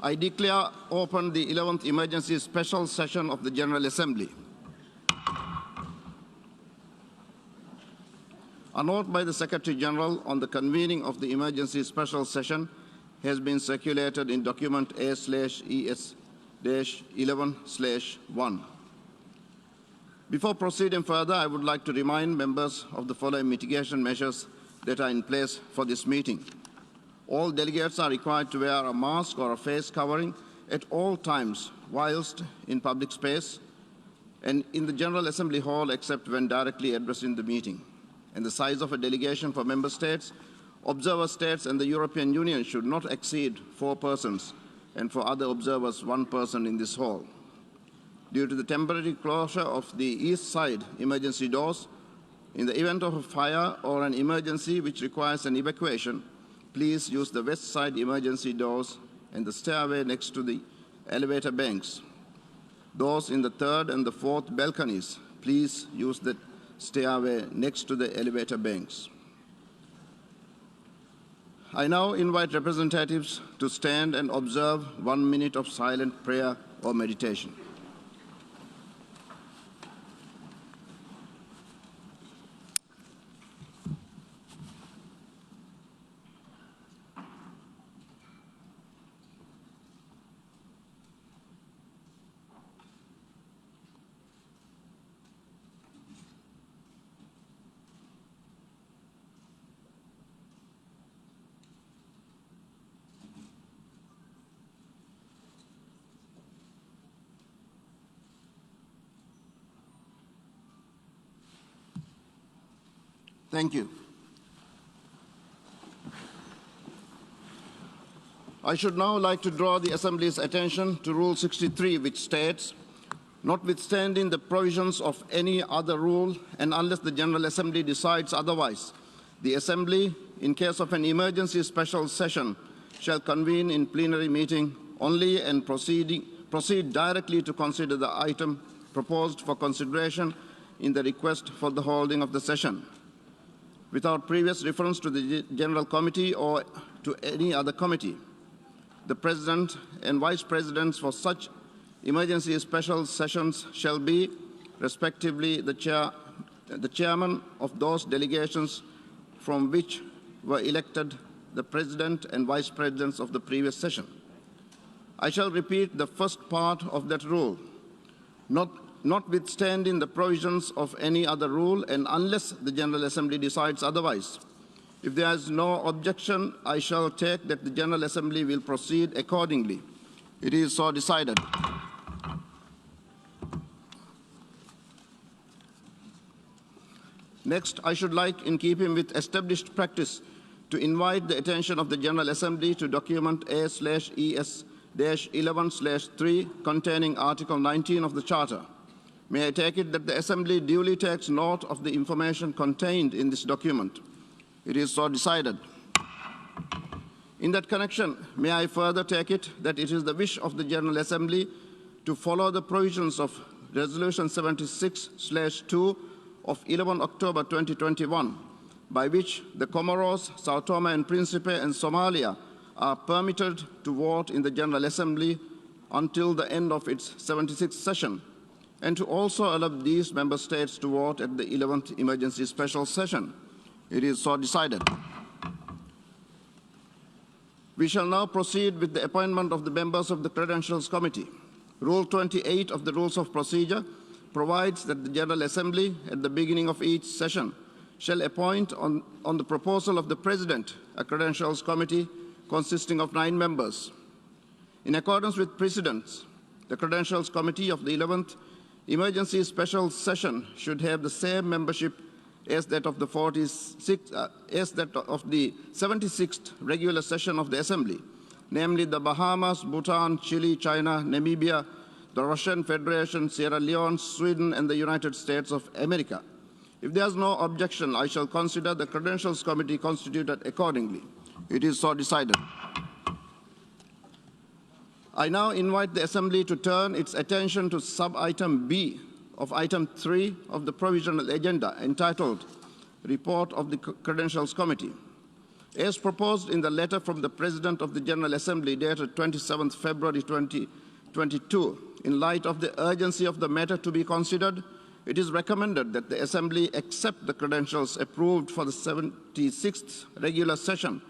I declare open the 11th Emergency Special Session of the General Assembly. A note by the Secretary General on the convening of the Emergency Special Session has been circulated in document A/ES-11/1. Before proceeding further, I would like to remind members of the following mitigation measures that are in place for this meeting. All delegates are required to wear a mask or a face covering at all times whilst in public space and in the General Assembly Hall except when directly addressing the meeting. And the size of a delegation for member states, observer states and the European Union should not exceed 4 persons, and for other observers, 1 person in this hall. Due to the temporary closure of the east side emergency doors, in the event of a fire or an emergency which requires an evacuation, please use the west side emergency doors and the stairway next to the elevator banks. Those in the 3rd and the 4th balconies, please use the stairway next to the elevator banks. I now invite representatives to stand and observe 1 minute of silent prayer or meditation. Thank you. I should now like to draw the Assembly's attention to Rule 63, which states, notwithstanding the provisions of any other rule and unless the General Assembly decides otherwise, the Assembly, in case of an emergency special session, shall convene in plenary meeting only and proceed directly to consider the item proposed for consideration in the request for the holding of the session, without previous reference to the General Committee or to any other committee. The President and Vice Presidents for such emergency special sessions shall be, respectively, the Chairman of those delegations from which were elected the President and Vice Presidents of the previous session. I shall repeat the first part of that rule. Notwithstanding the provisions of any other rule and unless the General Assembly decides otherwise. If there is no objection, I shall take that the General Assembly will proceed accordingly. It is so decided. Next, I should like, in keeping with established practice, to invite the attention of the General Assembly to document A/ES-11/3 containing Article 19 of the Charter. May I take it that the Assembly duly takes note of the information contained in this document. It is so decided. In that connection, may I further take it that it is the wish of the General Assembly to follow the provisions of Resolution 76/2 of 11 October 2021, by which the Comoros, Sao Tome and Principe and Somalia are permitted to vote in the General Assembly until the end of its 76th session, and to also allow these member states to vote at the 11th Emergency Special Session. It is so decided. We shall now proceed with the appointment of the members of the Credentials Committee. Rule 28 of the Rules of Procedure provides that the General Assembly, at the beginning of each session, shall appoint on the proposal of the President a Credentials Committee consisting of 9 members. In accordance with precedents, the Credentials Committee of the 11th Emergency Special Session should have the same membership as that of the 76th regular session of the Assembly, namely the Bahamas, Bhutan, Chile, China, Namibia, the Russian Federation, Sierra Leone, Sweden, and the United States of America. If there is no objection, I shall consider the Credentials Committee constituted accordingly. It is so decided. I now invite the Assembly to turn its attention to sub-item B of item 3 of the provisional agenda entitled Report of the Credentials Committee. As proposed in the letter from the President of the General Assembly dated 27 February 2022, in light of the urgency of the matter to be considered, it is recommended that the Assembly accept the credentials approved for the 76th regular session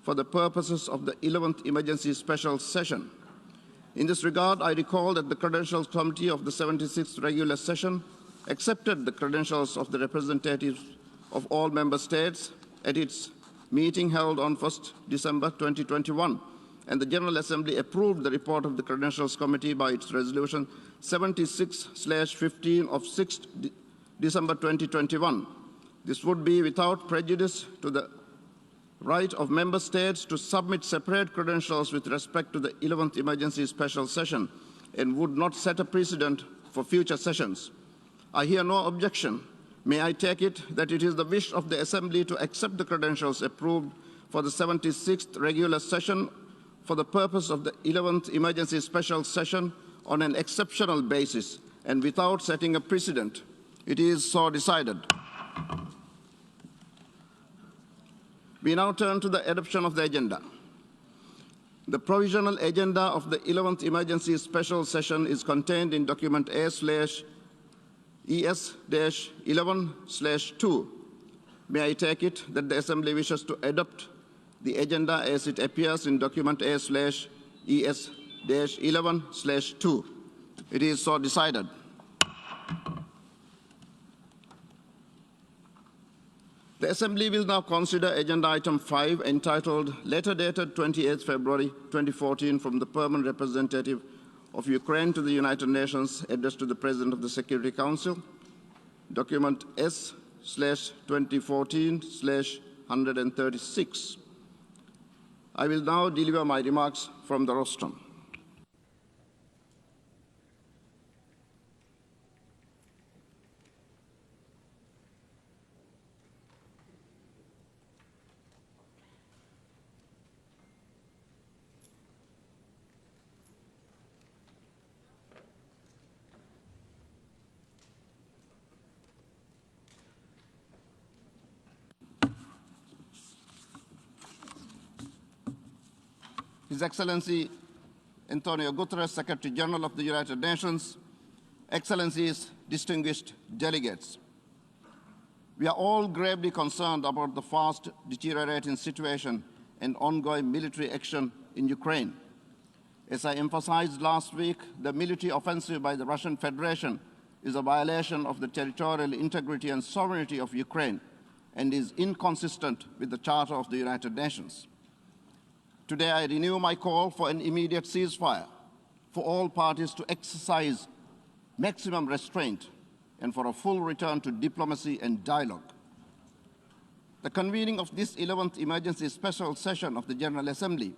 for the purposes of the 11th emergency special session. In this regard, I recall that the Credentials Committee of the 76th regular session accepted the credentials of the representatives of all member states at its meeting held on 1st December 2021, and the General Assembly approved the report of the Credentials Committee by its resolution 76/15 of 6th December 2021. This would be without prejudice to the right of member states to submit separate credentials with respect to the 11th emergency special session and would not set a precedent for future sessions. I hear no objection. May I take it that it is the wish of the Assembly to accept the credentials approved for the 76th regular session for the purpose of the 11th emergency special session on an exceptional basis and without setting a precedent? It is so decided. We now turn to the adoption of the agenda. The provisional agenda of the 11th emergency special session is contained in document A/ES-11/2. May I take it that the Assembly wishes to adopt the agenda as it appears in document A/ES-11/2. It is so decided. The Assembly will now consider Agenda Item 5, entitled Letter dated 28 February 2014 from the Permanent Representative of Ukraine to the United Nations, addressed to the President of the Security Council, document S/2014/136. I will now deliver my remarks from the rostrum. His Excellency Antonio Guterres, Secretary General of the United Nations, Excellencies, distinguished delegates. We are all gravely concerned about the fast deteriorating situation and ongoing military action in Ukraine. As I emphasized last week, the military offensive by the Russian Federation is a violation of the territorial integrity and sovereignty of Ukraine and is inconsistent with the Charter of the United Nations. Today, I renew my call for an immediate ceasefire, for all parties to exercise maximum restraint, and for a full return to diplomacy and dialogue. The convening of this 11th emergency special session of the General Assembly,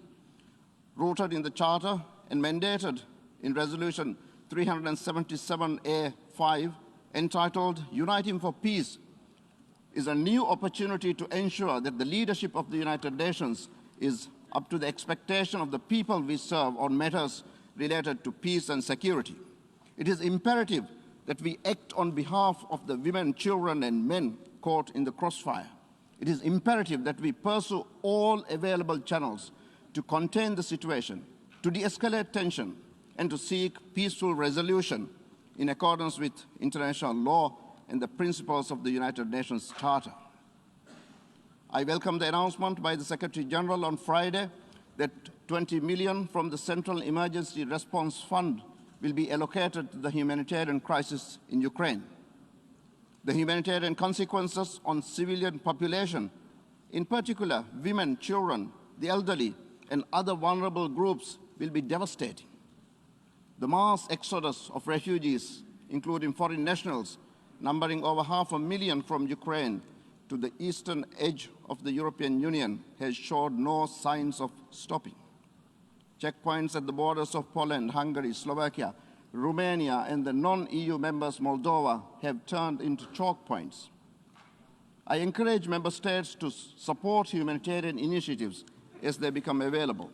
rooted in the Charter and mandated in Resolution 377A5, entitled Uniting for Peace, is a new opportunity to ensure that the leadership of the United Nations is up to the expectation of the people we serve on matters related to peace and security. It is imperative that we act on behalf of the women, children, and men caught in the crossfire. It is imperative that we pursue all available channels to contain the situation, to de-escalate tension, and to seek peaceful resolution in accordance with international law and the principles of the United Nations Charter. I welcome the announcement by the Secretary General on Friday that 20 million from the Central Emergency Response Fund will be allocated to the humanitarian crisis in Ukraine. The humanitarian consequences on civilian population, in particular women, children, the elderly, and other vulnerable groups, will be devastating. The mass exodus of refugees, including foreign nationals, numbering over 500,000 from Ukraine to the eastern edge of the European Union, has showed no signs of stopping. Checkpoints at the borders of Poland, Hungary, Slovakia, Romania, and the non-EU members Moldova have turned into choke points. I encourage member states to support humanitarian initiatives as they become available.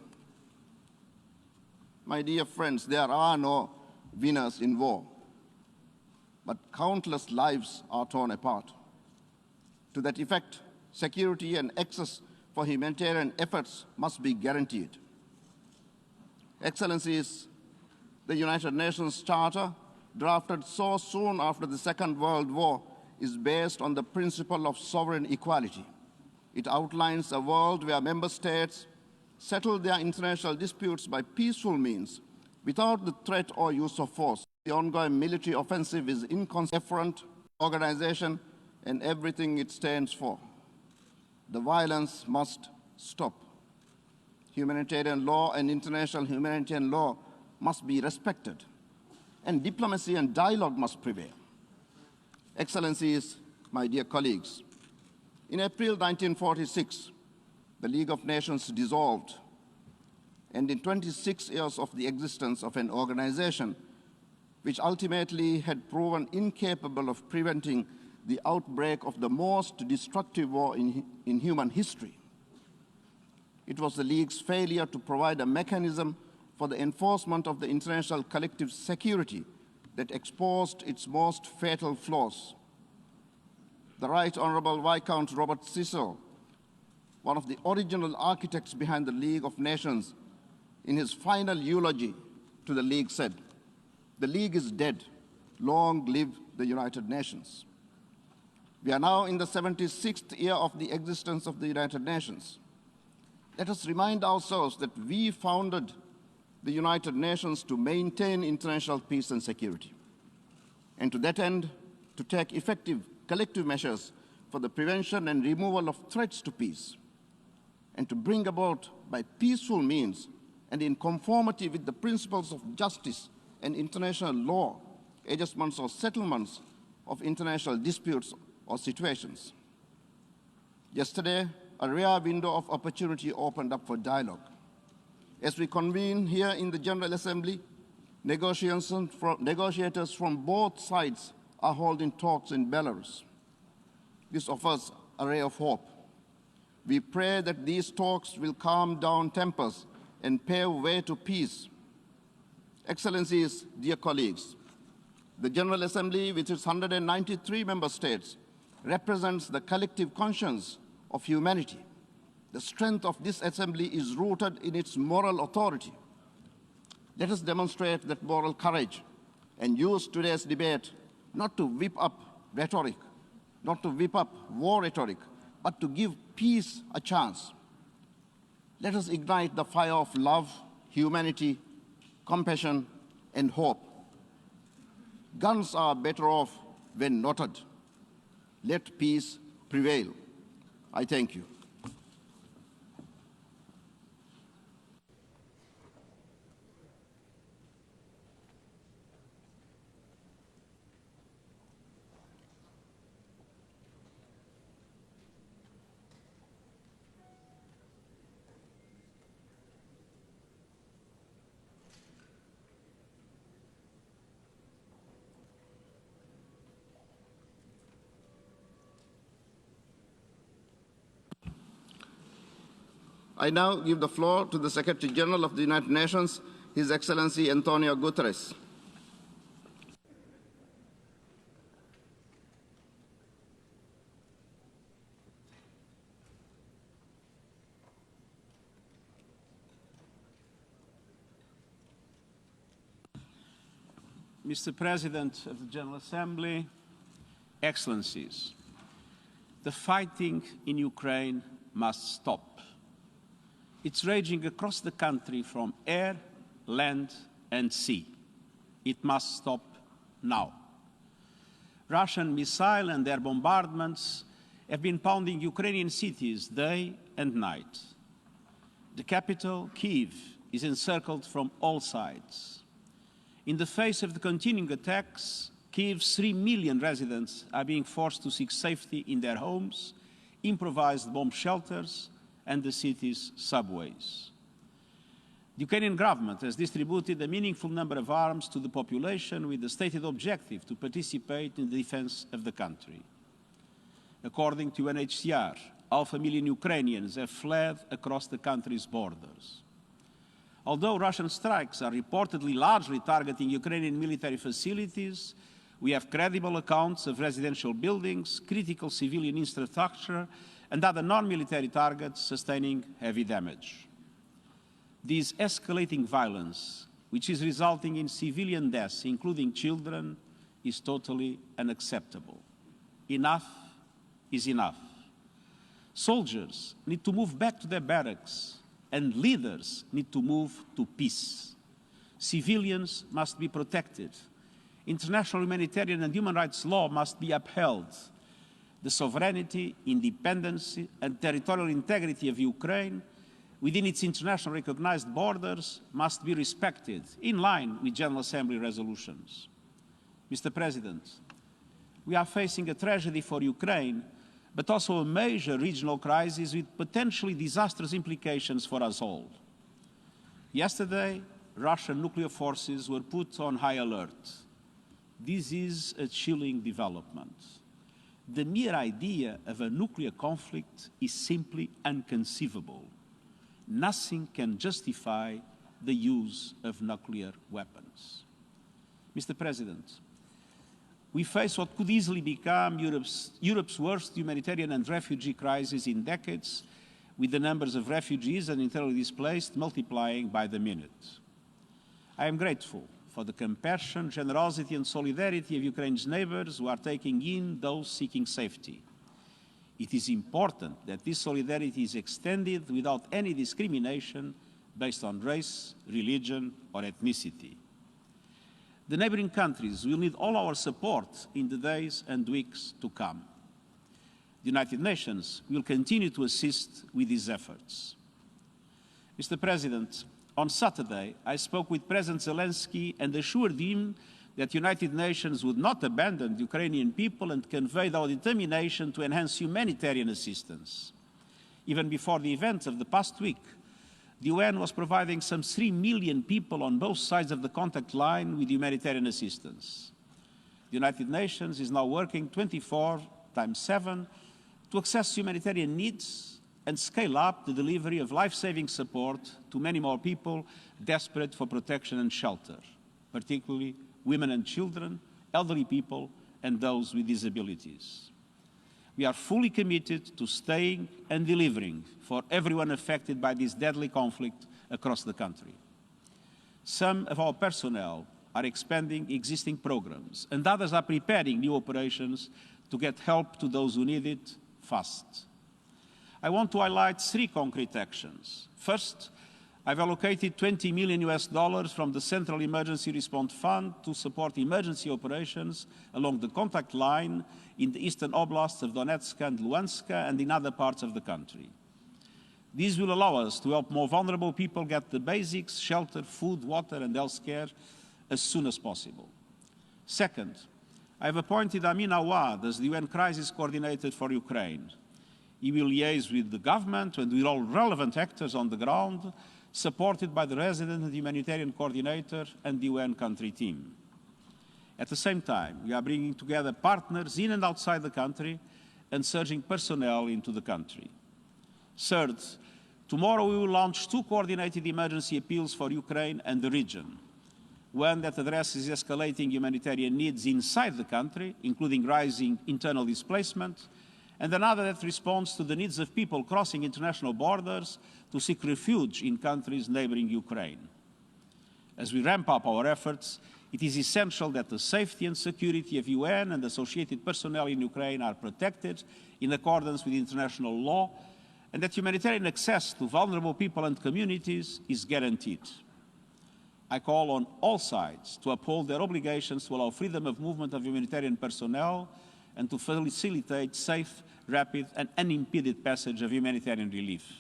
My dear friends, there are no winners in war, but countless lives are torn apart. To that effect, security and access for humanitarian efforts must be guaranteed. Excellencies, the United Nations Charter, drafted so soon after the Second World War, is based on the principle of sovereign equality. It outlines a world where member states settle their international disputes by peaceful means without the threat or use of force. The ongoing military offensive is inconsequent organization and everything it stands for. The violence must stop. Humanitarian law and international humanitarian law must be respected, and diplomacy and dialogue must prevail. Excellencies, my dear colleagues, in April 1946, the League of Nations dissolved, and in 26 years of the existence of an organization which ultimately had proven incapable of preventing the outbreak of the most destructive war in human history. It was the League's failure to provide a mechanism for the enforcement of the international collective security that exposed its most fatal flaws. The Right Honourable Viscount Robert Cecil, one of the original architects behind the League of Nations, in his final eulogy to the League said, "The League is dead. Long live the United Nations." We are now in the 76th year of the existence of the United Nations. Let us remind ourselves that we founded the United Nations to maintain international peace and security, and to that end, to take effective collective measures for the prevention and removal of threats to peace, and to bring about by peaceful means and in conformity with the principles of justice and international law, adjustments or settlements of international disputes or situations. Yesterday, a rare window of opportunity opened up for dialogue. As we convene here in the General Assembly, negotiators from both sides are holding talks in Belarus. This offers a ray of hope. We pray that these talks will calm down tempers and pave way to peace. Excellencies, dear colleagues, the General Assembly, with its 193 member states, represents the collective conscience of humanity. The strength of this assembly is rooted in its moral authority. Let us demonstrate that moral courage and use today's debate not to whip up rhetoric, not to whip up war rhetoric, but to give peace a chance. Let us ignite the fire of love, humanity, compassion, and hope. Guns are better off when knotted. Let peace prevail. I thank you. I now give the floor to the Secretary General of the United Nations, His Excellency Antonio Guterres. Mr. President of the General Assembly, Excellencies, the fighting in Ukraine must stop. It's raging across the country from air, land, and sea. It must stop now. Russian missile and air bombardments have been pounding Ukrainian cities day and night. The capital, Kyiv, is encircled from all sides. In the face of the continuing attacks, Kyiv's 3 million residents are being forced to seek safety in their homes, improvised bomb shelters, and the city's subways. The Ukrainian government has distributed a meaningful number of arms to the population with the stated objective to participate in the defense of the country. According to UNHCR, 500,000 Ukrainians have fled across the country's borders. Although Russian strikes are reportedly largely targeting Ukrainian military facilities, we have credible accounts of residential buildings, critical civilian infrastructure, and other non-military targets sustaining heavy damage. This escalating violence, which is resulting in civilian deaths, including children, is totally unacceptable. Enough is enough. Soldiers need to move back to their barracks, and leaders need to move to peace. Civilians must be protected. International humanitarian and human rights law must be upheld. The sovereignty, independence, and territorial integrity of Ukraine within its internationally recognized borders must be respected, in line with General Assembly resolutions. Mr. President, we are facing a tragedy for Ukraine, but also a major regional crisis with potentially disastrous implications for us all. Yesterday, Russian nuclear forces were put on high alert. This is a chilling development. The mere idea of a nuclear conflict is simply inconceivable. Nothing can justify the use of nuclear weapons. Mr. President, we face what could easily become Europe's worst humanitarian and refugee crisis in decades, with the numbers of refugees and internally displaced multiplying by the minute. I am grateful for the compassion, generosity and solidarity of Ukraine's neighbors who are taking in those seeking safety. It is important that this solidarity is extended without any discrimination based on race, religion or ethnicity. The neighboring countries will need all our support in the days and weeks to come. The United Nations will continue to assist with these efforts. Mr. President, on Saturday, I spoke with President Zelensky and assured him that the United Nations would not abandon the Ukrainian people and conveyed our determination to enhance humanitarian assistance. Even before the events of the past week, the UN was providing some 3 million people on both sides of the contact line with humanitarian assistance. The United Nations is now working 24/7 to access humanitarian needs and scale up the delivery of life-saving support to many more people desperate for protection and shelter, particularly women and children, elderly people, and those with disabilities. We are fully committed to staying and delivering for everyone affected by this deadly conflict across the country. Some of our personnel are expanding existing programs, and others are preparing new operations to get help to those who need it fast. I want to highlight 3 concrete actions. First, I've allocated $20 million from the Central Emergency Response Fund to support emergency operations along the contact line in the eastern oblasts of Donetsk and Luhansk and in other parts of the country. These will allow us to help more vulnerable people get the basics, shelter, food, water, and health care as soon as possible. Second, I've appointed Amin Awad as the UN Crisis Coordinator for Ukraine. He will liaise with the government and with all relevant actors on the ground, supported by the resident and humanitarian coordinator and the UN country team. At the same time, we are bringing together partners in and outside the country and surging personnel into the country. Third, tomorrow we will launch 2 coordinated emergency appeals for Ukraine and the region. One that addresses escalating humanitarian needs inside the country, including rising internal displacement, and another that responds to the needs of people crossing international borders to seek refuge in countries neighboring Ukraine. As we ramp up our efforts, it is essential that the safety and security of UN and associated personnel in Ukraine are protected in accordance with international law, and that humanitarian access to vulnerable people and communities is guaranteed. I call on all sides to uphold their obligations to allow freedom of movement of humanitarian personnel and to facilitate safe, rapid, and unimpeded passage of humanitarian relief.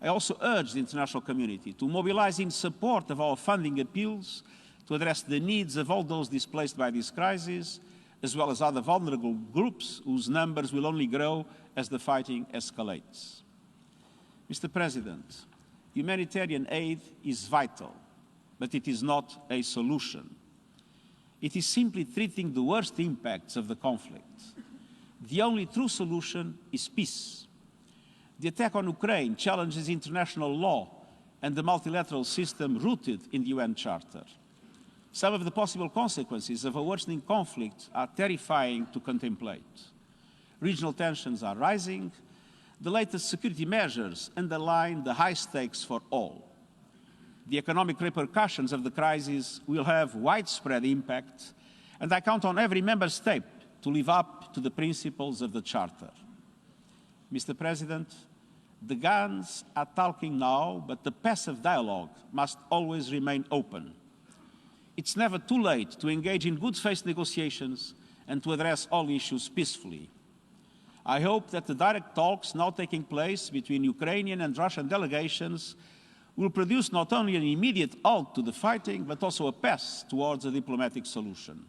I also urge the international community to mobilize in support of our funding appeals to address the needs of all those displaced by this crisis, as well as other vulnerable groups whose numbers will only grow as the fighting escalates. Mr. President, humanitarian aid is vital, but it is not a solution. It is simply treating the worst impacts of the conflict. The only true solution is peace. The attack on Ukraine challenges international law and the multilateral system rooted in the UN Charter. Some of the possible consequences of a worsening conflict are terrifying to contemplate. regional tensions are rising, the latest security measures underline the high stakes for all. The economic repercussions of the crisis will have widespread impact, and I count on every member state to live up to the principles of the Charter. Mr. President, the guns are talking now, but the path of dialogue must always remain open. It's never too late to engage in good faith negotiations and to address all issues peacefully. I hope that the direct talks now taking place between Ukrainian and Russian delegations will produce not only an immediate halt to the fighting, but also a path towards a diplomatic solution.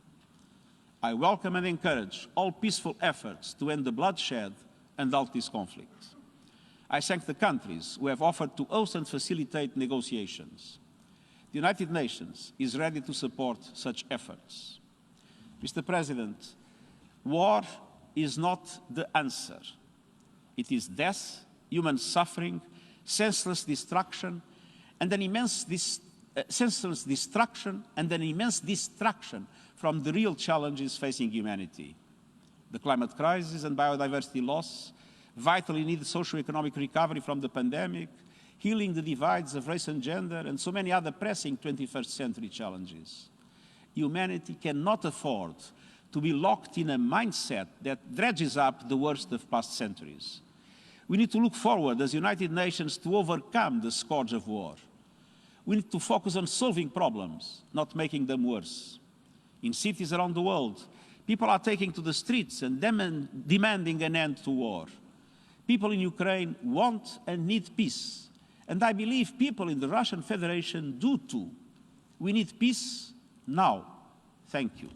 I welcome and encourage all peaceful efforts to end the bloodshed and halt this conflict. I thank the countries who have offered to host and facilitate negotiations. The United Nations is ready to support such efforts. Mr. President, war is not the answer. It is death, human suffering, senseless destruction, and an immense distraction from the real challenges facing humanity. The climate crisis and biodiversity loss, vitally needed socio-economic recovery from the pandemic, healing the divides of race and gender, and so many other pressing 21st century challenges. Humanity cannot afford to be locked in a mindset that dredges up the worst of past centuries. We need to look forward as United Nations to overcome the scourge of war. We need to focus on solving problems, not making them worse. In cities around the world, people are taking to the streets and demanding an end to war. People in Ukraine want and need peace, and I believe people in the Russian Federation do too. We need peace now. Thank you.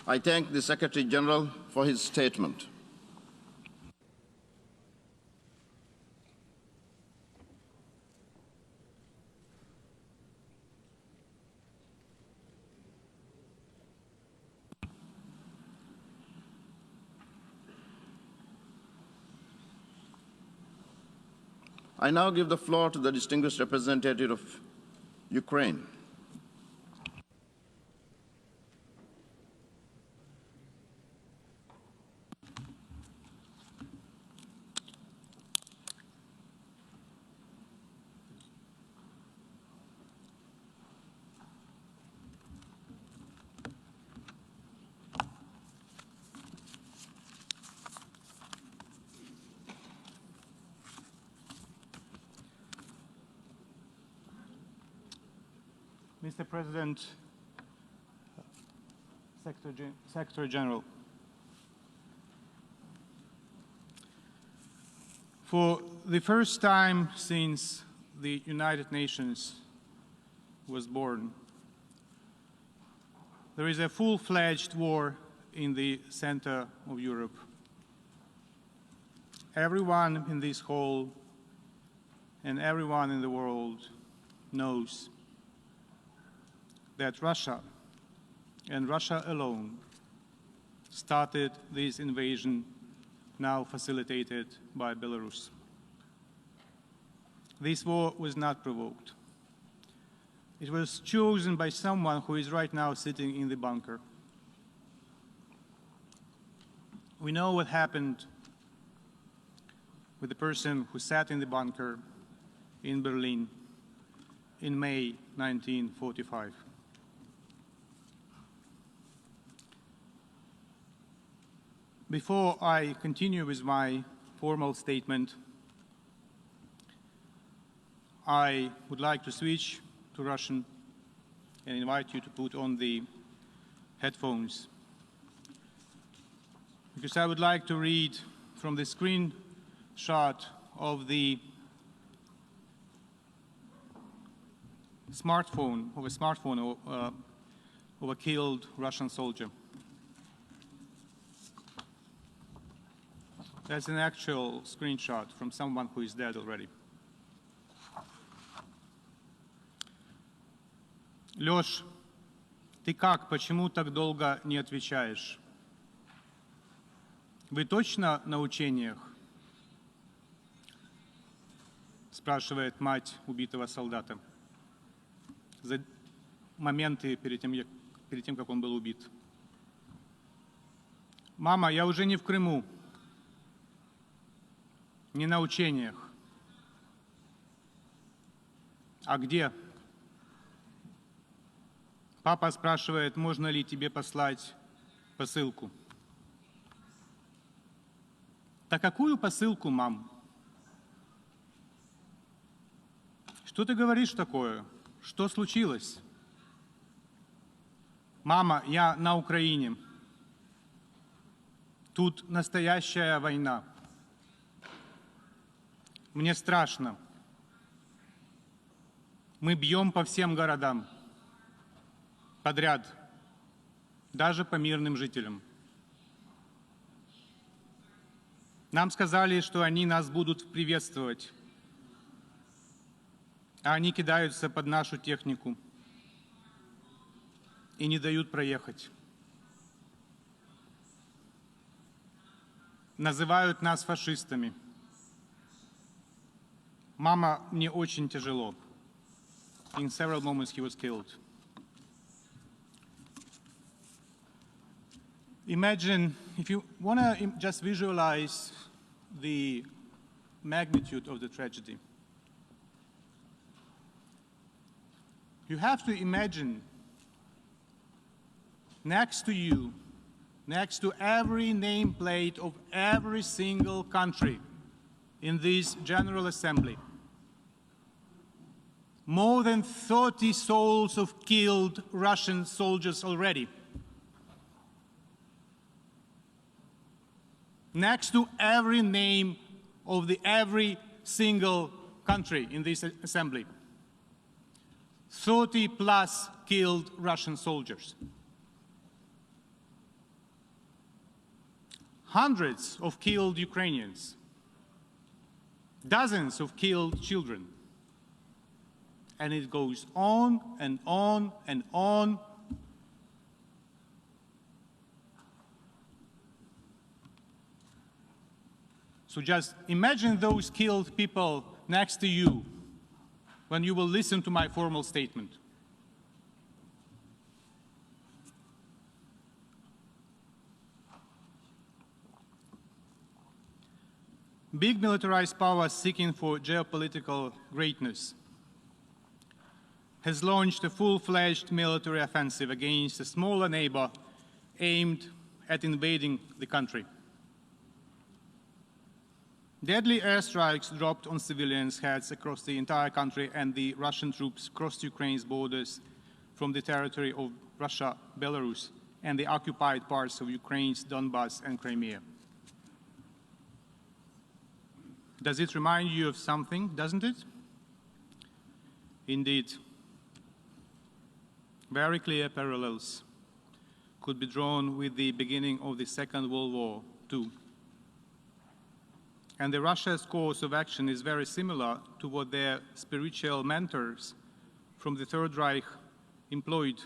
I thank the Secretary General for his statement. I now give the floor to the distinguished representative of Ukraine. Mr. President, Secretary General, for the first time since the United Nations was born, there is a full-fledged war in the center of Europe. Everyone in this hall and everyone in the world knows that Russia, and Russia alone, started this invasion now facilitated by Belarus. This war was not provoked. It was chosen by someone who is right now sitting in the bunker. We know what happened with the person who sat in the bunker in Berlin in May 1945. Before I continue with my formal statement, I would like to switch to Russian and invite you to put on the headphones, because I would like to read from the screenshot of the smartphone of a killed Russian soldier. That's an actual screenshot from someone who is dead already. Лёш, ты как? Почему так долго не отвечаешь? Вы точно на учениях? спрашивает мать убитого солдата за моменты перед тем, как он был убит. «Мама, я уже не в Крыму, не на учениях. А где?» Папа спрашивает, можно ли тебе послать посылку. «Да какую посылку, мам? Что ты говоришь такое? Что случилось?» «Мама, я на Украине. Тут настоящая война. Мне страшно. Мы бьем по всем городам. Подряд. Даже по мирным жителям. Нам сказали, что они нас будут приветствовать. А они кидаются под нашу технику и не дают проехать. Называют нас фашистами. Мама, мне очень тяжело. In several moments he was killed. Imagine, if you want to just visualize the magnitude of the tragedy, you have to imagine next to you, next to every nameplate of every single country in this General Assembly, more than 30 souls of killed Russian soldiers already. Next to every name of every single country in this assembly, 30 plus killed Russian soldiers. Hundreds of killed Ukrainians, dozens of killed children. And it goes on and on and on. So just imagine those killed people next to you when you will listen to my formal statement. Big militarized powers seeking for geopolitical greatness has launched a full-fledged military offensive against a smaller neighbor aimed at invading the country. Deadly airstrikes dropped on civilians' heads across the entire country, and the Russian troops crossed Ukraine's borders from the territory of Russia, Belarus, and the occupied parts of Ukraine's Donbas and Crimea. Does it remind you of something, doesn't it? Indeed. Very clear parallels could be drawn with the beginning of the Second World War, too. And Russia's course of action is very similar to what their spiritual mentors from the Third Reich employed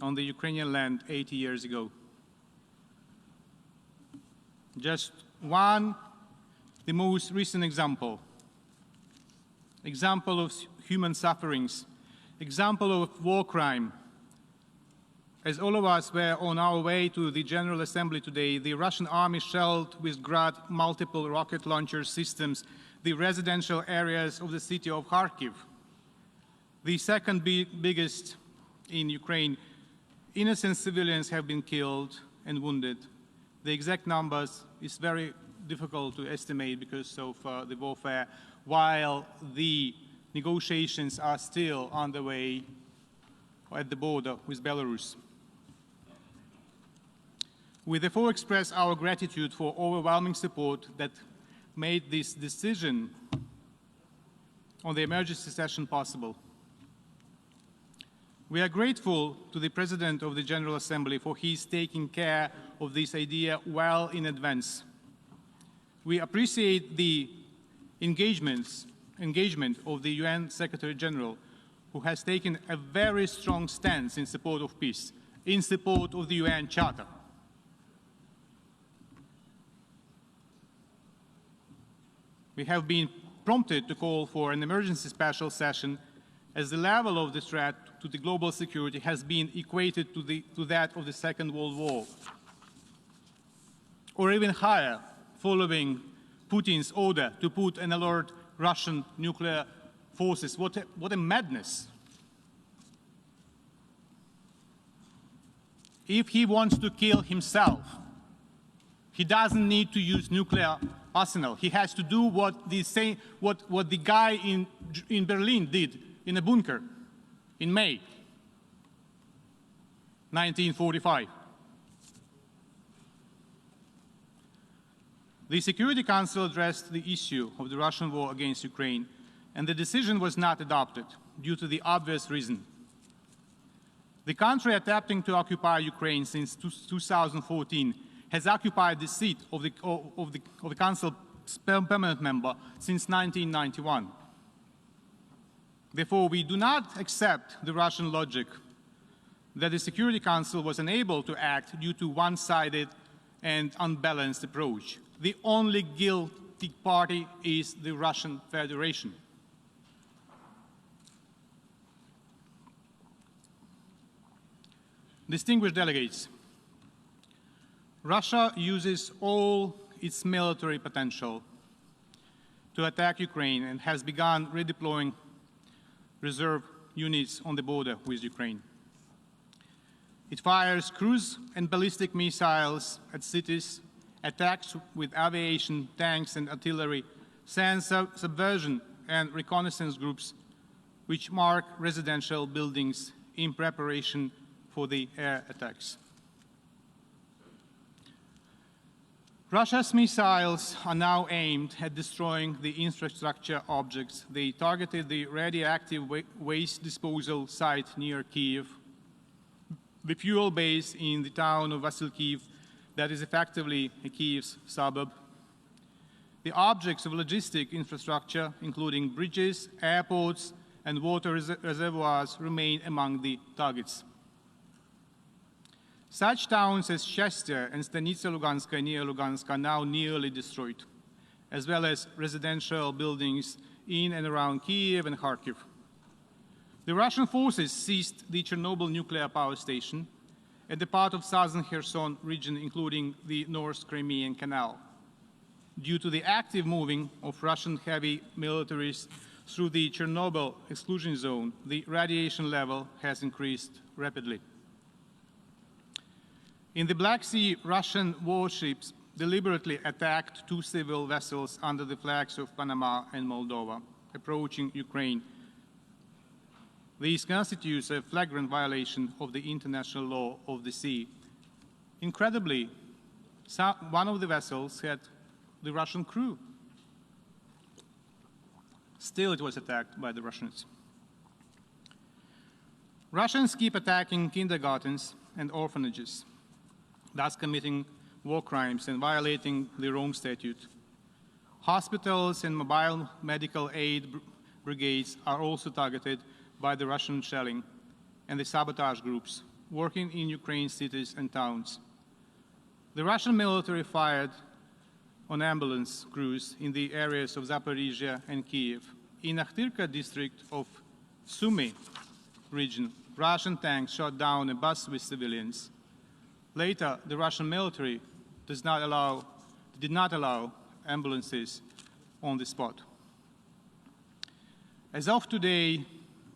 on the Ukrainian land 80 years ago. Just one, the most recent example of human sufferings, example of war crime. As all of us were on our way to the General Assembly today, the Russian army shelled with Grad multiple rocket launcher systems the residential areas of the city of Kharkiv, the second biggest in Ukraine. Innocent civilians have been killed and wounded. The exact numbers is very difficult to estimate because of the warfare, while the negotiations are still underway at the border with Belarus. We therefore express our gratitude for overwhelming support that made this decision on the emergency session possible. We are grateful to the President of the General Assembly for his taking care of this idea well in advance. We appreciate the engagement of the UN Secretary General, who has taken a very strong stance in support of peace, in support of the UN Charter. We have been prompted to call for an emergency special session, as the level of the threat to the global security has been equated to that of the Second World War, or even higher, following Putin's order to put and alert Russian nuclear forces. What a madness. If he wants to kill himself, he doesn't need to use nuclear arsenal. He has to do what the guy in Berlin did in a bunker in May 1945. The Security Council addressed the issue of the Russian war against Ukraine, and the decision was not adopted due to the obvious reason. The country attempting to occupy Ukraine since 2014 has occupied the seat of the Council permanent member since 1991. Therefore, we do not accept the Russian logic that the Security Council was unable to act due to one-sided and unbalanced approach. The only guilty party is the Russian Federation. Distinguished delegates, Russia uses all its military potential to attack Ukraine and has begun redeploying reserve units on the border with Ukraine. It fires cruise and ballistic missiles at cities, attacks with aviation, tanks and artillery, sends subversion and reconnaissance groups which mark residential buildings in preparation for the air attacks. Russia's missiles are now aimed at destroying the infrastructure objects. They targeted the radioactive waste disposal site near Kyiv, the fuel base in the town of Vasilkiv that is effectively a Kyiv's suburb. The objects of logistic infrastructure, including bridges, airports, and water reservoirs, remain among the targets. Such towns as Shastya and Stanitsa Luganska near Lugansk are now nearly destroyed, as well as residential buildings in and around Kyiv and Kharkiv. The Russian forces seized the Chernobyl nuclear power station and the part of southern Kherson region, including the North Crimean Canal. Due to the active moving of Russian heavy militaries through the Chernobyl exclusion zone, the radiation level has increased rapidly. In the Black Sea, Russian warships deliberately attacked two civil vessels under the flags of Panama and Moldova, approaching Ukraine. This constitutes a flagrant violation of the international law of the sea. Incredibly, one of the vessels had the Russian crew. Still, it was attacked by the Russians. Russians keep attacking kindergartens and orphanages, thus committing war crimes and violating the Rome Statute. Hospitals and mobile medical aid brigades are also targeted by the Russian shelling and the sabotage groups working in Ukraine's cities and towns. The Russian military fired on ambulance crews in the areas of Zaporizhia and Kyiv. In Akhtirka district of Sumy region, Russian tanks shot down a bus with civilians. Later, the Russian military did not allow ambulances on the spot. As of today,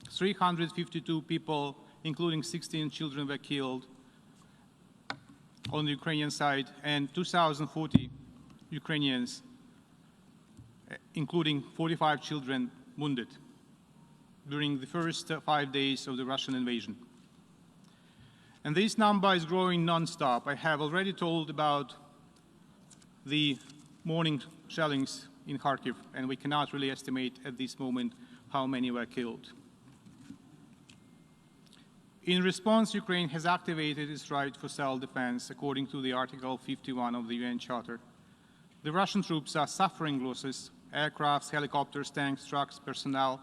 352 people, including 16 children, were killed on the Ukrainian side, and 2,040 Ukrainians, including 45 children, wounded during the first 5 days of the Russian invasion. And this number is growing non-stop. I have already told about the morning shellings in Kharkiv, and we cannot really estimate at this moment how many were killed. In response, Ukraine has activated its right for self-defense according to the Article 51 of the UN Charter. The Russian troops are suffering losses: aircrafts, helicopters, tanks, trucks, personnel.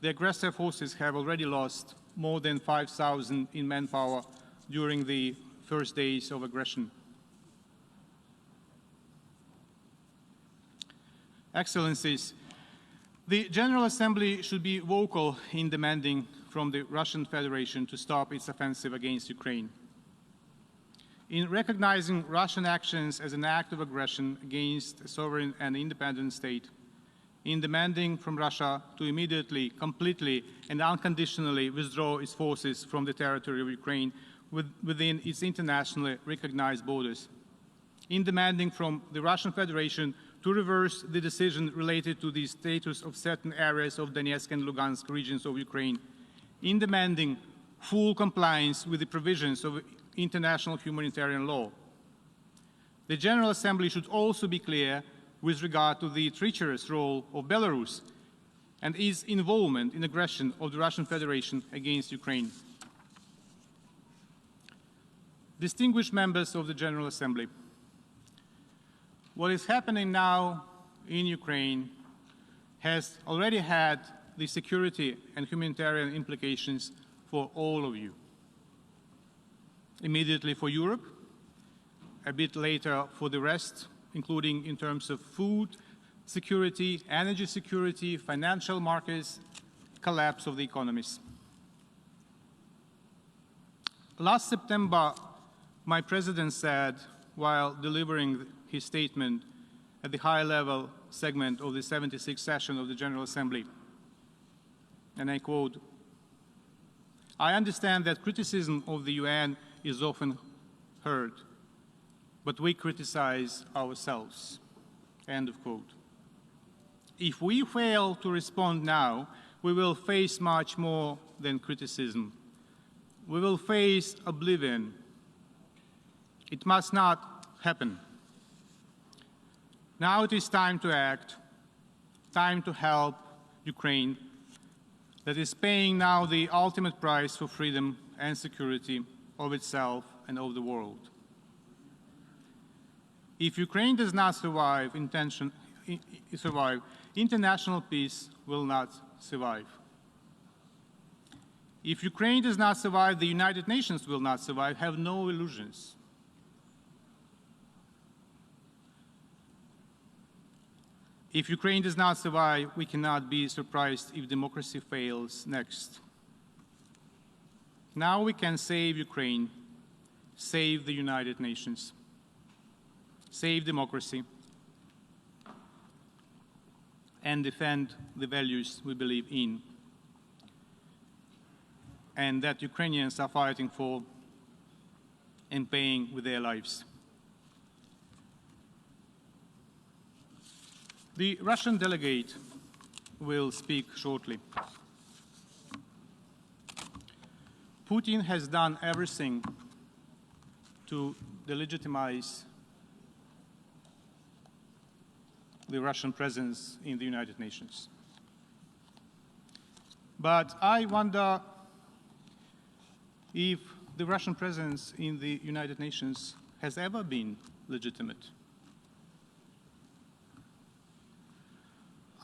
The aggressor forces have already lost more than 5,000 in manpower during the first days of aggression. Excellencies, The General Assembly should be vocal in demanding from the Russian Federation to stop its offensive against Ukraine. In recognizing Russian actions as an act of aggression against a sovereign and independent state, in demanding from Russia to immediately, completely, and unconditionally withdraw its forces from the territory of Ukraine within its internationally recognized borders, in demanding from the Russian Federation to reverse the decision related to the status of certain areas of Donetsk and Lugansk regions of Ukraine, in demanding full compliance with the provisions of international humanitarian law. The General Assembly should also be clear with regard to the treacherous role of Belarus and its involvement in aggression of the Russian Federation against Ukraine. Distinguished members of the General Assembly, what is happening now in Ukraine has already had the security and humanitarian implications for all of you. Immediately for Europe, a bit later for the rest, including in terms of food security, energy security, financial markets, collapse of the economies. Last September, my president said, while delivering his statement at the high-level segment of the 76th session of the General Assembly, and I quote, "I understand that criticism of the UN is often heard, but we criticize ourselves," end of quote. If we fail to respond now, we will face much more than criticism. We will face oblivion. It must not happen. Now it is time to act, time to help Ukraine, that is paying now the ultimate price for freedom and security of itself and of the world. If Ukraine does not survive, international peace will not survive. If Ukraine does not survive, the United Nations will not survive. Have no illusions. If Ukraine does not survive, we cannot be surprised if democracy fails next. Now we can save Ukraine, save the United Nations, save democracy, and defend the values we believe in and that Ukrainians are fighting for and paying with their lives. The Russian delegate will speak shortly. Putin has done everything to delegitimize the Russian presence in the United Nations. But I wonder if the Russian presence in the United Nations has ever been legitimate.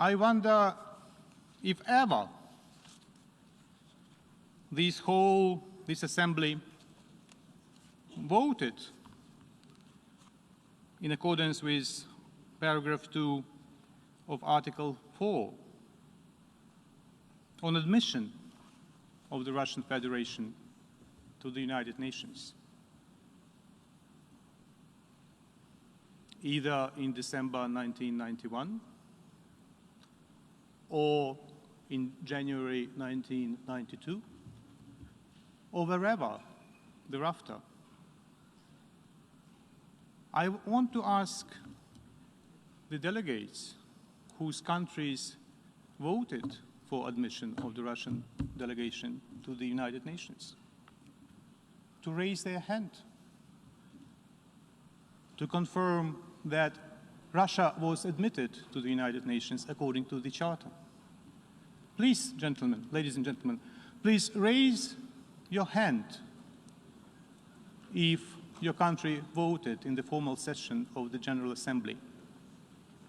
I wonder if ever this assembly voted in accordance with paragraph 2 of Article 4 on admission of the Russian Federation to the United Nations, either in December 1991 or in January 1992, or wherever thereafter. I want to ask the delegates whose countries voted for admission of the Russian delegation to the United Nations to raise their hand, to confirm that Russia was admitted to the United Nations according to the Charter. Please, gentlemen, ladies and gentlemen, please raise your hand if your country voted in the formal session of the General Assembly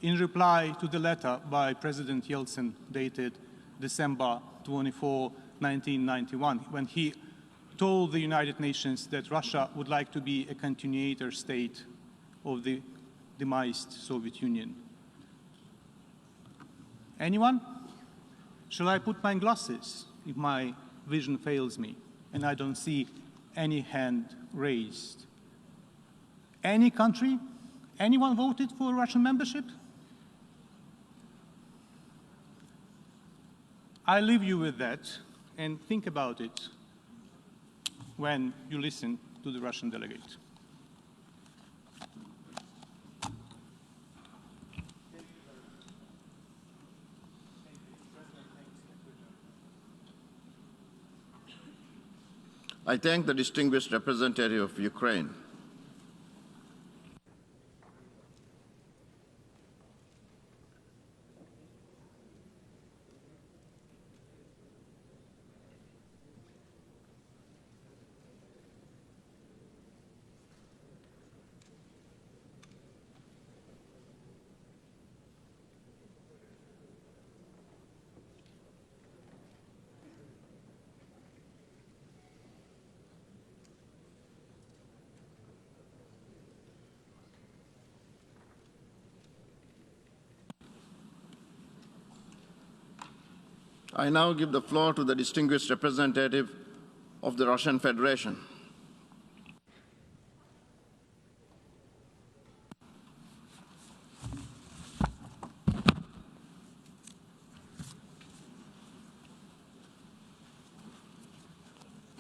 in reply to the letter by President Yeltsin dated December 24, 1991, when he told the United Nations that Russia would like to be a continuator state of the demised Soviet Union. Anyone? Shall I put my glasses if my vision fails me and I don't see any hand raised? Any country? Anyone voted for Russian membership? I leave you with that, and think about it when you listen to the Russian delegate. I thank the distinguished representative of Ukraine. I now give the floor to the distinguished representative of the Russian Federation.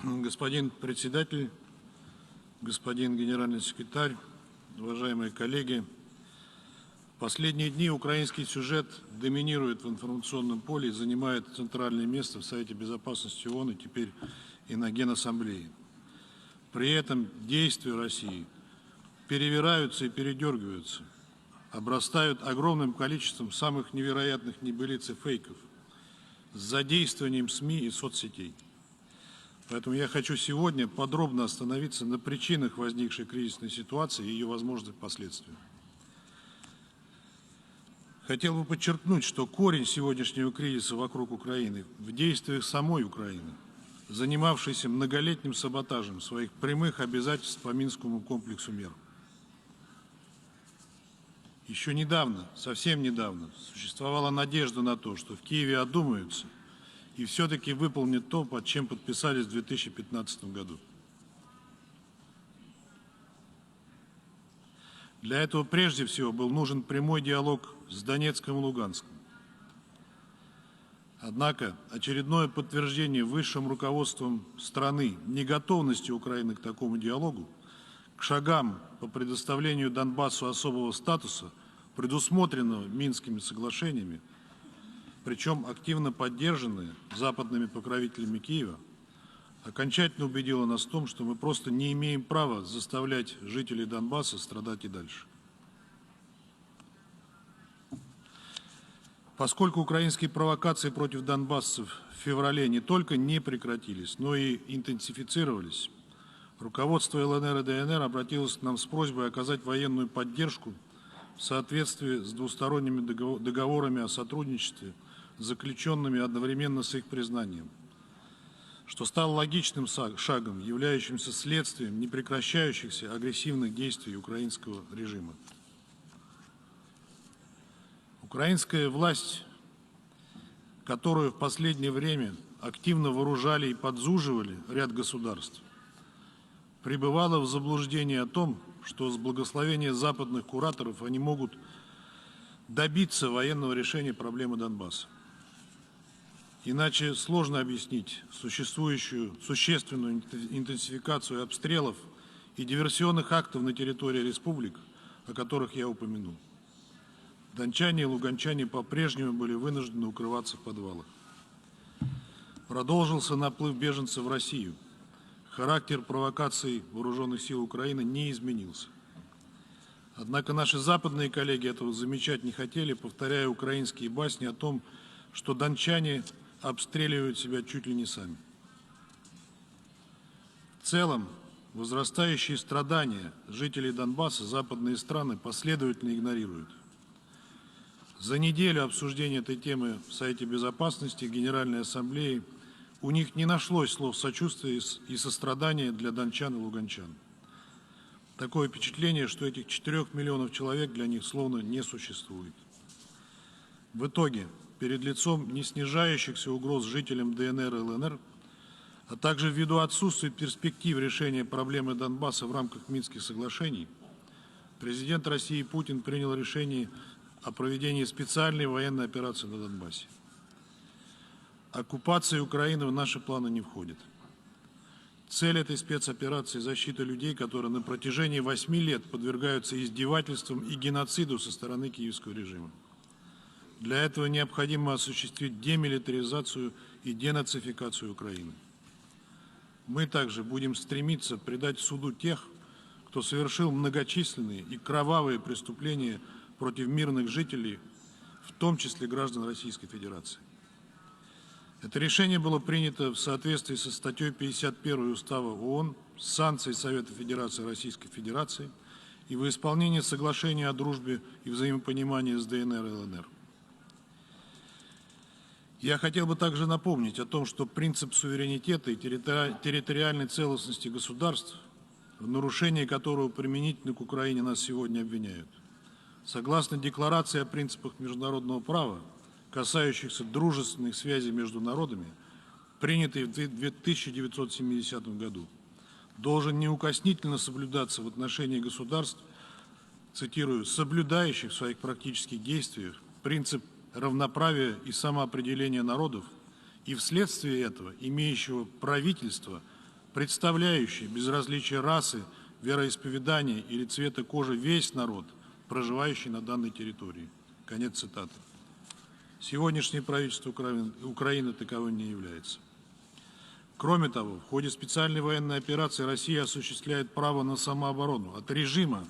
Господин председатель, господин генеральный секретарь, уважаемые коллеги, в последние дни украинский сюжет доминирует в информационном поле и занимает центральное место в Совете Безопасности ООН и теперь и на Генассамблее. При этом действия России перевираются и передергиваются, обрастают огромным количеством самых невероятных небылиц и фейков с задействованием СМИ и соцсетей. Поэтому я хочу сегодня подробно остановиться на причинах возникшей кризисной ситуации и ее возможных последствиях. Хотел бы подчеркнуть, что корень сегодняшнего кризиса вокруг Украины в действиях самой Украины, занимавшейся многолетним саботажем своих прямых обязательств по Минскому комплексу мер. Еще недавно, совсем недавно, существовала надежда на то, что в Киеве одумаются и все-таки выполнят то, под чем подписались в 2015 году. Для этого прежде всего был нужен прямой диалог с Донецком и Луганском. Однако очередное подтверждение высшим руководством страны неготовности Украины к такому диалогу, к шагам по предоставлению Донбассу особого статуса, предусмотренного Минскими соглашениями, причем активно поддержанные западными покровителями Киева, окончательно убедило нас в том, что мы просто не имеем права заставлять жителей Донбасса страдать и дальше. Поскольку украинские провокации против донбассцев в феврале не только не прекратились, но и интенсифицировались, руководство ЛНР и ДНР обратилось к нам с просьбой оказать военную поддержку в соответствии с двусторонними договорами о сотрудничестве, заключенными одновременно с их признанием, что стало логичным шагом, являющимся следствием непрекращающихся агрессивных действий украинского режима. Украинская власть, которую в последнее время активно вооружали и подзуживали ряд государств, пребывала в заблуждении о том, что с благословения западных кураторов они могут добиться военного решения проблемы Донбасса. Иначе сложно объяснить существующую существенную интенсификацию обстрелов и диверсионных актов на территории республик, о которых я упомянул. Дончане и луганчане по-прежнему были вынуждены укрываться в подвалах. Продолжился наплыв беженцев в Россию. Характер провокаций вооруженных сил Украины не изменился. Однако наши западные коллеги этого замечать не хотели, повторяя украинские басни о том, что дончане обстреливают себя чуть ли не сами. В целом, возрастающие страдания жителей Донбасса западные страны последовательно игнорируют. За неделю обсуждения этой темы в Совете Безопасности Генеральной Ассамблеи у них не нашлось слов сочувствия и сострадания для дончан и луганчан. Такое впечатление, что этих 4 миллионов человек для них словно не существует. В итоге перед лицом не снижающихся угроз жителям ДНР и ЛНР, а также ввиду отсутствия перспектив решения проблемы Донбасса в рамках Минских соглашений, президент России Путин принял решение о проведении специальной военной операции на Донбассе. Оккупация Украины в наши планы не входит. Цель этой спецоперации – защита людей, которые на протяжении 8 лет подвергаются издевательствам и геноциду со стороны киевского режима. Для этого необходимо осуществить демилитаризацию и денацификацию Украины. Мы также будем стремиться предать суду тех, кто совершил многочисленные и кровавые преступления против мирных жителей, в том числе граждан Российской Федерации. Это решение было принято в соответствии со статьей 51 Устава ООН с санкцией Совета Федерации Российской Федерации и во исполнение соглашения о дружбе и взаимопонимании с ДНР и ЛНР. Я хотел бы также напомнить о том, что принцип суверенитета и территориальной целостности государств, в нарушении которого применительно к Украине нас сегодня обвиняют, согласно Декларации о принципах международного права, касающихся дружественных связей между народами, принятой в 1970 году, должен неукоснительно соблюдаться в отношении государств, цитирую, соблюдающих в своих практических действиях принцип равноправия и самоопределения народов и вследствие этого имеющего правительство, представляющее без различия расы, вероисповедания или цвета кожи весь народ, проживающий на данной территории. Конец цитаты. Сегодняшнее правительство Украины таковым не является. Кроме того, в ходе специальной военной операции Россия осуществляет право на самооборону от режима,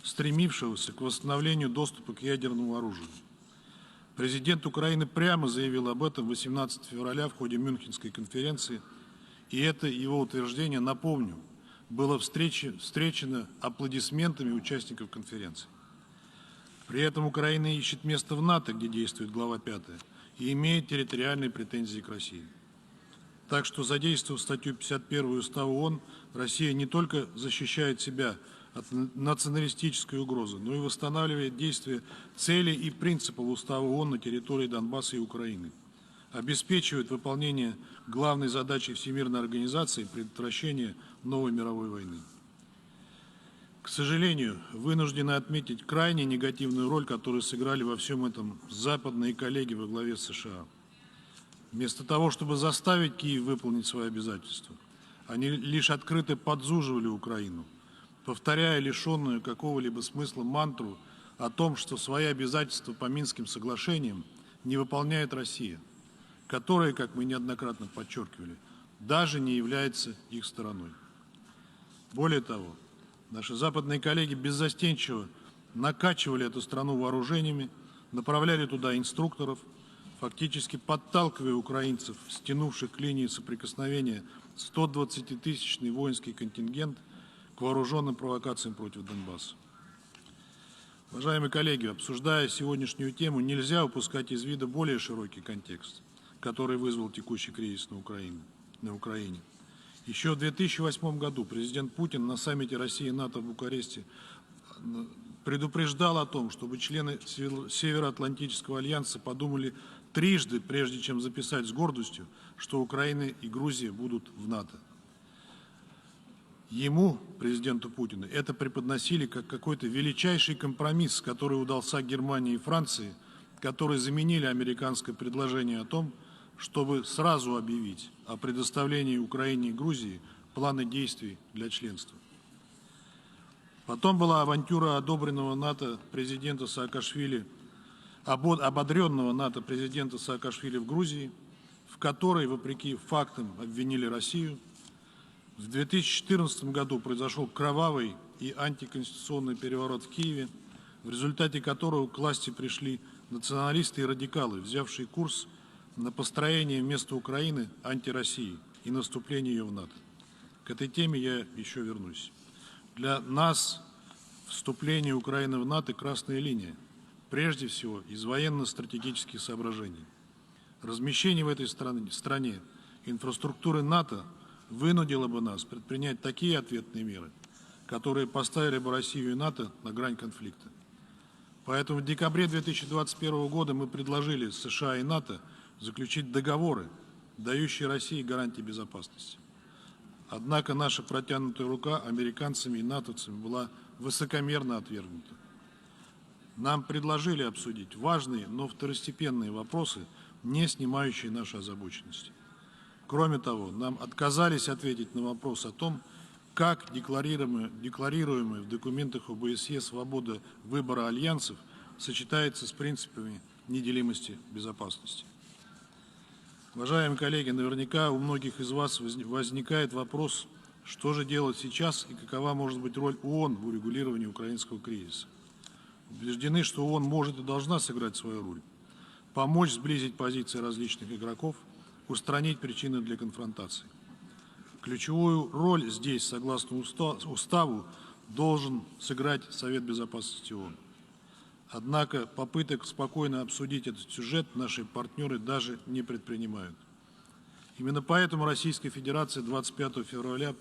стремившегося к восстановлению доступа к ядерному оружию. Президент Украины прямо заявил об этом 18 февраля в ходе Мюнхенской конференции, и это его утверждение, напомню, было встречено аплодисментами участников конференции. При этом Украина ищет место в НАТО, где действует глава 5, и имеет территориальные претензии к России. Так что, задействовав статью 51 Устава ООН, Россия не только защищает себя от националистической угрозы, но и восстанавливает действие целей и принципов Устава ООН на территории Донбасса и Украины, обеспечивает выполнение главной задачи Всемирной организации предотвращения новой мировой войны. К сожалению, вынуждены отметить крайне негативную роль, которую сыграли во всем этом западные коллеги во главе с США. Вместо того, чтобы заставить Киев выполнить свои обязательства, они лишь открыто подзуживали Украину, повторяя лишенную какого-либо смысла мантру о том, что свои обязательства по Минским соглашениям не выполняет Россия, которая, как мы неоднократно подчеркивали, даже не является их стороной. Более того, наши западные коллеги беззастенчиво накачивали эту страну вооружениями, направляли туда инструкторов, фактически подталкивая украинцев, стянувших к линии соприкосновения 120-тысячный воинский контингент, к вооруженным провокациям против Донбасса. Уважаемые коллеги, обсуждая сегодняшнюю тему, нельзя упускать из вида более широкий контекст, который вызвал текущий кризис на Украине. Еще в 2008 году президент Путин на саммите России и НАТО в Бухаресте предупреждал о том, чтобы члены Североатлантического альянса подумали трижды, прежде чем записать с гордостью, что Украина и Грузия будут в НАТО. Ему, президенту Путину, это преподносили как какой-то величайший компромисс, который удался Германии и Франции, которые заменили американское предложение о том, чтобы сразу объявить о предоставлении Украине и Грузии плана действий для членства. Потом была авантюра одобренного НАТО президента Саакашвили, ободренного НАТО президента Саакашвили в Грузии, в которой, вопреки фактам, обвинили Россию. В 2014 году произошел кровавый и антиконституционный переворот в Киеве, в результате которого к власти пришли националисты и радикалы, взявшие курс на построение вместо Украины антироссии и наступление ее в НАТО. К этой теме я еще вернусь. Для нас вступление Украины в НАТО – красная линия, прежде всего из военно-стратегических соображений. Размещение в этой стране инфраструктуры НАТО вынудило бы нас предпринять такие ответные меры, которые поставили бы Россию и НАТО на грань конфликта. Поэтому в декабре 2021 года мы предложили США и НАТО заключить договоры, дающие России гарантии безопасности. Однако наша протянутая рука американцами и натовцами была высокомерно отвергнута. Нам предложили обсудить важные, но второстепенные вопросы, не снимающие нашей озабоченности. Кроме того, нам отказались ответить на вопрос о том, как декларируемая в документах ОБСЕ свобода выбора альянсов сочетается с принципами неделимости безопасности. Уважаемые коллеги, наверняка у многих из вас возникает вопрос, что же делать сейчас и какова может быть роль ООН в урегулировании украинского кризиса. Убеждены, что ООН может и должна сыграть свою роль, помочь сблизить позиции различных игроков, устранить причины для конфронтации. Ключевую роль здесь, согласно уставу, должен сыграть Совет Безопасности ООН. Однако попыток спокойно обсудить этот сюжет наши партнеры даже не предпринимают. Именно поэтому Российская Федерация 25 февраля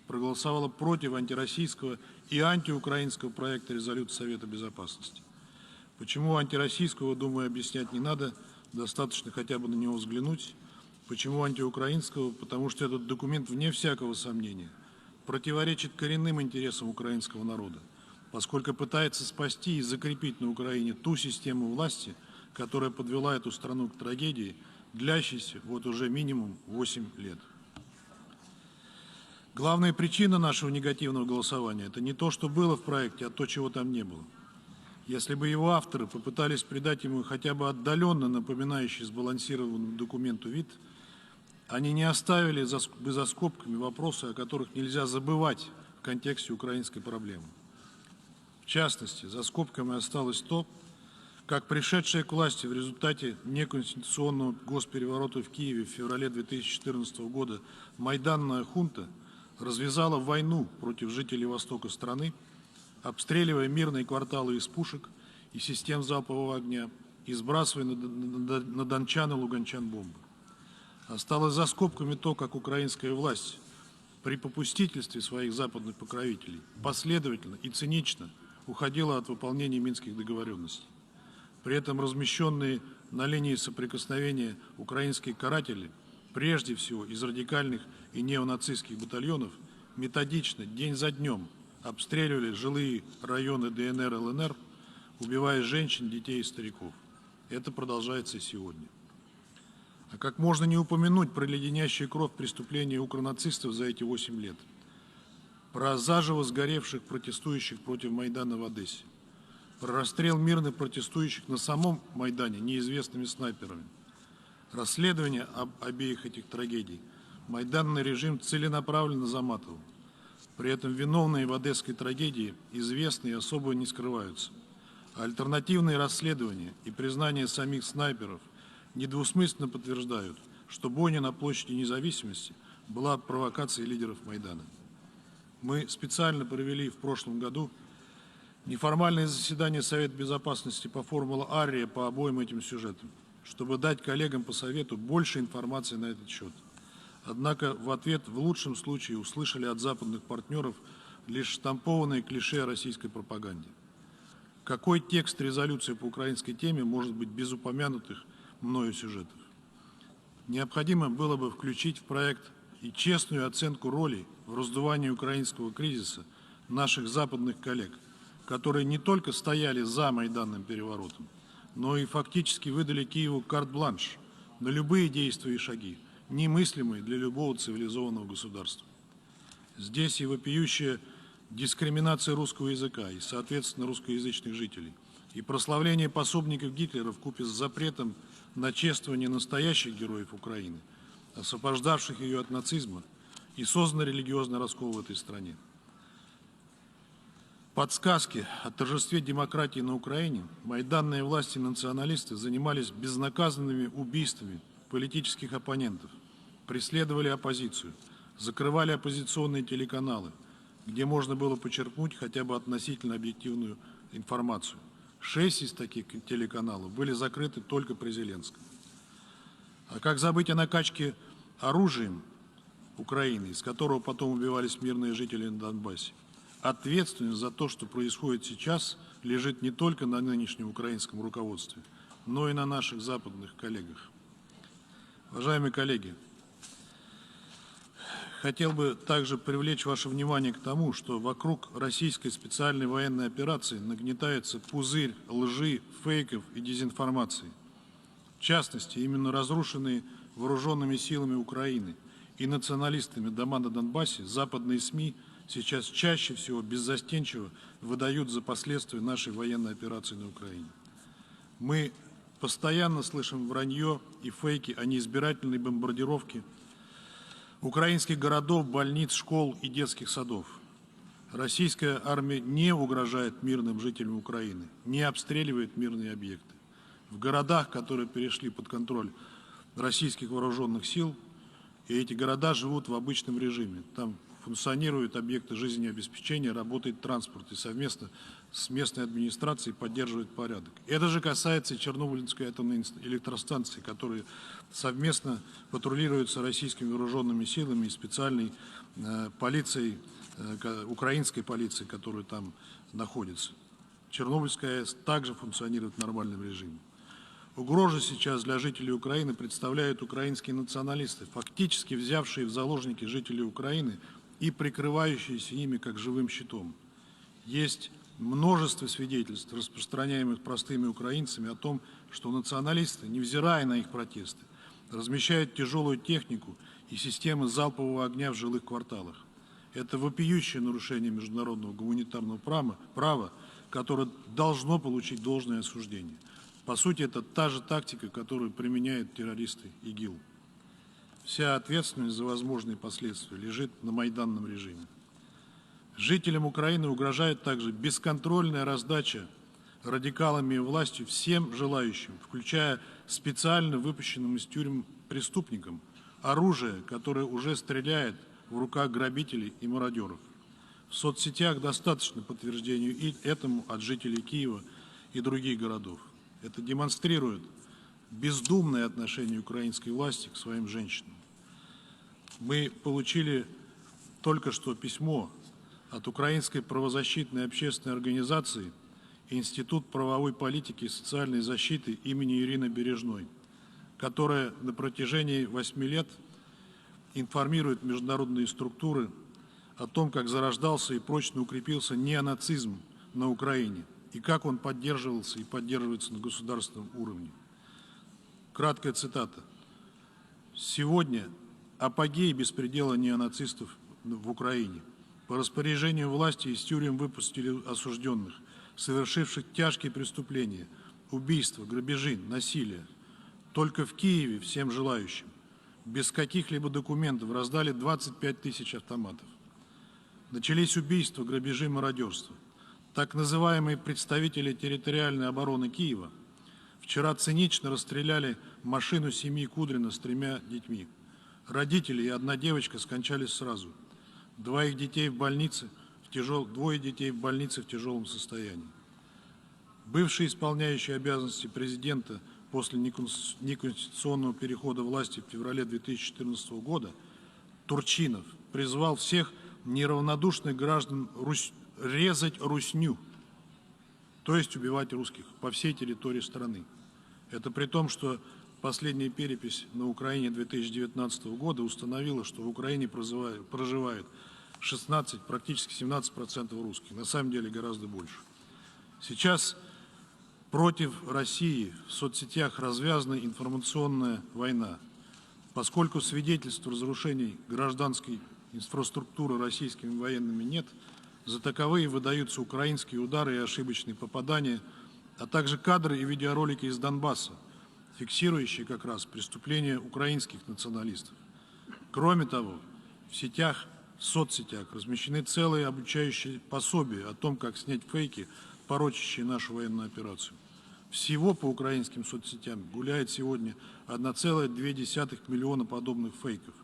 проголосовала против антироссийского и антиукраинского проекта резолюции Совета Безопасности. Почему антироссийского, думаю, объяснять не надо, достаточно хотя бы на него взглянуть. Почему антиукраинского? Потому что этот документ, вне всякого сомнения, противоречит коренным интересам украинского народа, поскольку пытается спасти и закрепить на Украине ту систему власти, которая подвела эту страну к трагедии, длящейся вот уже минимум 8 лет. Главная причина нашего негативного голосования – это не то, что было в проекте, а то, чего там не было. Если бы его авторы попытались придать ему хотя бы отдаленно напоминающий сбалансированному документу вид, они не оставили бы за скобками вопросы, о которых нельзя забывать в контексте украинской проблемы. В частности, за скобками осталось то, как пришедшая к власти в результате неконституционного госпереворота в Киеве в феврале 2014 года майданная хунта развязала войну против жителей востока страны, обстреливая мирные кварталы из пушек и систем залпового огня и сбрасывая на дончан и луганчан бомбы. Осталось за скобками то, как украинская власть при попустительстве своих западных покровителей последовательно и цинично уходила от выполнения минских договоренностей. При этом размещенные на линии соприкосновения украинские каратели, прежде всего из радикальных и неонацистских батальонов, методично, день за днем, обстреливали жилые районы ДНР и ЛНР, убивая женщин, детей и стариков. Это продолжается и сегодня. А как можно не упомянуть про леденящую кровь преступления укронацистов за эти 8 лет? Про заживо сгоревших протестующих против Майдана в Одессе? Про расстрел мирных протестующих на самом Майдане неизвестными снайперами? Расследование обеих этих трагедий майданный режим целенаправленно заматывал. При этом виновные в одесской трагедии известны и особо не скрываются. А альтернативные расследования и признание самих снайперов недвусмысленно подтверждают, что бойня на площади Независимости была провокацией лидеров Майдана. Мы специально провели в прошлом году неформальное заседание Совета Безопасности по формуле Аррия по обоим этим сюжетам, чтобы дать коллегам по Совету больше информации на этот счет. Однако в ответ в лучшем случае услышали от западных партнеров лишь штампованные клише о российской пропаганде. Какой текст резолюции по украинской теме может быть без упомянутых мною сюжетов? Необходимо было бы включить в проект и честную оценку роли в раздувании украинского кризиса наших западных коллег, которые не только стояли за майданным переворотом, но и фактически выдали Киеву карт-бланш на любые действия и шаги, немыслимые для любого цивилизованного государства. Здесь и вопиющая дискриминация русского языка и, соответственно, русскоязычных жителей, и прославление пособников Гитлера вкупе с запретом на чествование настоящих героев Украины, освобождавших ее от нацизма, и создан религиозный раскол в этой стране. Подсказки о торжестве демократии на Украине майданные власти и националисты занимались безнаказанными убийствами политических оппонентов, преследовали оппозицию, закрывали оппозиционные телеканалы, где можно было почерпнуть хотя бы относительно объективную информацию. 6 из таких телеканалов были закрыты только при Зеленском. А как забыть о накачке оружием Украины, из которого потом убивались мирные жители на Донбассе? Ответственность за то, что происходит сейчас, лежит не только на нынешнем украинском руководстве, но и на наших западных коллегах. Уважаемые коллеги, хотел бы также привлечь ваше внимание к тому, что вокруг российской специальной военной операции нагнетается пузырь лжи, фейков и дезинформации. В частности, именно разрушенные вооруженными силами Украины и националистами дома на Донбассе западные СМИ сейчас чаще всего беззастенчиво выдают за последствия нашей военной операции на Украине. Мы постоянно слышим вранье и фейки о неизбирательной бомбардировке украинских городов, больниц, школ и детских садов. Российская армия не угрожает мирным жителям Украины, не обстреливает мирные объекты. В городах, которые перешли под контроль российских вооруженных сил, и эти города живут в обычном режиме. Там функционируют объекты жизнеобеспечения, работает транспорт, и совместно с местной администрацией поддерживает порядок. Это же касается и Чернобыльской атомной электростанции, которые совместно патрулируются российскими вооруженными силами и специальной полицией, украинской полицией, которая там находится. Чернобыльская АЭС также функционирует в нормальном режиме. Угрозу сейчас для жителей Украины представляют украинские националисты, фактически взявшие в заложники жителей Украины и прикрывающиеся ими как живым щитом. Есть множество свидетельств, распространяемых простыми украинцами, о том, что националисты, невзирая на их протесты, размещают тяжелую технику и системы залпового огня в жилых кварталах. Это вопиющее нарушение международного гуманитарного права, которое должно получить должное осуждение. По сути, это та же тактика, которую применяют террористы ИГИЛ. Вся ответственность за возможные последствия лежит на майданном режиме. Жителям Украины угрожает также бесконтрольная раздача радикалами и властью всем желающим, включая специально выпущенным из тюрем преступникам, оружие, которое уже стреляет в руках грабителей и мародеров. В соцсетях достаточно подтверждению и этому от жителей Киева и других городов. Это демонстрирует бездумное отношение украинской власти к своим женщинам. Мы получили только что письмо от Украинской правозащитной общественной организации Институт правовой политики и социальной защиты имени Ирины Бережной, которая на протяжении 8 лет информирует международные структуры о том, как зарождался и прочно укрепился неонацизм на Украине и как он поддерживался и поддерживается на государственном уровне. Краткая цитата. Сегодня апогей беспредела неонацистов в Украине. По распоряжению власти из тюрем выпустили осужденных, совершивших тяжкие преступления, убийства, грабежи, насилие. Только в Киеве всем желающим, без каких-либо документов, раздали 25 тысяч автоматов. Начались убийства, грабежи, мародерство. Так называемые представители территориальной обороны Киева вчера цинично расстреляли машину семьи Кудрина с 3 детьми. Родители и одна девочка скончались сразу. Двое детей в больнице в тяжелом состоянии. Бывший исполняющий обязанности президента после неконституционного перехода власти в феврале 2014 года Турчинов призвал всех неравнодушных граждан резать русню, то есть убивать русских по всей территории страны. Это при том, что последняя перепись на Украине 2019 года установила, что в Украине проживает 16, практически 17% русских, на самом деле гораздо больше. Сейчас против России в соцсетях развязана информационная война, поскольку свидетельств разрушений гражданской инфраструктуры российскими военными нет. За таковые выдаются украинские удары и ошибочные попадания, а также кадры и видеоролики из Донбасса, фиксирующие как раз преступления украинских националистов. Кроме того, в соцсетях размещены целые обучающие пособия о том, как снять фейки, порочащие нашу военную операцию. Всего по украинским соцсетям гуляет сегодня 1,2 миллиона подобных фейков.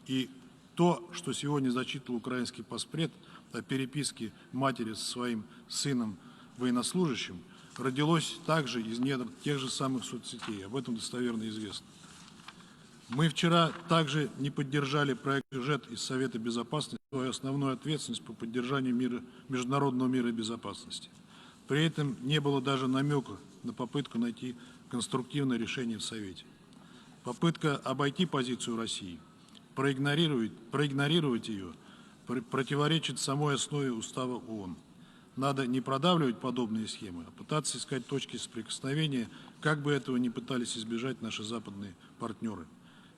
И то, что сегодня зачитывал украинский паспред о переписке матери со своим сыном военнослужащим, родилось также из недр тех же самых соцсетей. Об этом достоверно известно. Мы вчера также не поддержали проект бюджет из Совета Безопасности, свою основную ответственность по поддержанию международного мира и безопасности. При этом не было даже намека на попытку найти конструктивное решение в Совете. Попытка обойти позицию России, проигнорировать ее, противоречит самой основе Устава ООН. Надо не продавливать подобные схемы, а пытаться искать точки соприкосновения, как бы этого ни пытались избежать наши западные партнеры.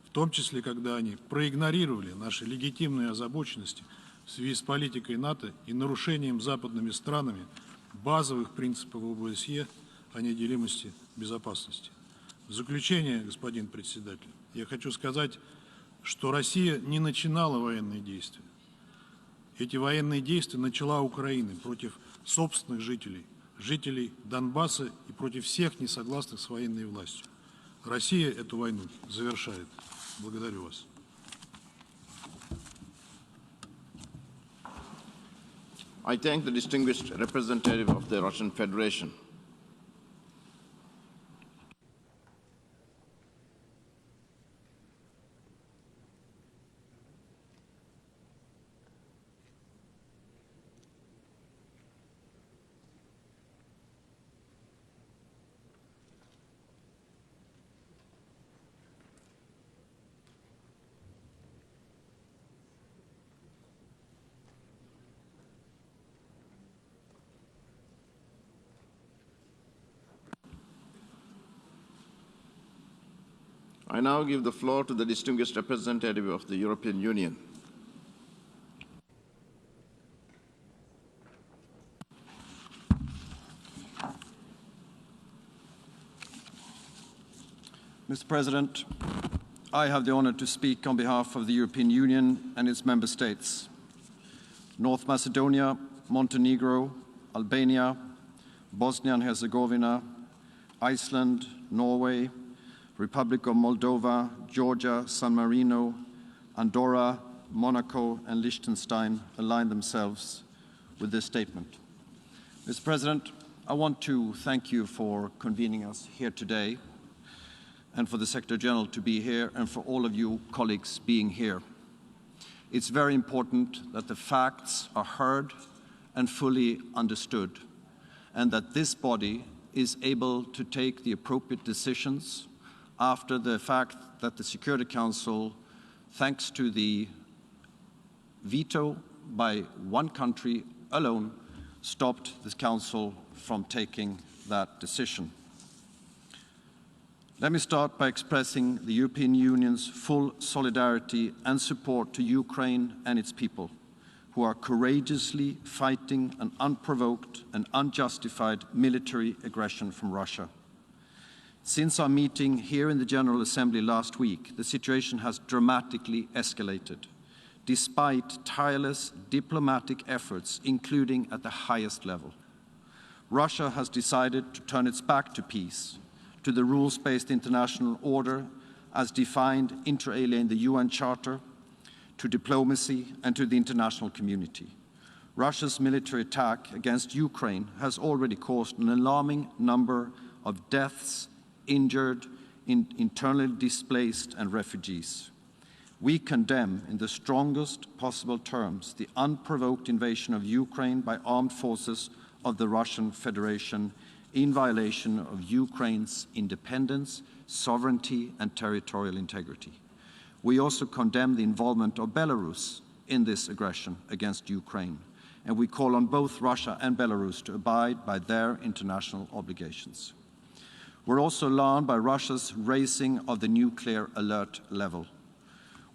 В том числе, когда они проигнорировали наши легитимные озабоченности в связи с политикой НАТО и нарушением западными странами базовых принципов ОБСЕ о неделимости безопасности. В заключение, господин председатель, я хочу сказать, что Россия не начинала военные действия. Эти военные действия начала Украина против собственных жителей Донбасса и против всех несогласных с военной властью. Россия эту войну завершает. Благодарю вас. I thank the distinguished representative of the Russian Federation. I now give the floor to the distinguished representative of the European Union. Mr. President, I have the honor to speak on behalf of the European Union and its member states. North Macedonia, Montenegro, Albania, Bosnia and Herzegovina, Iceland, Norway, Republic of Moldova, Georgia, San Marino, Andorra, Monaco, and Liechtenstein align themselves with this statement. Mr. President, I want to thank you for convening us here today, and for the Secretary General to be here, and for all of you colleagues being here. It's very important that the facts are heard and fully understood, and that this body is able to take the appropriate decisions after the fact that the Security Council, thanks to the veto by one country alone, stopped the Council from taking that decision. Let me start by expressing the European Union's full solidarity and support to Ukraine and its people, who are courageously fighting an unprovoked and unjustified military aggression from Russia. Since our meeting here in the General Assembly last week, the situation has dramatically escalated, despite tireless diplomatic efforts, including at the highest level. Russia has decided to turn its back to peace, to the rules-based international order as defined inter alia in the UN Charter, to diplomacy and to the international community. Russia's military attack against Ukraine has already caused an alarming number of deaths, injured, internally displaced and refugees. We condemn in the strongest possible terms the unprovoked invasion of Ukraine by armed forces of the Russian Federation in violation of Ukraine's independence, sovereignty and territorial integrity. We also condemn the involvement of Belarus in this aggression against Ukraine, and we call on both Russia and Belarus to abide by their international obligations. We're also alarmed by Russia's raising of the nuclear alert level.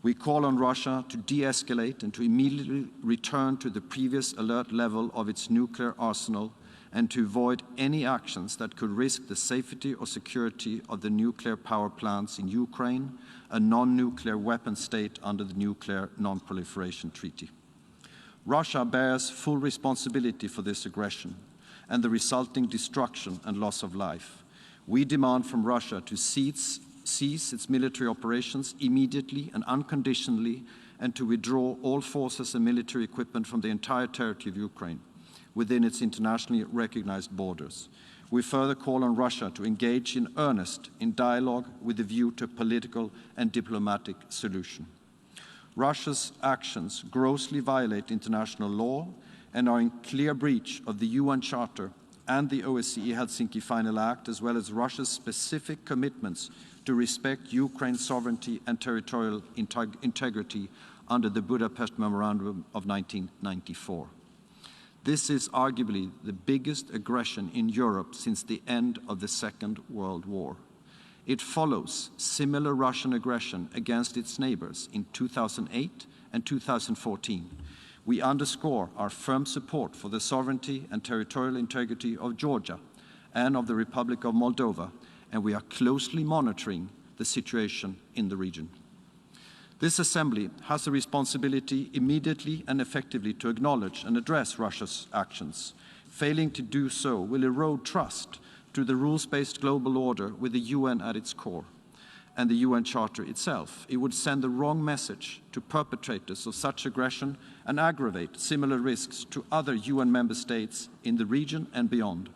We call on Russia to de-escalate and to immediately return to the previous alert level of its nuclear arsenal and to avoid any actions that could risk the safety or security of the nuclear power plants in Ukraine, a non-nuclear weapon state under the Nuclear Non-Proliferation Treaty. Russia bears full responsibility for this aggression and the resulting destruction and loss of life. We demand from Russia to cease its military operations immediately and unconditionally, and to withdraw all forces and military equipment from the entire territory of Ukraine within its internationally recognized borders. We further call on Russia to engage in earnest in dialogue with a view to a political and diplomatic solution. Russia's actions grossly violate international law and are in clear breach of the UN Charter and the OSCE Helsinki Final Act, as well as Russia's specific commitments to respect Ukraine's sovereignty and territorial integrity under the Budapest Memorandum of 1994. This is arguably the biggest aggression in Europe since the end of the Second World War. It follows similar Russian aggression against its neighbors in 2008 and 2014. We underscore our firm support for the sovereignty and territorial integrity of Georgia and of the Republic of Moldova, and we are closely monitoring the situation in the region. This Assembly has a responsibility immediately and effectively to acknowledge and address Russia's actions. Failing to do so will erode trust to the rules-based global order with the UN at its core and the UN Charter itself. It would send the wrong message to perpetrators of such aggression and aggravate similar risks to other UN member states in the region and beyond.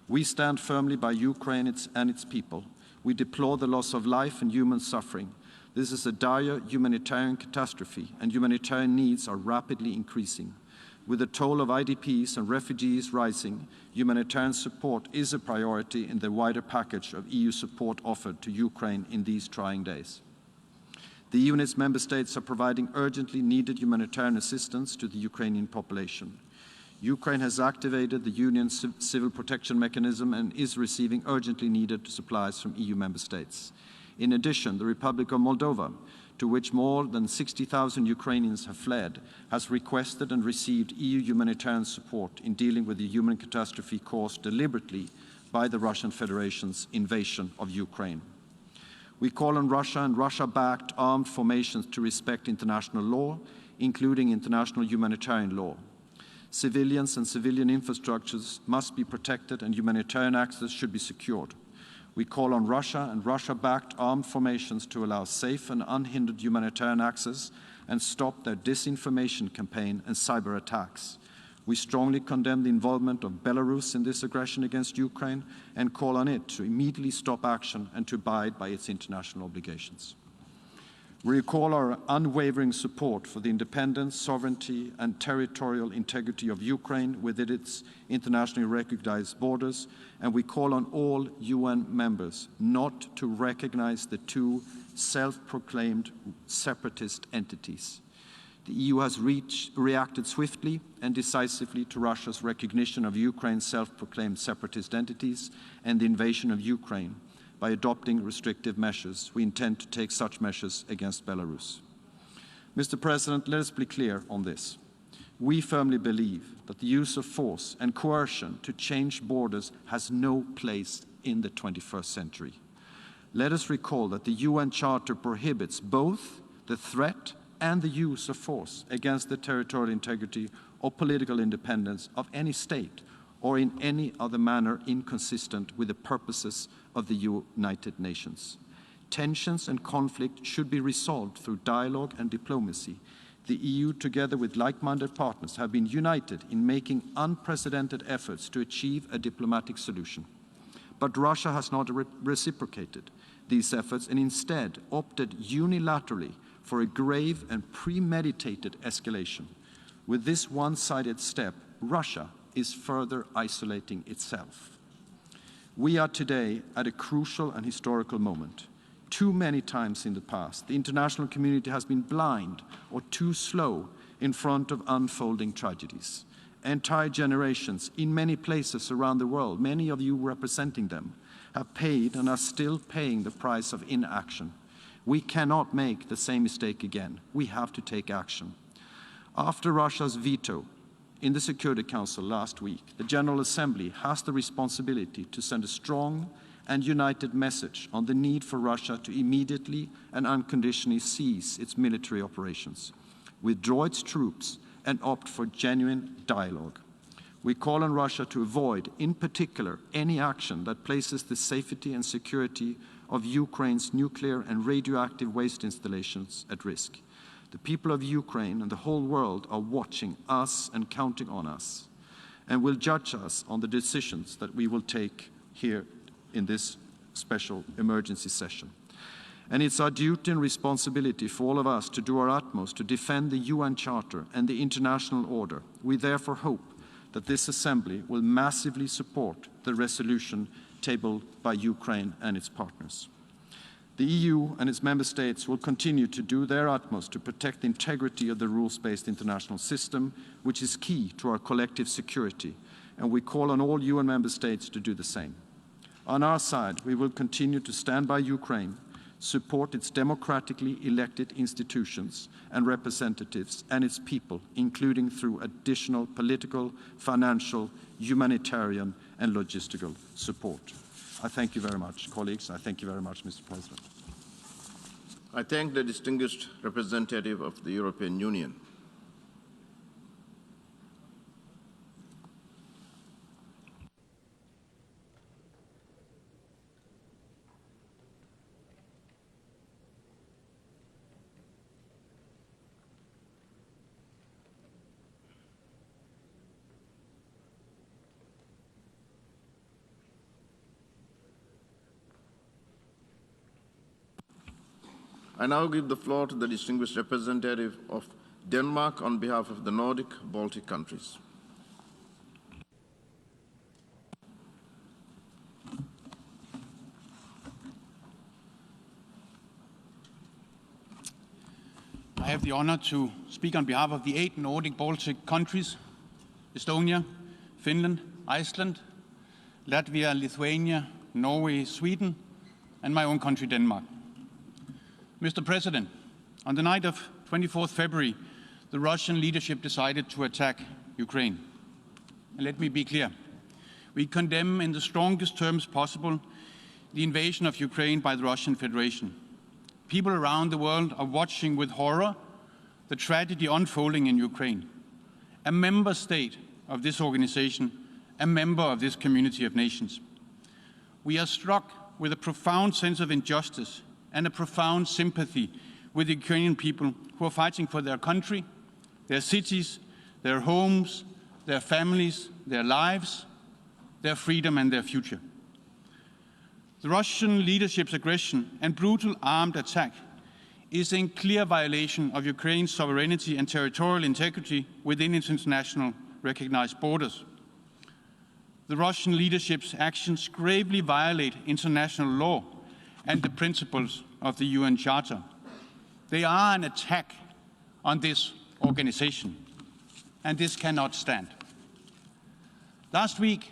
We stand firmly by Ukraine and its people. We deplore the loss of life and human suffering. This is a dire humanitarian catastrophe, and humanitarian needs are rapidly increasing. With the toll of IDPs and refugees rising, humanitarian support is a priority in the wider package of EU support offered to Ukraine in these trying days. The EU and its member states are providing urgently needed humanitarian assistance to the Ukrainian population. Ukraine has activated the Union's civil protection mechanism and is receiving urgently needed supplies from EU member states. In addition, the Republic of Moldova, to which more than 60,000 Ukrainians have fled, has requested and received EU humanitarian support in dealing with the human catastrophe caused deliberately by the Russian Federation's invasion of Ukraine. We call on Russia and Russia-backed armed formations to respect international law, including international humanitarian law. Civilians and civilian infrastructures must be protected and humanitarian access should be secured. We call on Russia and Russia-backed armed formations to allow safe and unhindered humanitarian access and stop their disinformation campaign and cyber attacks. We strongly condemn the involvement of Belarus in this aggression against Ukraine and call on it to immediately stop action and to abide by its international obligations. We recall our unwavering support for the independence, sovereignty, and territorial integrity of Ukraine within its internationally recognized borders, and we call on all UN members not to recognize the two self-proclaimed separatist entities. The EU has reacted swiftly and decisively to Russia's recognition of Ukraine's self-proclaimed separatist entities and the invasion of Ukraine. By adopting restrictive measures, we intend to take such measures against Belarus. Mr. President, let us be clear on this. We firmly believe that the use of force and coercion to change borders has no place in the 21st century. Let us recall that the UN Charter prohibits both the threat and the use of force against the territorial integrity or political independence of any state or in any other manner inconsistent with the purposes of the United Nations. Tensions and conflict should be resolved through dialogue and diplomacy. The EU, together with like-minded partners, have been united in making unprecedented efforts to achieve a diplomatic solution. But Russia has not reciprocated these efforts and instead opted unilaterally for a grave and premeditated escalation. With this one-sided step, Russia is further isolating itself. We are today at a crucial and historical moment. Too many times in the past, the international community has been blind or too slow in front of unfolding tragedies. Entire generations in many places around the world, many of you representing them, have paid and are still paying the price of inaction. We cannot make the same mistake again. We have to take action. After Russia's veto in the Security Council last week, the General Assembly has the responsibility to send a strong and united message on the need for Russia to immediately and unconditionally cease its military operations, withdraw its troops, and opt for genuine dialogue. We call on Russia to avoid, in particular, any action that places the safety and security of Ukraine's nuclear and radioactive waste installations at risk. The people of Ukraine and the whole world are watching us and counting on us. and will judge us on the decisions that we will take here in this special emergency session. And it's our duty and responsibility for all of us to do our utmost to defend the UN Charter and the international order. We therefore hope that this Assembly will massively support the resolution tabled by Ukraine and its partners. The EU and its member states will continue to do their utmost to protect the integrity of the rules-based international system, which is key to our collective security, and we call on all UN member states to do the same. On our side, we will continue to stand by Ukraine, support its democratically elected institutions and representatives and its people, including through additional political, financial, humanitarian and logistical support. I thank you very much, colleagues. I thank you very much, Mr. President. I thank the distinguished representative of the European Union. I now give the floor to the distinguished representative of Denmark on behalf of the Nordic Baltic countries. I have the honor to speak on behalf of the 8 Nordic Baltic countries: Estonia, Finland, Iceland, Latvia, Lithuania, Norway, Sweden, and my own country, Denmark. Mr. President, on the night of 24th February, the Russian leadership decided to attack Ukraine. And let me be clear, we condemn in the strongest terms possible the invasion of Ukraine by the Russian Federation. People around the world are watching with horror the tragedy unfolding in Ukraine. A member state of this organization, a member of this community of nations. We are struck with a profound sense of injustice and a profound sympathy with the Ukrainian people who are fighting for their country, their cities, their homes, their families, their lives, their freedom and their future. The Russian leadership's aggression and brutal armed attack is in clear violation of Ukraine's sovereignty and territorial integrity within its international recognized borders. The Russian leadership's actions gravely violate international law and the principles of the UN Charter. They are an attack on this organization, and this cannot stand. Last week,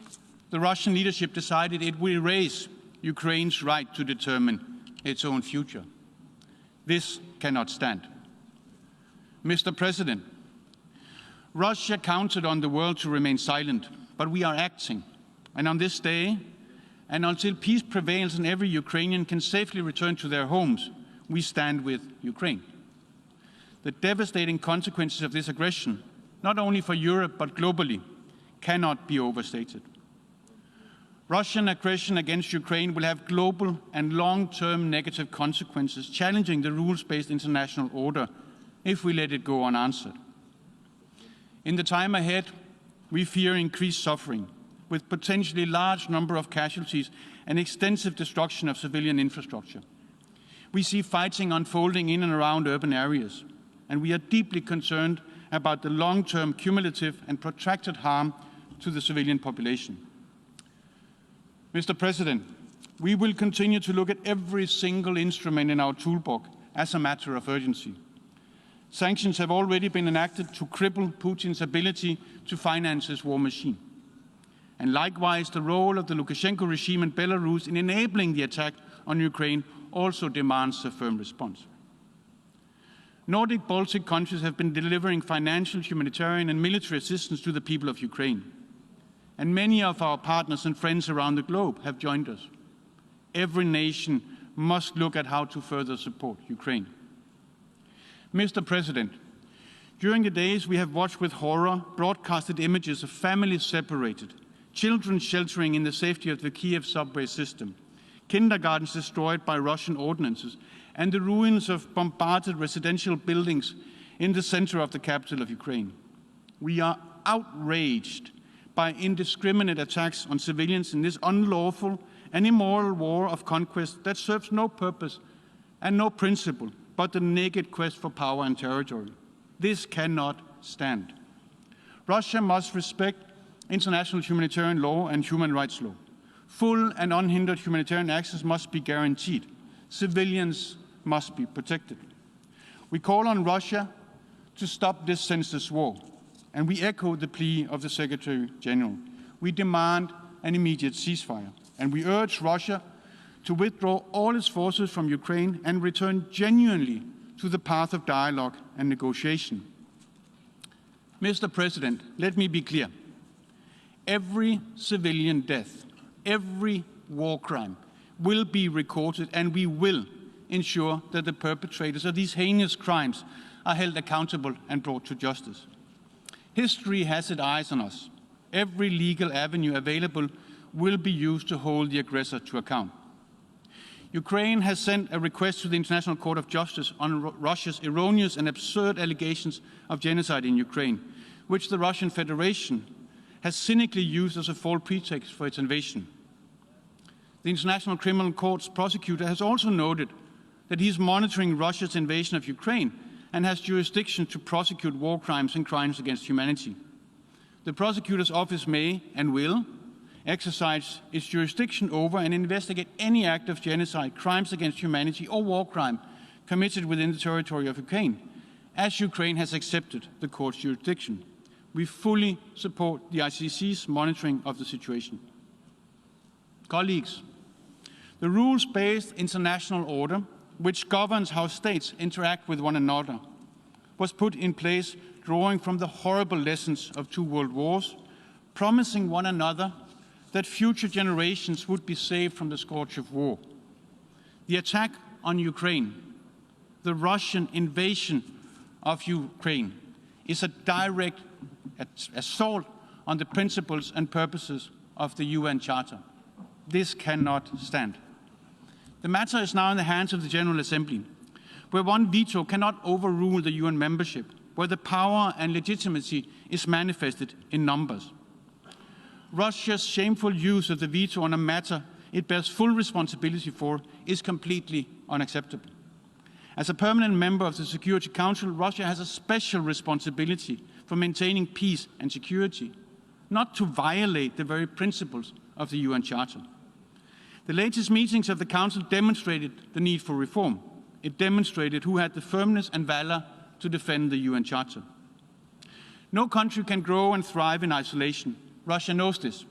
the Russian leadership decided it will erase Ukraine's right to determine its own future. This cannot stand. Mr. President, Russia counted on the world to remain silent, but we are acting. And on this day, and until peace prevails and every Ukrainian can safely return to their homes, we stand with Ukraine. The devastating consequences of this aggression, not only for Europe but globally, cannot be overstated. Russian aggression against Ukraine will have global and long-term negative consequences, challenging the rules-based international order if we let it go unanswered. In the time ahead, we fear increased suffering, with potentially large number of casualties and extensive destruction of civilian infrastructure. We see fighting unfolding in and around urban areas, and we are deeply concerned about the long-term cumulative and protracted harm to the civilian population. Mr. President, we will continue to look at every single instrument in our toolbox as a matter of urgency. Sanctions have already been enacted to cripple Putin's ability to finance his war machine. And likewise, the role of the Lukashenko regime in Belarus in enabling the attack on Ukraine also demands a firm response. Nordic Baltic countries have been delivering financial, humanitarian and military assistance to the people of Ukraine. And many of our partners and friends around the globe have joined us. Every nation must look at how to further support Ukraine. Mr. President, during the days we have watched with horror broadcasted images of families separated, children sheltering in the safety of the Kiev subway system, kindergartens destroyed by Russian ordnances, and the ruins of bombarded residential buildings in the center of the capital of Ukraine. We are outraged by indiscriminate attacks on civilians in this unlawful and immoral war of conquest that serves no purpose and no principle but the naked quest for power and territory. This cannot stand. Russia must respect international humanitarian law and human rights law. Full and unhindered humanitarian access must be guaranteed. Civilians must be protected. We call on Russia to stop this senseless war, and we echo the plea of the Secretary General. We demand an immediate ceasefire, and we urge Russia to withdraw all its forces from Ukraine and return genuinely to the path of dialogue and negotiation. Mr. President, let me be clear. Every civilian death, every war crime will be recorded, and we will ensure that the perpetrators of these heinous crimes are held accountable and brought to justice. History has its eyes on us. Every legal avenue available will be used to hold the aggressor to account. Ukraine has sent a request to the International Court of Justice on Russia's erroneous and absurd allegations of genocide in Ukraine, which the Russian Federation has cynically used as a false pretext for its invasion. The International Criminal Court's prosecutor has also noted that he is monitoring Russia's invasion of Ukraine and has jurisdiction to prosecute war crimes and crimes against humanity. The prosecutor's office may and will exercise its jurisdiction over and investigate any act of genocide, crimes against humanity, or war crime committed within the territory of Ukraine, as Ukraine has accepted the court's jurisdiction. We fully support the ICC's monitoring of the situation. Colleagues, the rules-based international order, which governs how states interact with one another, was put in place drawing from the horrible lessons of 2 world wars, promising one another that future generations would be saved from the scourge of war. The attack on Ukraine, the Russian invasion of Ukraine, is a direct assault on the principles and purposes of the UN Charter. This cannot stand. The matter is now in the hands of the General Assembly, where one veto cannot overrule the UN membership, where the power and legitimacy is manifested in numbers. Russia's shameful use of the veto on a matter it bears full responsibility for is completely unacceptable. As a permanent member of the Security Council, Russia has a special responsibility for maintaining peace and security, not to violate the very principles of the UN Charter. The latest meetings of the Council demonstrated the need for reform. It demonstrated who had the firmness and valor to defend the UN Charter. No country can grow and thrive in isolation. Russia knows this.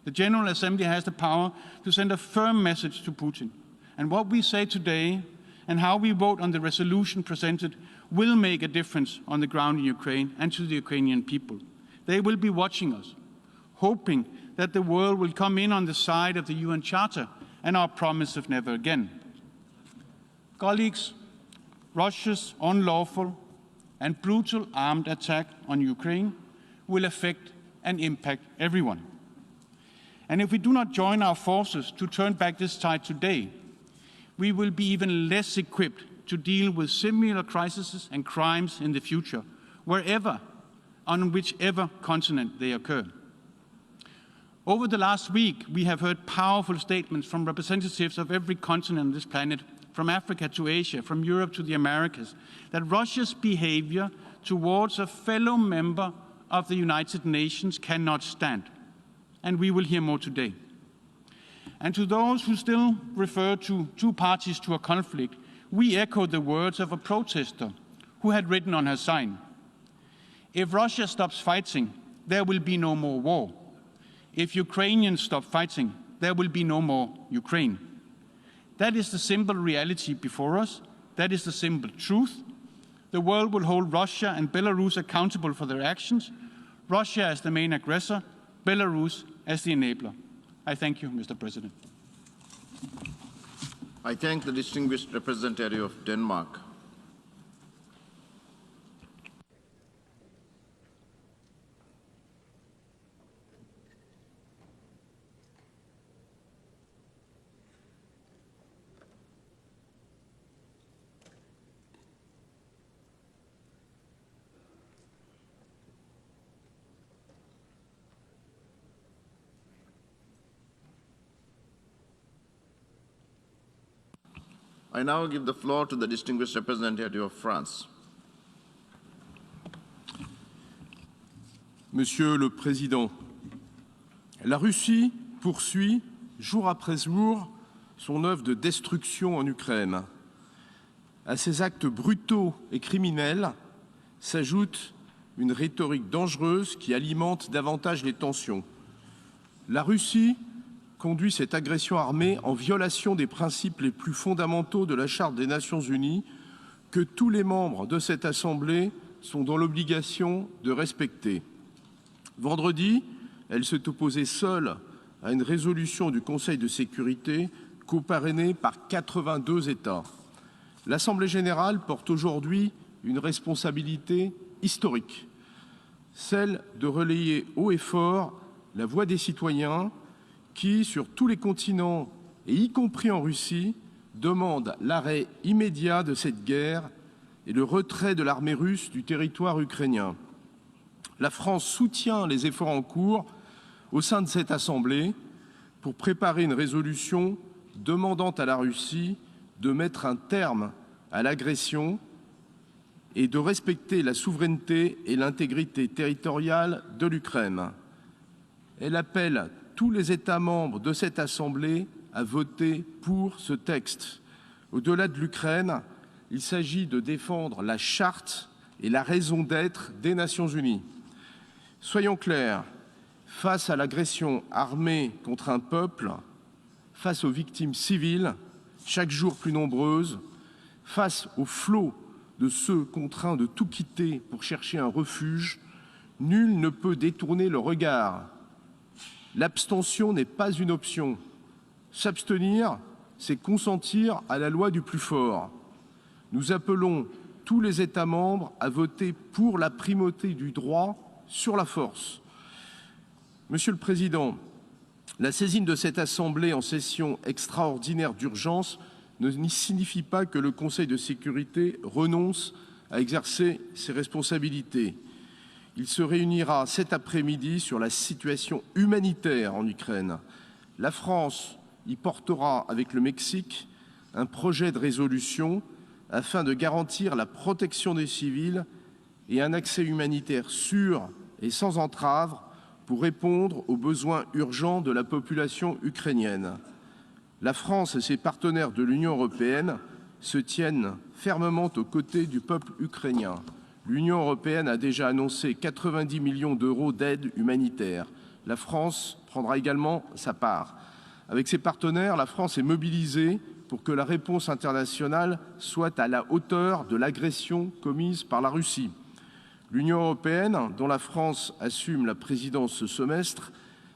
The General Assembly has the power to send a firm message to Putin. And what we say today and how we vote on the resolution presented will make a difference on the ground in Ukraine and to the Ukrainian people. They will be watching us, hoping that the world will come in on the side of the UN Charter and our promise of never again. Colleagues, Russia's unlawful and brutal armed attack on Ukraine will affect and impact everyone. And if we do not join our forces to turn back this tide today, we will be even less equipped to deal with similar crises and crimes in the future, wherever, on whichever continent they occur. Over the last week, we have heard powerful statements from representatives of every continent on this planet, from Africa to Asia, from Europe to the Americas, that Russia's behavior towards a fellow member of the United Nations cannot stand. And we will hear more today. And to those who still refer to 2 parties to a conflict, we echo the words of a protester who had written on her sign, "If Russia stops fighting, there will be no more war. If Ukrainians stop fighting, there will be no more Ukraine." That is the simple reality before us. That is the simple truth. The world will hold Russia and Belarus accountable for their actions. Russia as the main aggressor, Belarus as the enabler. I thank you, Mr. President. I thank the distinguished representative of Denmark. I now give the floor to the distinguished representative of France. Monsieur le Président, la Russie poursuit jour après jour son œuvre de destruction en Ukraine. À ces actes brutaux et criminels s'ajoute une rhétorique dangereuse qui alimente davantage les tensions. La Russie conduit cette agression armée en violation des principes les plus fondamentaux de la Charte des Nations Unies que tous les membres de cette Assemblée sont dans l'obligation de respecter. Vendredi, elle s'est opposée seule à une résolution du Conseil de sécurité coparrainée par 82 États. L'Assemblée générale porte aujourd'hui une responsabilité historique, celle de relayer haut et fort la voix des citoyens qui, sur tous les continents, et y compris en Russie, demandent l'arrêt immédiat de cette guerre et le retrait de l'armée russe du territoire ukrainien. La France soutient les efforts en cours au sein de cette Assemblée pour préparer une résolution demandant à la Russie de mettre un terme à l'agression et de respecter la souveraineté et l'intégrité territoriale de l'Ukraine. Elle appelle tous les États membres de cette Assemblée à voter pour ce texte. Au-delà de l'Ukraine, il s'agit de défendre la charte et la raison d'être des Nations Unies. Soyons clairs, face à l'agression armée contre un peuple, face aux victimes civiles, chaque jour plus nombreuses, face au flot de ceux contraints de tout quitter pour chercher un refuge, nul ne peut détourner le regard. L'abstention n'est pas une option. S'abstenir, c'est consentir à la loi du plus fort. Nous appelons tous les États membres à voter pour la primauté du droit sur la force. Monsieur le Président, la saisine de cette Assemblée en session extraordinaire d'urgence ne signifie pas que le Conseil de sécurité renonce à exercer ses responsabilités. Il se réunira cet après-midi sur la situation humanitaire en Ukraine. La France y portera, avec le Mexique, un projet de résolution afin de garantir la protection des civils et un accès humanitaire sûr et sans entrave pour répondre aux besoins urgents de la population ukrainienne. La France et ses partenaires de l'Union européenne se tiennent fermement aux côtés du peuple ukrainien. L'Union européenne a déjà annoncé 90 millions d'euros d'aide humanitaire. La France prendra également sa part. Avec ses partenaires, la France est mobilisée pour que la réponse internationale soit à la hauteur de l'agression commise par la Russie. L'Union européenne, dont la France assume la présidence ce semestre,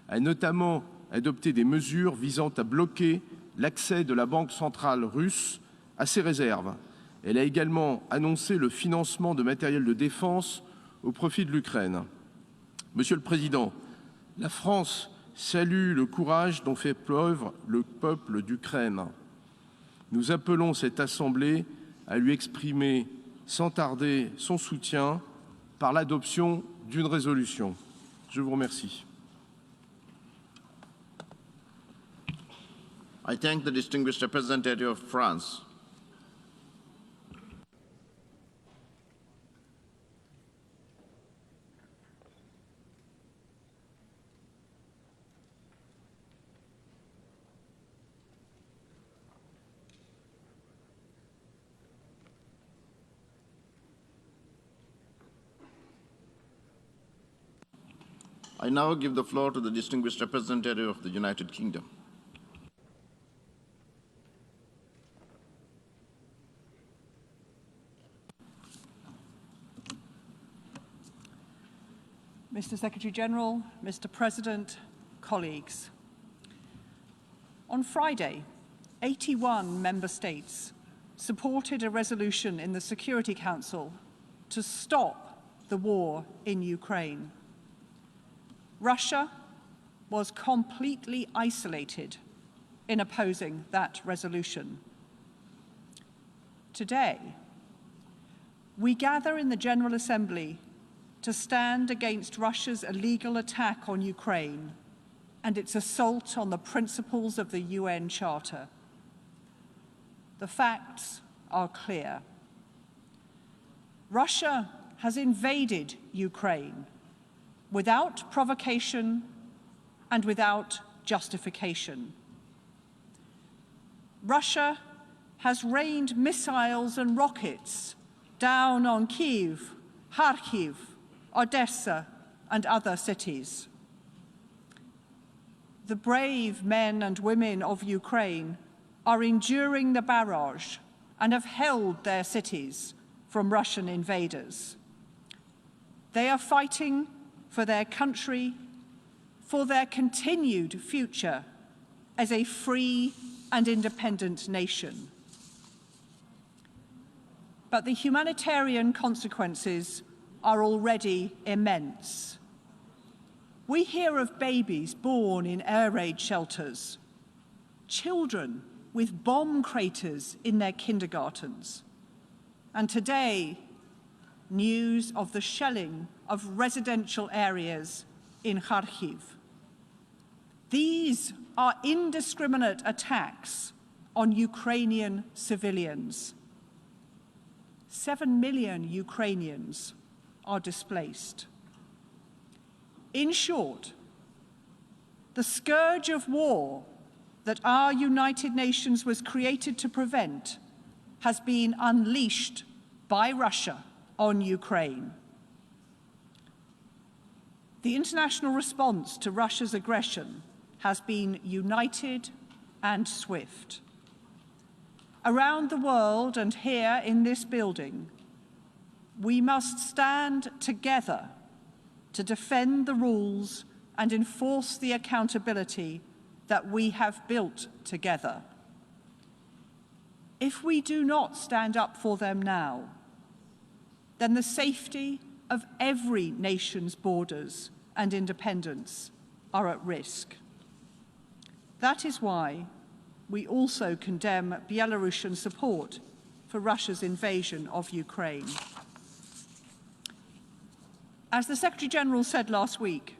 a notamment adopté des mesures visant à bloquer l'accès de la Banque centrale russe à ses réserves. Elle a également annoncé le financement de matériel de défense au profit de l'Ukraine. Monsieur le Président, la France salue le courage dont fait preuve le peuple d'Ukraine. Nous appelons cette Assemblée à lui exprimer sans tarder son soutien par l'adoption d'une résolution. Je vous remercie. I thank the distinguished representative of France. I now give the floor to the distinguished representative of the United Kingdom. Mr. Secretary-General, Mr. President, colleagues. On Friday, 81 member states supported a resolution in the Security Council to stop the war in Ukraine. Russia was completely isolated in opposing that resolution. Today, we gather in the General Assembly to stand against Russia's illegal attack on Ukraine and its assault on the principles of the UN Charter. the facts are clear. Russia has invaded Ukraine without provocation and without justification. Russia has rained missiles and rockets down on Kyiv, Kharkiv, Odessa, and other cities. The brave men and women of Ukraine are enduring the barrage and have held their cities from Russian invaders. They are fighting for their country, for their continued future as a free and independent nation. But the humanitarian consequences are already immense. We hear of babies born in air raid shelters, children with bomb craters in their kindergartens, and today, news of the shelling of residential areas in Kharkiv. These are indiscriminate attacks on Ukrainian civilians. 7 million Ukrainians are displaced. In short, the scourge of war that our United Nations was created to prevent has been unleashed by Russia on Ukraine. The international response to Russia's aggression has been united and swift. Around the world and here in this building, we must stand together to defend the rules and enforce the accountability that we have built together. If we do not stand up for them now, then the safety of every nation's borders and independence are at risk. That is why we also condemn Belarusian support for Russia's invasion of Ukraine. As the Secretary-General said last week,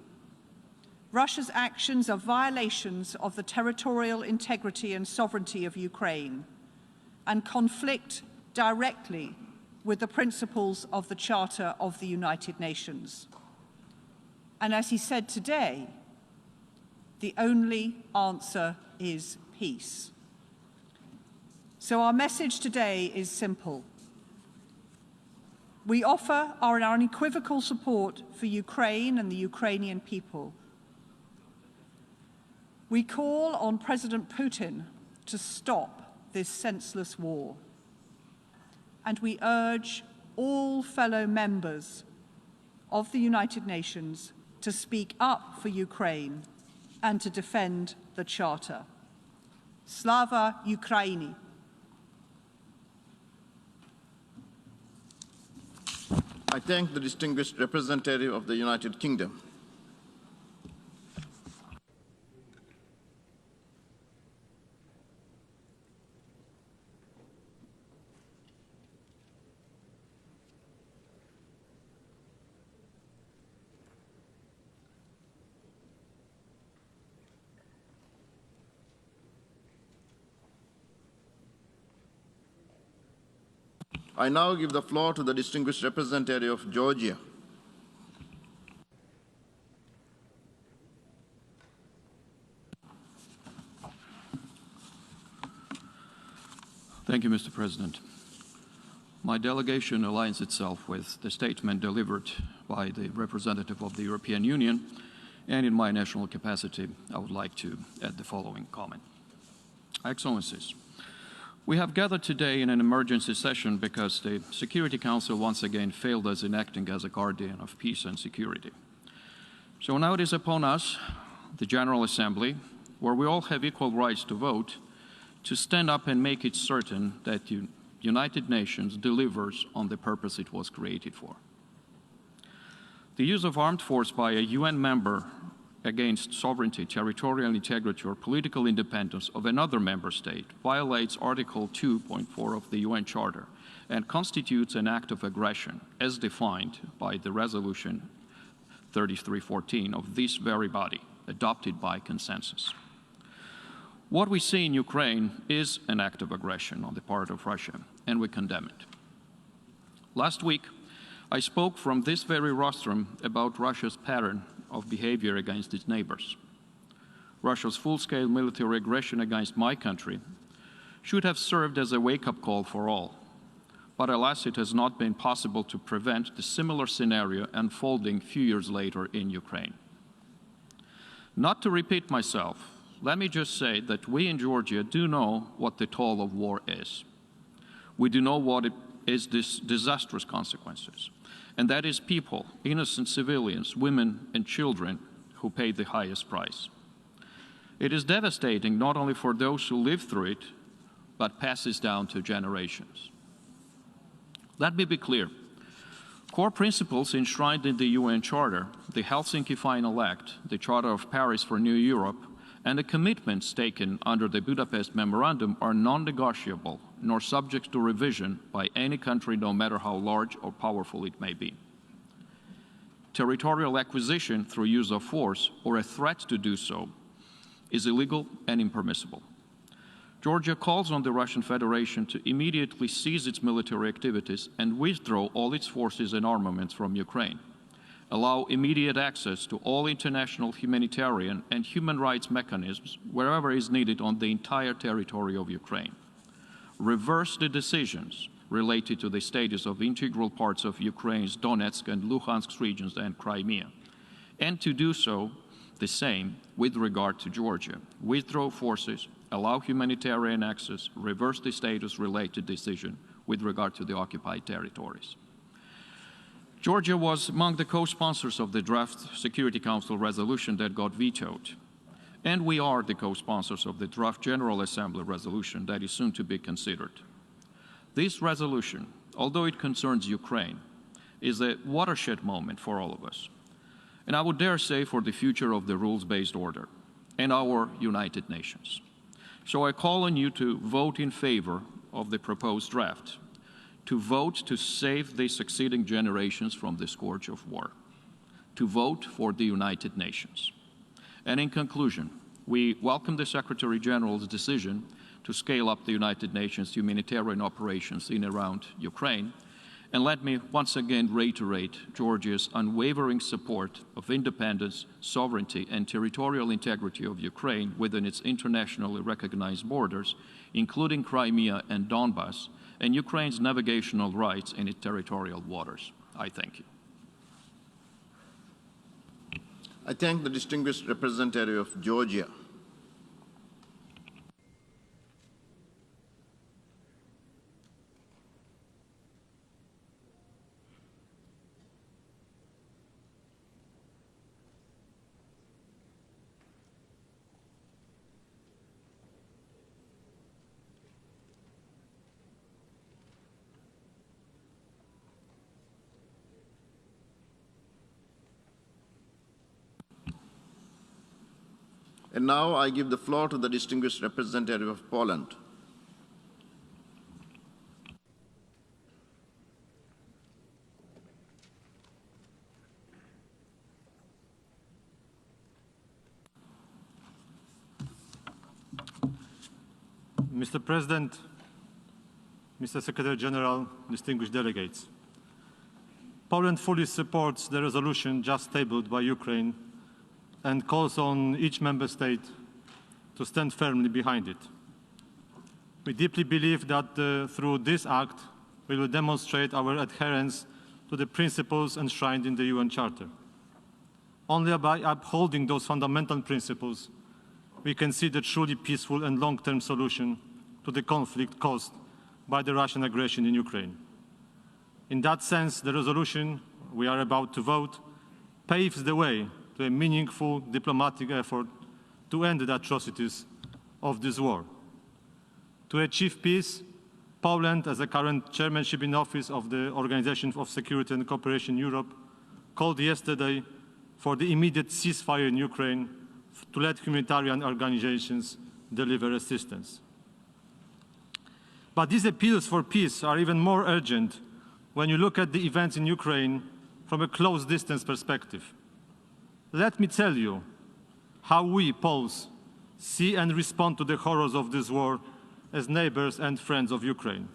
Russia's actions are violations of the territorial integrity and sovereignty of Ukraine and conflict directly with the principles of the Charter of the United Nations. And as he said today, the only answer is peace. So our message today is simple. We offer our unequivocal support for Ukraine and the Ukrainian people. We call on President Putin to stop this senseless war. And we urge all fellow members of the United Nations to speak up for Ukraine and to defend the Charter. Slava Ukraini! I thank the distinguished representative of the United Kingdom. I now give the floor to the distinguished representative of Georgia. Thank you, Mr. President. My delegation aligns itself with the statement delivered by the representative of the European Union, and in my national capacity, I would like to add the following comment. Excellencies, we have gathered today in an emergency session because the Security Council once again failed us in acting as a guardian of peace and security. So now it is upon us, the General Assembly, where we all have equal rights to vote, to stand up and make it certain that the United Nations delivers on the purpose it was created for. The use of armed force by a UN member against sovereignty, territorial integrity, or political independence of another member state violates Article 2.4 of the UN Charter and constitutes an act of aggression as defined by the Resolution 3314 of this very body, adopted by consensus. What we see in Ukraine is an act of aggression on the part of Russia, and we condemn it. Last week, I spoke from this very rostrum about Russia's pattern of behavior against its neighbors. Russia's full-scale military aggression against my country should have served as a wake-up call for all. But alas, it has not been possible to prevent the similar scenario unfolding a few years later in Ukraine. Not to repeat myself, let me just say that we in Georgia do know what the toll of war is. We do know what it is this disastrous consequences, and that is people, innocent civilians, women and children who pay the highest price. It is devastating not only for those who live through it, but passes down to generations. Let me be clear. Core principles enshrined in the UN Charter, the Helsinki Final Act, the Charter of Paris for New Europe, and the commitments taken under the Budapest Memorandum are non-negotiable, nor subject to revision by any country, no matter how large or powerful it may be. Territorial acquisition through use of force, or a threat to do so, is illegal and impermissible. Georgia calls on the Russian Federation to immediately cease its military activities and withdraw all its forces and armaments from Ukraine, allow immediate access to all international humanitarian and human rights mechanisms wherever is needed on the entire territory of Ukraine, reverse the decisions related to the status of integral parts of Ukraine's Donetsk and Luhansk regions and Crimea, and to do so the same with regard to Georgia, withdraw forces, allow humanitarian access, reverse the status-related decision with regard to the occupied territories. Georgia was among the co-sponsors of the draft Security Council resolution that got vetoed, and we are the co-sponsors of the draft General Assembly resolution that is soon to be considered. This resolution, although it concerns Ukraine, is a watershed moment for all of us, and I would dare say for the future of the rules-based order and our United Nations. So I call on you to vote in favor of the proposed draft, to vote to save the succeeding generations from the scourge of war, to vote for the United Nations. And in conclusion, we welcome the Secretary General's decision to scale up the United Nations humanitarian operations in and around Ukraine. And let me once again reiterate Georgia's unwavering support of independence, sovereignty, and territorial integrity of Ukraine within its internationally recognized borders, including Crimea and Donbas, and Ukraine's navigational rights in its territorial waters. I thank you. I thank the distinguished representative of Georgia. And now I give the floor to the distinguished representative of Poland. Mr. President, Mr. Secretary General, distinguished delegates, Poland fully supports the resolution just tabled by Ukraine and calls on each member state to stand firmly behind it. We deeply believe that through this act, we will demonstrate our adherence to the principles enshrined in the UN Charter. Only by upholding those fundamental principles, we can see the truly peaceful and long-term solution to the conflict caused by the Russian aggression in Ukraine. In that sense, the resolution we are about to vote paves the way to a meaningful diplomatic effort to end the atrocities of this war. To achieve peace, Poland, as the current chairmanship in office of the Organization of Security and Cooperation in Europe, called yesterday for the immediate ceasefire in Ukraine to let humanitarian organizations deliver assistance. But these appeals for peace are even more urgent when you look at the events in Ukraine from a close distance perspective. Let me tell you how we, Poles, see and respond to the horrors of this war as neighbors and friends of Ukraine.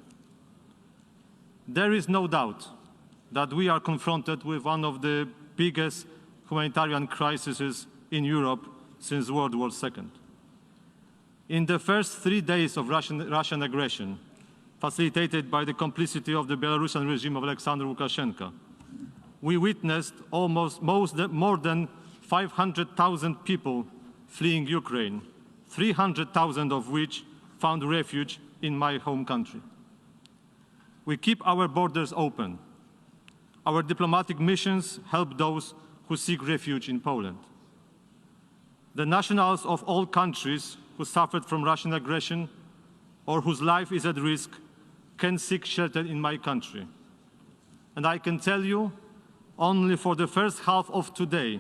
There is no doubt that we are confronted with one of the biggest humanitarian crises in Europe since World War II. In the first 3 days of Russian aggression, facilitated by the complicity of the Belarusian regime of Alexander Lukashenko, we witnessed more than 500,000 people fleeing Ukraine, 300,000 of which found refuge in my home country. We keep our borders open. Our diplomatic missions help those who seek refuge in Poland. The nationals of all countries who suffered from Russian aggression or whose life is at risk can seek shelter in my country. And I can tell you, only for the first half of today,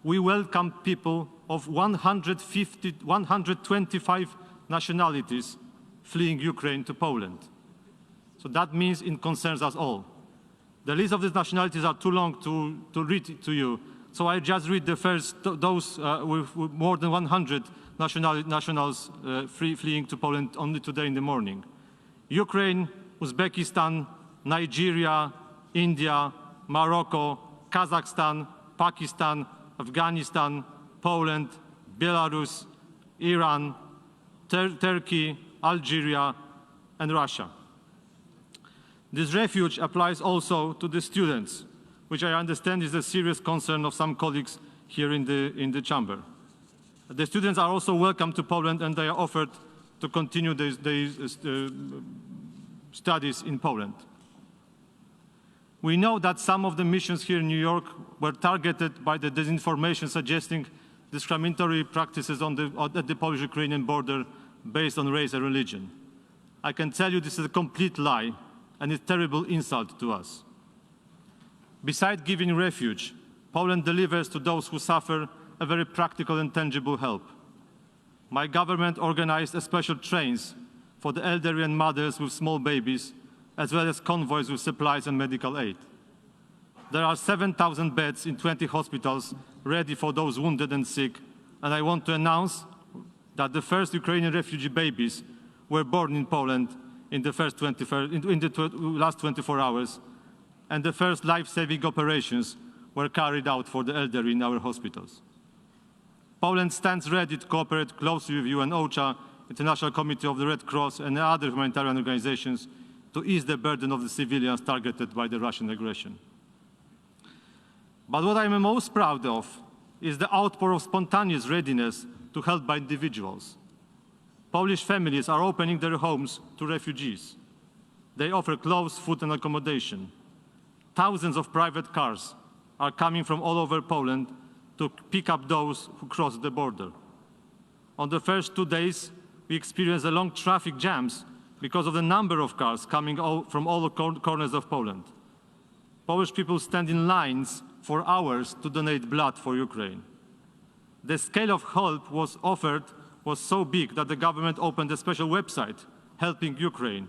we welcome people of 125 nationalities fleeing Ukraine to Poland. So that means it concerns us all. The list of these nationalities are too long to read to you, so I just read the first, those with more than 100 nationals fleeing to Poland only today in the morning. Ukraine, Uzbekistan, Nigeria, India, Morocco, Kazakhstan, Pakistan, Afghanistan, Poland, Belarus, Iran, Turkey, Algeria, and Russia. This refuge applies also to the students, which I understand is a serious concern of some colleagues here in the chamber. The students are also welcome to Poland, and they are offered to continue their studies in Poland. We know that some of the missions here in New York were targeted by the disinformation suggesting discriminatory practices at the Polish-Ukrainian border based on race and religion. I can tell you this is a complete lie and a terrible insult to us. Besides giving refuge, Poland delivers to those who suffer a very practical and tangible help. My government organized special trains for the elderly and mothers with small babies, as well as convoys with supplies and medical aid. There are 7,000 beds in 20 hospitals ready for those wounded and sick, and I want to announce that the first Ukrainian refugee babies were born in Poland in the last 24 hours, and the first life-saving operations were carried out for the elderly in our hospitals. Poland stands ready to cooperate closely with you and OCHA, International Committee of the Red Cross, and other humanitarian organizations to ease the burden of the civilians targeted by the Russian aggression. But what I'm most proud of is the outpour of spontaneous readiness to help by individuals. Polish families are opening their homes to refugees. They offer clothes, food, and accommodation. Thousands of private cars are coming from all over Poland to pick up those who cross the border. On the first 2 days, we experienced long traffic jams because of the number of cars coming from all corners of Poland. Polish people stand in lines for hours to donate blood for Ukraine. The scale of help was offered was so big that the government opened a special website, Helping Ukraine,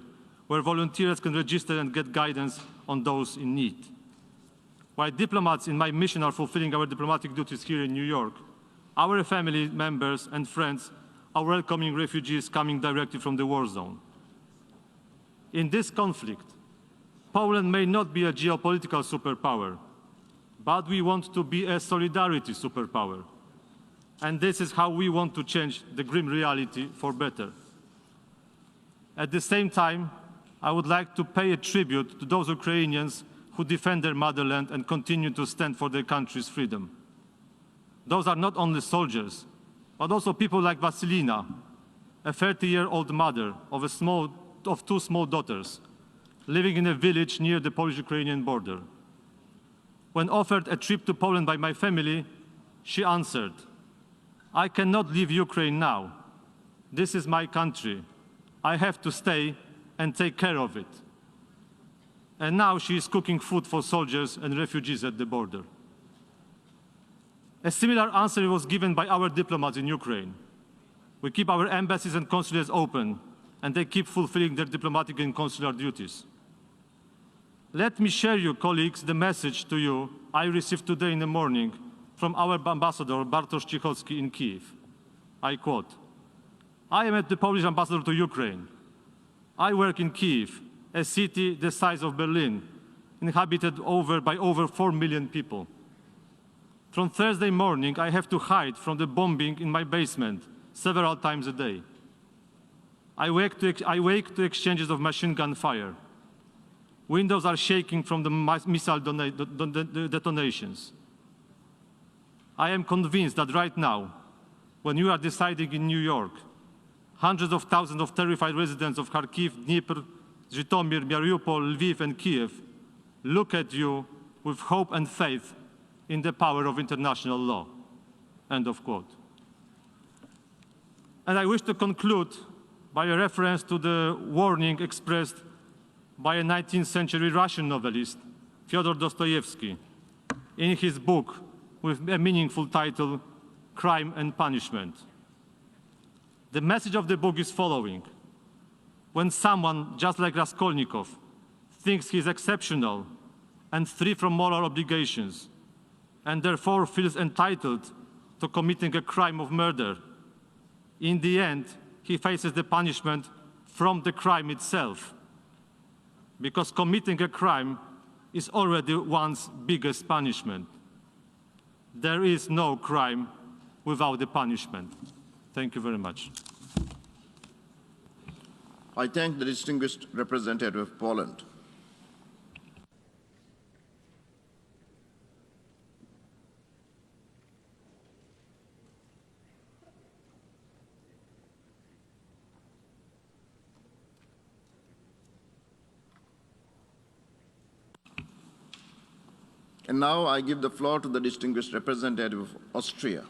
where volunteers can register and get guidance on those in need. While diplomats in my mission are fulfilling our diplomatic duties here in New York, our family members and friends are welcoming refugees coming directly from the war zone. In this conflict, Poland may not be a geopolitical superpower, but we want to be a solidarity superpower. And this is how we want to change the grim reality for better. At the same time, I would like to pay a tribute to those Ukrainians who defend their motherland and continue to stand for their country's freedom. Those are not only soldiers, but also people like Vasilina, a 30-year-old mother of two small daughters, living in a village near the Polish-Ukrainian border. When offered a trip to Poland by my family, she answered, "I cannot leave Ukraine now. This is my country. I have to stay and take care of it." And now she is cooking food for soldiers and refugees at the border. A similar answer was given by our diplomats in Ukraine. We keep our embassies and consulates open, and they keep fulfilling their diplomatic and consular duties. Let me share, you colleagues, the message to you I received today in the morning from our ambassador, Bartosz Cichocki, in Kyiv. I quote, "I am the Polish ambassador to Ukraine. I work in Kyiv, a city the size of Berlin, inhabited by over 4 million people. From Thursday morning, I have to hide from the bombing in my basement several times a day. I wake to exchanges of machine gun fire. Windows are shaking from the missile detonations. I am convinced that right now, when you are deciding in New York, hundreds of thousands of terrified residents of Kharkiv, Dnipro, Zhytomyr, Mariupol, Lviv, and Kiev look at you with hope and faith in the power of international law." End of quote. And I wish to conclude by a reference to the warning expressed by a 19th century Russian novelist, Fyodor Dostoevsky, in his book with a meaningful title, Crime and Punishment. The message of the book is following. When someone, just like Raskolnikov, thinks he's exceptional and free from moral obligations, and therefore feels entitled to committing a crime of murder, in the end, he faces the punishment from the crime itself, because committing a crime is already one's biggest punishment. There is no crime without the punishment. Thank you very much. I thank the distinguished representative of Poland. And now I give the floor to the distinguished representative of Austria.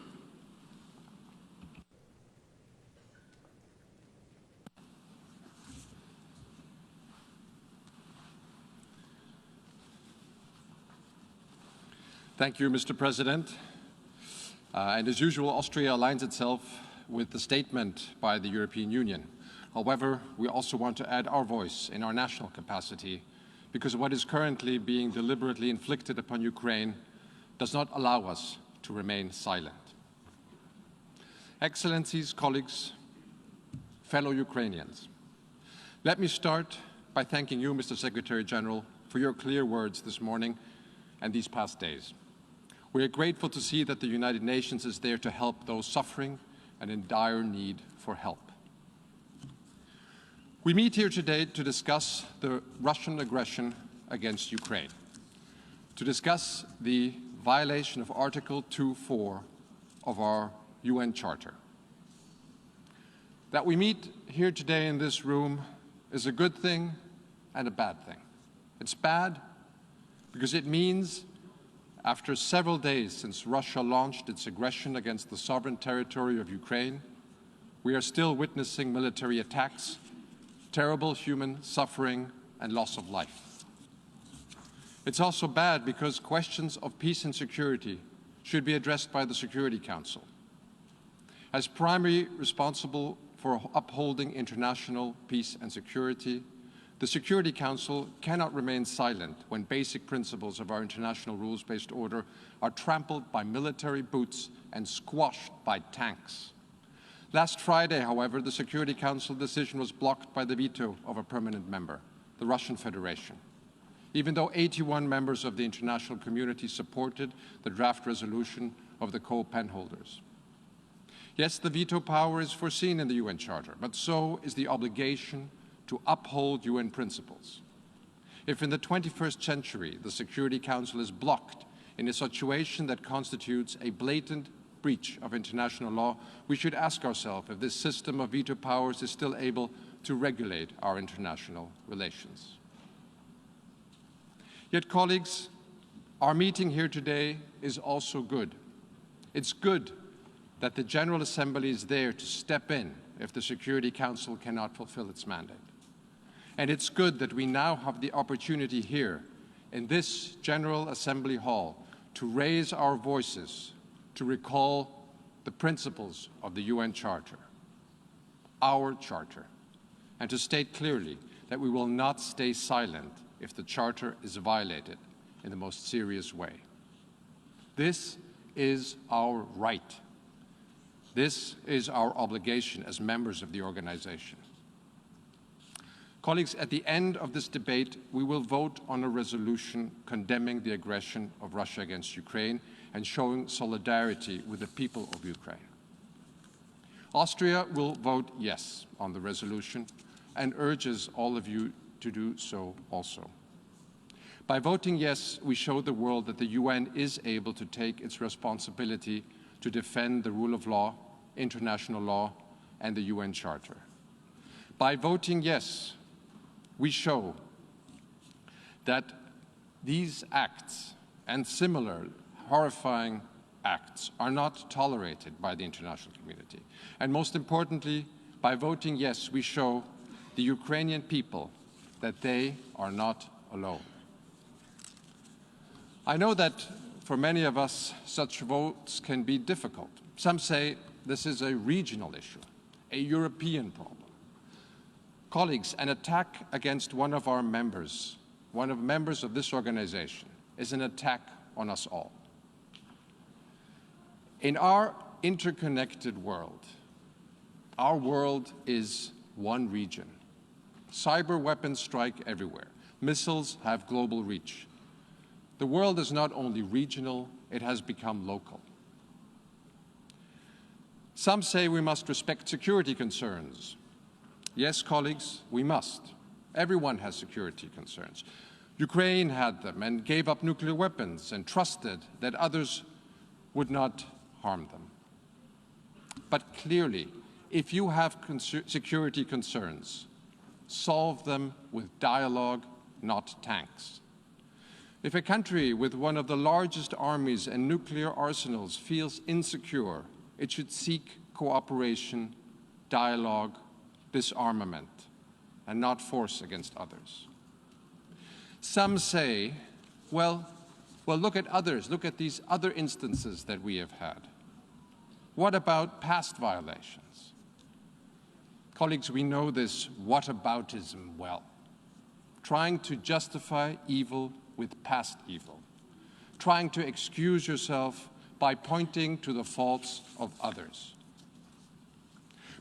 Thank you, Mr. President. And as usual, Austria aligns itself with the statement by the European Union. However, we also want to add our voice in our national capacity, because what is currently being deliberately inflicted upon Ukraine does not allow us to remain silent. Excellencies, colleagues, fellow Ukrainians, let me start by thanking you, Mr. Secretary General, for your clear words this morning and these past days. We are grateful to see that the United Nations is there to help those suffering and in dire need for help. We meet here today to discuss the Russian aggression against Ukraine, to discuss the violation of Article 2.4 of our UN Charter. That we meet here today in this room is a good thing and a bad thing. It's bad because it means, after several days since Russia launched its aggression against the sovereign territory of Ukraine, we are still witnessing military attacks, terrible human suffering, and loss of life. It's also bad because questions of peace and security should be addressed by the Security Council. As primary responsible for upholding international peace and security, the Security Council cannot remain silent when basic principles of our international rules-based order are trampled by military boots and squashed by tanks. Last Friday, however, the Security Council decision was blocked by the veto of a permanent member, the Russian Federation, even though 81 members of the international community supported the draft resolution of the co-pen holders. Yes, the veto power is foreseen in the UN Charter, but so is the obligation to uphold UN principles. If in the 21st century the Security Council is blocked in a situation that constitutes a blatant breach of international law, we should ask ourselves if this system of veto powers is still able to regulate our international relations. Yet, colleagues, our meeting here today is also good. It's good that the General Assembly is there to step in if the Security Council cannot fulfill its mandate. And it's good that we now have the opportunity here in this General Assembly hall to raise our voices to recall the principles of the UN Charter, our Charter, and to state clearly that we will not stay silent if the Charter is violated in the most serious way. This is our right. This is our obligation as members of the organization. Colleagues, at the end of this debate, we will vote on a resolution condemning the aggression of Russia against Ukraine and showing solidarity with the people of Ukraine. Austria will vote yes on the resolution and urges all of you to do so also. By voting yes, we show the world that the UN is able to take its responsibility to defend the rule of law, international law, and the UN Charter. By voting yes, we show that these acts and similar horrifying acts are not tolerated by the international community. And most importantly, by voting yes, we show the Ukrainian people that they are not alone. I know that for many of us, such votes can be difficult. Some say this is a regional issue, a European problem. Colleagues, an attack against one of our members, one of the members of this organization, is an attack on us all. In our interconnected world, our world is one region. Cyber weapons strike everywhere. Missiles have global reach. The world is not only regional, it has become local. Some say we must respect security concerns. Yes, colleagues, we must. Everyone has security concerns. Ukraine had them and gave up nuclear weapons and trusted that others would not harm them. But clearly, if you have security concerns, solve them with dialogue, not tanks. If a country with one of the largest armies and nuclear arsenals feels insecure, it should seek cooperation, dialogue, disarmament, and not force against others. Some say, well, look at others, look at these other instances that we have had. What about past violations? Colleagues, we know this whataboutism well. Trying to justify evil with past evil. Trying to excuse yourself by pointing to the faults of others.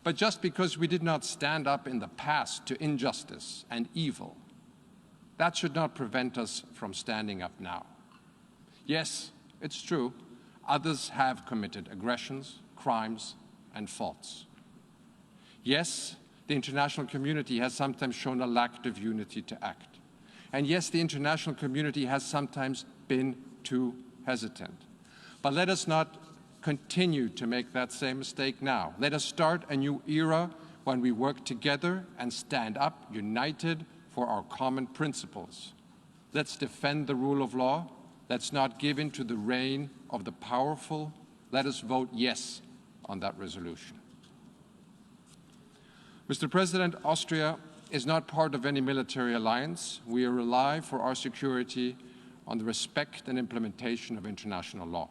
But just because we did not stand up in the past to injustice and evil, that should not prevent us from standing up now. Yes, it's true, others have committed aggressions, crimes, and faults. Yes, the international community has sometimes shown a lack of unity to act. And yes, the international community has sometimes been too hesitant. But let us not continue to make that same mistake now. Let us start a new era when we work together and stand up united for our common principles. Let's defend the rule of law. Let's not give in to the reign of the powerful. Let us vote yes on that resolution. Mr. President, Austria is not part of any military alliance. We rely for our security on the respect and implementation of international law,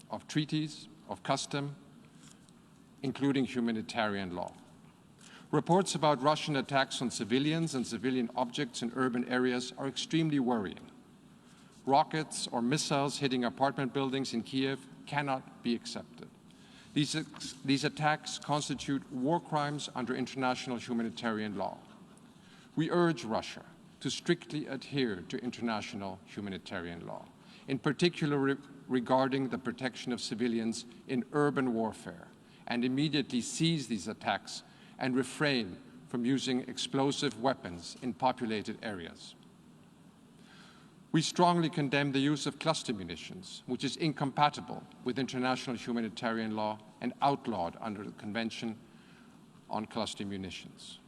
of treaties, of custom, including humanitarian law. Reports about Russian attacks on civilians and civilian objects in urban areas are extremely worrying. Rockets or missiles hitting apartment buildings in Kiev cannot be accepted. These attacks constitute war crimes under international humanitarian law. We urge Russia to strictly adhere to international humanitarian law, in particular regarding the protection of civilians in urban warfare, and immediately cease these attacks and refrain from using explosive weapons in populated areas. We strongly condemn the use of cluster munitions, which is incompatible with international humanitarian law and outlawed under the Convention on Cluster Munitions.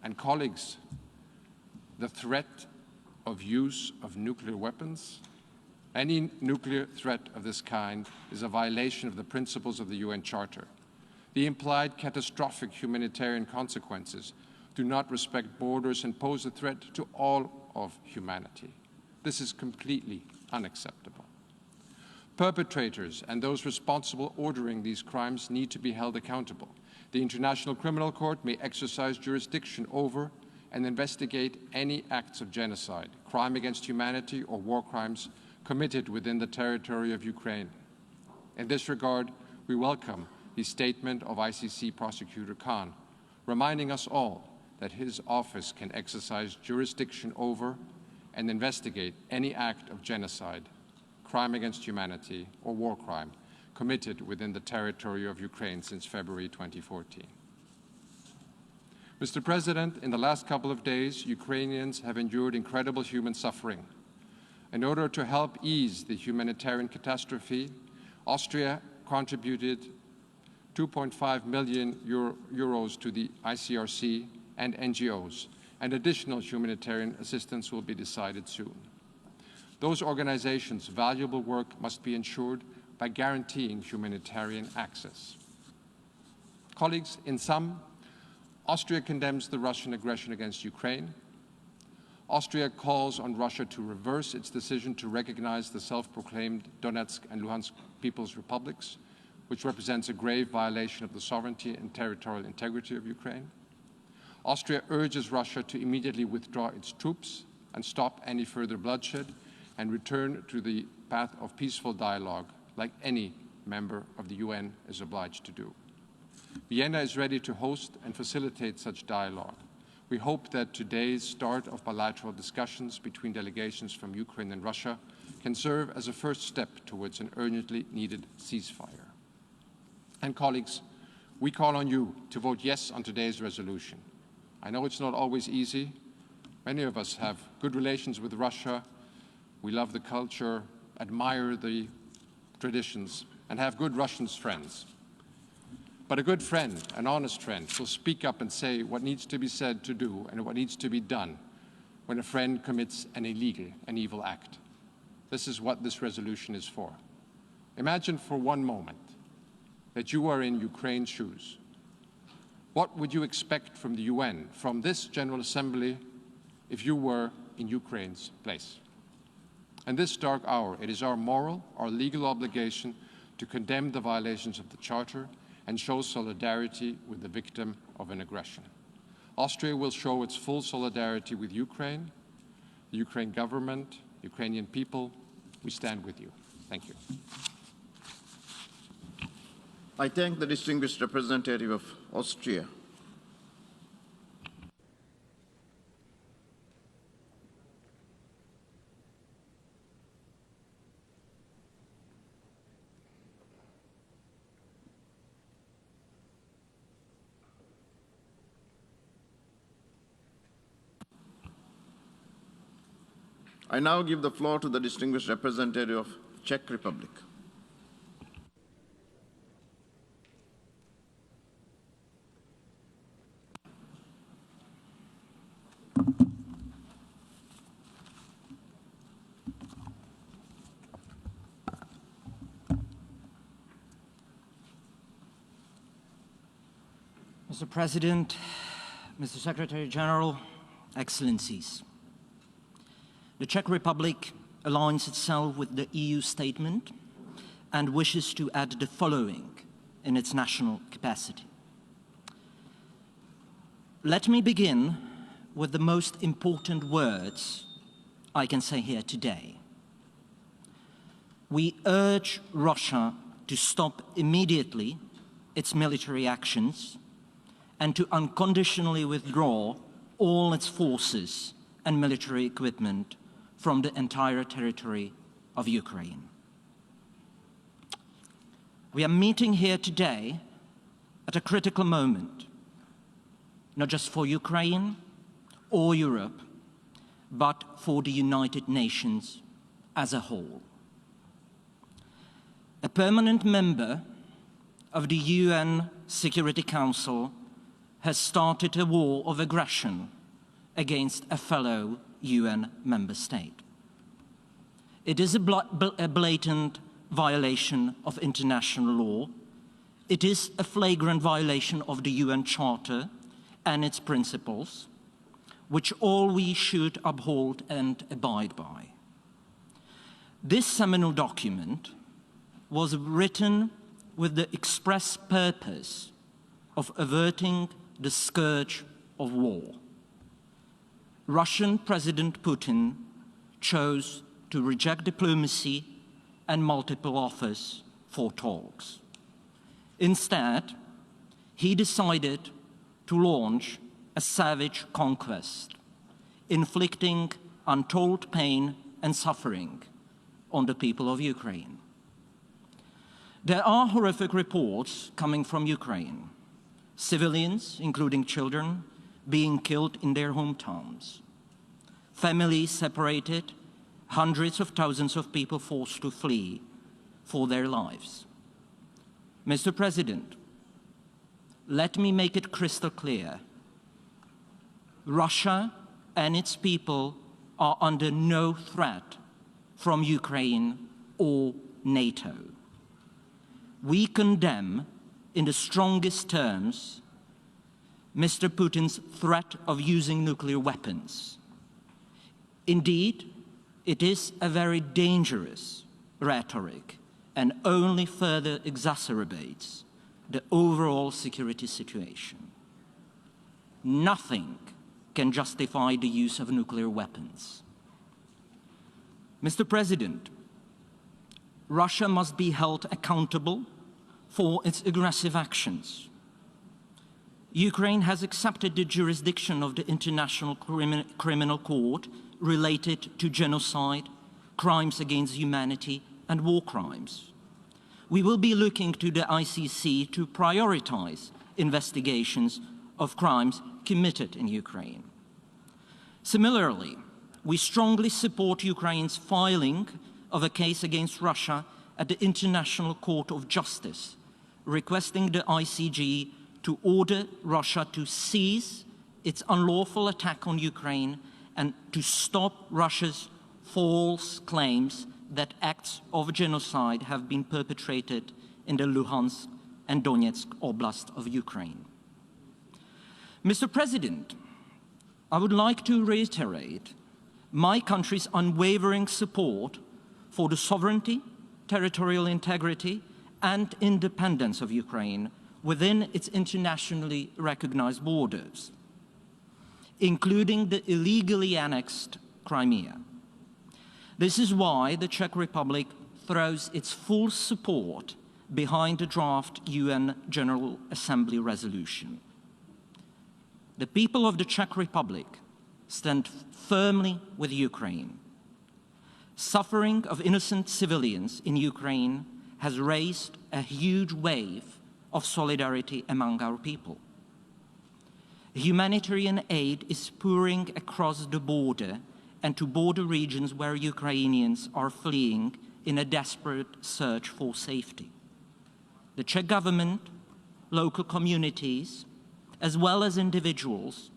And colleagues, the threat of use of nuclear weapons, any nuclear threat of this kind is a violation of the principles of the UN Charter. The implied catastrophic humanitarian consequences do not respect borders and pose a threat to all of humanity. This is completely unacceptable. Perpetrators and those responsible ordering these crimes need to be held accountable. The International Criminal Court may exercise jurisdiction over and investigate any acts of genocide, crime against humanity, or war crimes committed within the territory of Ukraine. In this regard, we welcome his statement of ICC Prosecutor Khan, reminding us all that his office can exercise jurisdiction over and investigate any act of genocide, crime against humanity, or war crime committed within the territory of Ukraine since February 2014. Mr. President, in the last couple of days, Ukrainians have endured incredible human suffering. In order to help ease the humanitarian catastrophe, Austria contributed 2.5 million euros to the ICRC and NGOs, and additional humanitarian assistance will be decided soon. Those organizations' valuable work must be ensured by guaranteeing humanitarian access. Colleagues, in sum, Austria condemns the Russian aggression against Ukraine. Austria calls on Russia to reverse its decision to recognize the self-proclaimed Donetsk and Luhansk People's Republics, which represents a grave violation of the sovereignty and territorial integrity of Ukraine. Austria urges Russia to immediately withdraw its troops and stop any further bloodshed and return to the path of peaceful dialogue, like any member of the UN is obliged to do. Vienna is ready to host and facilitate such dialogue. We hope that today's start of bilateral discussions between delegations from Ukraine and Russia can serve as a first step towards an urgently needed ceasefire. And colleagues, we call on you to vote yes on today's resolution. I know it's not always easy. Many of us have good relations with Russia. We love the culture, admire the traditions, and have good Russian friends. But a good friend, an honest friend, will speak up and say what needs to be said to do and what needs to be done when a friend commits an illegal, an evil act. This is what this resolution is for. Imagine for one moment that you are in Ukraine's shoes. What would you expect from the UN, from this General Assembly, if you were in Ukraine's place? In this dark hour, it is our moral, our legal obligation to condemn the violations of the Charter and show solidarity with the victim of an aggression. Austria will show its full solidarity with Ukraine, the Ukraine government, Ukrainian people. We stand with you. Thank you. I thank the distinguished representative of Austria. I now give the floor to the distinguished representative of Czech Republic. Mr. President, Mr. Secretary General, Excellencies, the Czech Republic aligns itself with the EU statement and wishes to add the following in its national capacity. Let me begin with the most important words I can say here today. We urge Russia to stop immediately its military actions and to unconditionally withdraw all its forces and military equipment from the entire territory of Ukraine. We are meeting here today at a critical moment, not just for Ukraine or Europe, but for the United Nations as a whole. A permanent member of the UN Security Council has started a war of aggression against a fellow UN member state. It is a blatant violation of international law. It is a flagrant violation of the UN Charter and its principles, which all we should uphold and abide by. This seminal document was written with the express purpose of averting the scourge of war. Russian President Putin chose to reject diplomacy and multiple offers for talks. Instead, he decided to launch a savage conquest, inflicting untold pain and suffering on the people of Ukraine. There are horrific reports coming from Ukraine. Civilians, including children, being killed in their hometowns. Families separated, hundreds of thousands of people forced to flee for their lives. Mr. President, let me make it crystal clear. Russia and its people are under no threat from Ukraine or NATO. We condemn in the strongest terms Mr. Putin's threat of using nuclear weapons. Indeed, it is a very dangerous rhetoric and only further exacerbates the overall security situation. Nothing can justify the use of nuclear weapons. Mr. President, Russia must be held accountable for its aggressive actions. Ukraine has accepted the jurisdiction of the International Criminal Court related to genocide, crimes against humanity, and war crimes. We will be looking to the ICC to prioritize investigations of crimes committed in Ukraine. Similarly, we strongly support Ukraine's filing of a case against Russia at the International Court of Justice, requesting the ICJ to order Russia to cease its unlawful attack on Ukraine and to stop Russia's false claims that acts of genocide have been perpetrated in the Luhansk and Donetsk Oblast of Ukraine. Mr. President, I would like to reiterate my country's unwavering support for the sovereignty, territorial integrity, and independence of Ukraine within its internationally recognized borders, including the illegally annexed Crimea. This is why the Czech Republic throws its full support behind the draft UN General Assembly resolution. The people of the Czech Republic stand firmly with Ukraine. Suffering of innocent civilians in Ukraine has raised a huge wave of solidarity among our people. Humanitarian aid is pouring across the border and to border regions where Ukrainians are fleeing in a desperate search for safety. The Czech government, local communities, as well as individuals,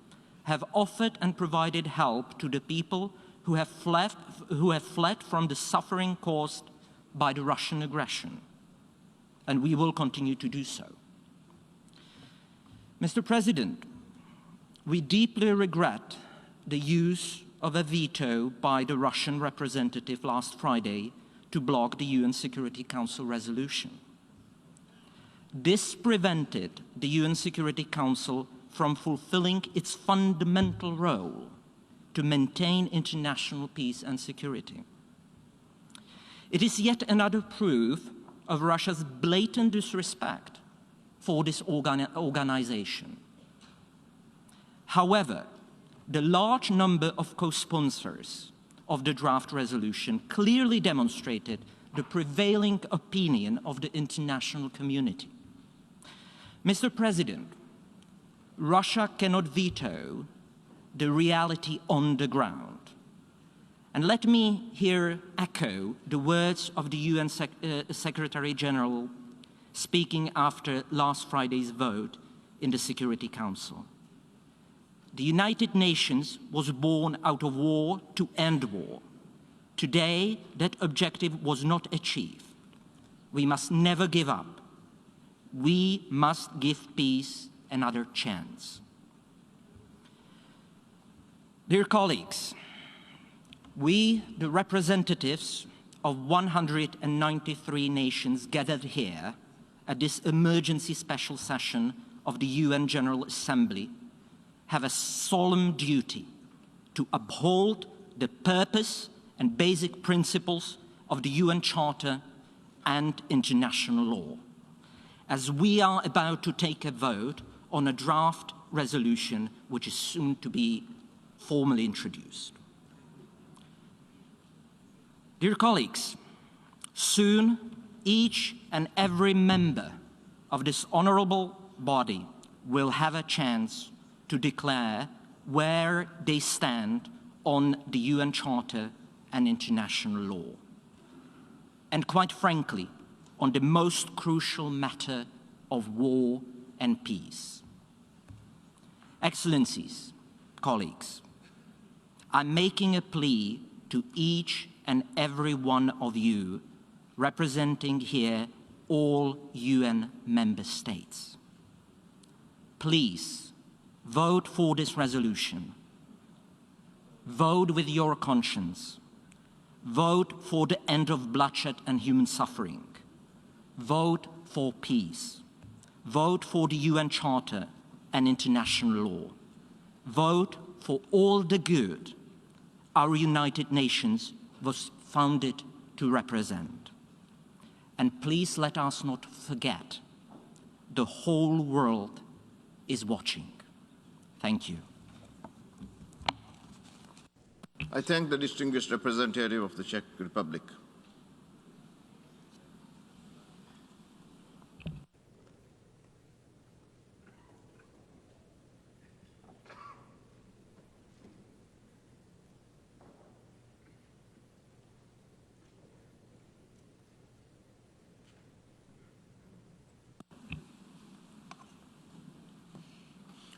have offered and provided help to the people who have fled from the suffering caused by the Russian aggression, and we will continue to do so. Mr. President, we deeply regret the use of a veto by the Russian representative last Friday to block the UN Security Council resolution. This prevented the UN Security Council from fulfilling its fundamental role to maintain international peace and security. It is yet another proof of Russia's blatant disrespect for this organization. However, the large number of co-sponsors of the draft resolution clearly demonstrated the prevailing opinion of the international community. Mr. President, Russia cannot veto the reality on the ground. And let me here echo the words of the UN Secretary General speaking after last Friday's vote in the Security Council. The United Nations was born out of war to end war. Today, that objective was not achieved. We must never give up. We must give peace another chance. Dear colleagues, we, the representatives of 193 nations gathered here at this emergency special session of the UN General Assembly, have a solemn duty to uphold the purpose and basic principles of the UN Charter and international law. as we are about to take a vote on a draft resolution which is soon to be formally introduced. Dear colleagues, soon each and every member of this honorable body will have a chance to declare where they stand on the UN Charter and international law. And quite frankly, on the most crucial matter of war and peace. Excellencies, colleagues, I'm making a plea to each and every one of you representing here all UN member states. Please vote for this resolution. Vote with your conscience. Vote for the end of bloodshed and human suffering. Vote for peace. Vote for the UN Charter and international law. Vote for all the good our United Nations was founded to represent. And please let us not forget, the whole world is watching. Thank you. I thank the distinguished representative of the Czech Republic.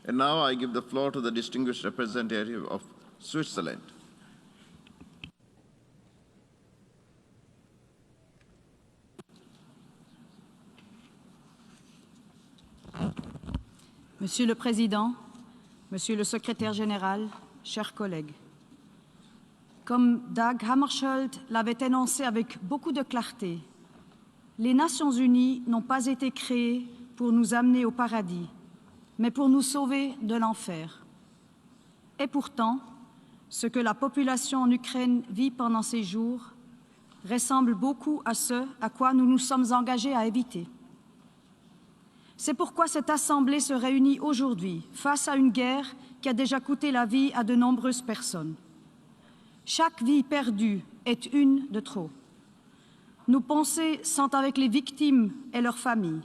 And now I give the floor to the distinguished representative of Switzerland. Monsieur le Président, Monsieur le Secrétaire général, chers collègues, comme Dag Hammarskjöld l'avait énoncé avec beaucoup de clarté, les Nations unies n'ont pas été créées pour nous amener au paradis, mais pour nous sauver de l'enfer. Et pourtant, ce que la population en Ukraine vit pendant ces jours ressemble beaucoup à ce à quoi nous nous sommes engagés à éviter. C'est pourquoi cette Assemblée se réunit aujourd'hui face à une guerre qui a déjà coûté la vie à de nombreuses personnes. Chaque vie perdue est une de trop. Nos pensées sont avec les victimes et leurs familles.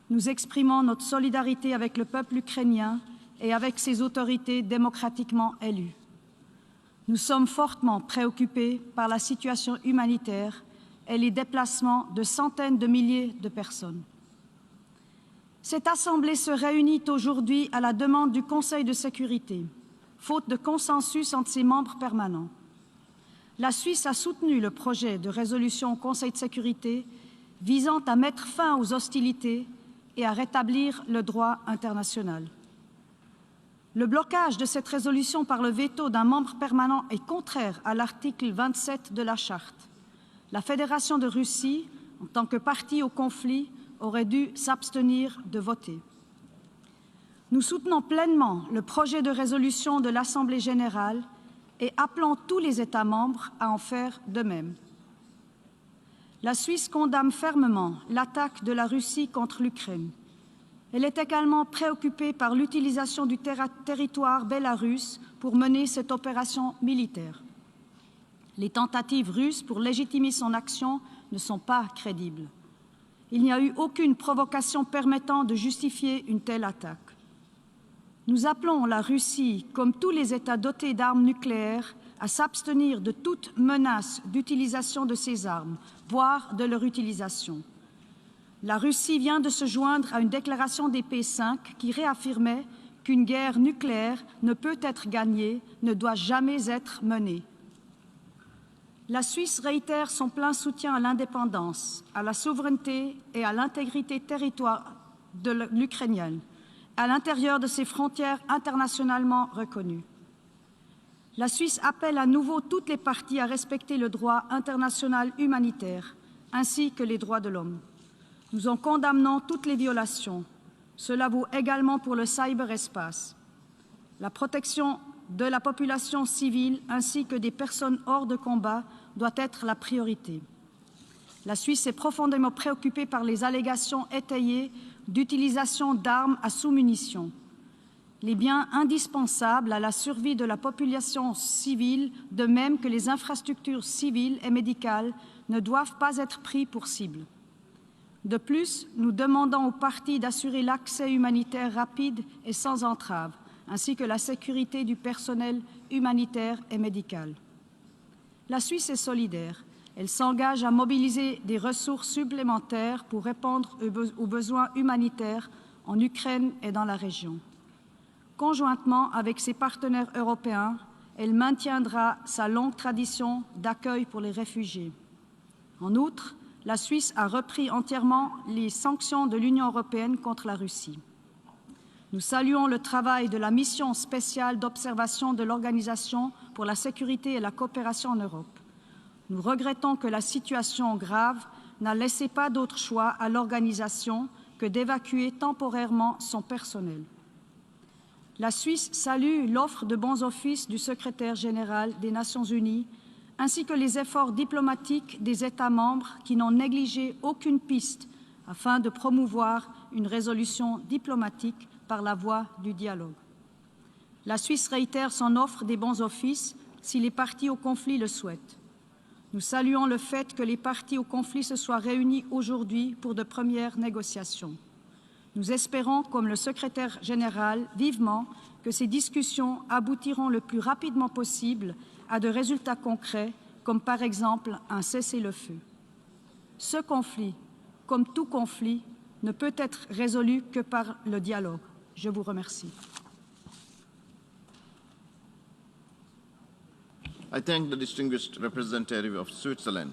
Nous exprimons notre solidarité avec le peuple ukrainien et avec ses autorités démocratiquement élues. Nous sommes fortement préoccupés par la situation humanitaire et les déplacements de centaines de milliers de personnes. Cette Assemblée se réunit aujourd'hui à la demande du Conseil de sécurité, faute de consensus entre ses membres permanents. La Suisse a soutenu le projet de résolution au Conseil de sécurité visant à mettre fin aux hostilités et à rétablir le droit international. Le blocage de cette résolution par le veto d'un membre permanent est contraire à l'article 27 de la Charte. La Fédération de Russie, en tant que partie au conflit, aurait dû s'abstenir de voter. Nous soutenons pleinement le projet de résolution de l'Assemblée générale et appelons tous les États membres à en faire de même. La Suisse condamne fermement l'attaque de la Russie contre l'Ukraine. Elle est également préoccupée par l'utilisation du territoire bélarusse pour mener cette opération militaire. Les tentatives russes pour légitimer son action ne sont pas crédibles. Il n'y a eu aucune provocation permettant de justifier une telle attaque. Nous appelons la Russie, comme tous les États dotés d'armes nucléaires, à s'abstenir de toute menace d'utilisation de ces armes, voire de leur utilisation. La Russie vient de se joindre à une déclaration des P5 qui réaffirmait qu'une guerre nucléaire ne peut être gagnée, ne doit jamais être menée. La Suisse réitère son plein soutien à l'indépendance, à la souveraineté et à l'intégrité territoriale de l'Ukraine, à l'intérieur de ses frontières internationalement reconnues. La Suisse appelle à nouveau toutes les parties à respecter le droit international humanitaire, ainsi que les droits de l'homme. Nous en condamnons toutes les violations. Cela vaut également pour le cyberespace. La protection de la population civile ainsi que des personnes hors de combat doit être la priorité. La Suisse est profondément préoccupée par les allégations étayées d'utilisation d'armes à sous-munitions. Les biens indispensables à la survie de la population civile, de même que les infrastructures civiles et médicales, ne doivent pas être pris pour cible. De plus, nous demandons aux parties d'assurer l'accès humanitaire rapide et sans entrave, ainsi que la sécurité du personnel humanitaire et médical. La Suisse est solidaire. Elle s'engage à mobiliser des ressources supplémentaires pour répondre aux besoins humanitaires en Ukraine et dans la région. Conjointement avec ses partenaires européens, elle maintiendra sa longue tradition d'accueil pour les réfugiés. En outre, la Suisse a repris entièrement les sanctions de l'Union européenne contre la Russie. Nous saluons le travail de la mission spéciale d'observation de l'Organisation pour la sécurité et la coopération en Europe. Nous regrettons que la situation grave n'a laissé pas d'autre choix à l'organisation que d'évacuer temporairement son personnel. La Suisse salue l'offre de bons offices du secrétaire général des Nations Unies ainsi que les efforts diplomatiques des États membres qui n'ont négligé aucune piste afin de promouvoir une résolution diplomatique par la voie du dialogue. La Suisse réitère son offre des bons offices si les parties au conflit le souhaitent. Nous saluons le fait que les parties au conflit se soient réunies aujourd'hui pour de premières négociations. Nous espérons, comme le secrétaire général, vivement que ces discussions aboutiront le plus rapidement possible à de résultats concrets, comme par exemple un cessez-le-feu. Ce conflit, comme tout conflit, ne peut être résolu que par le dialogue. Je vous remercie. I thank the distinguished representative of Switzerland.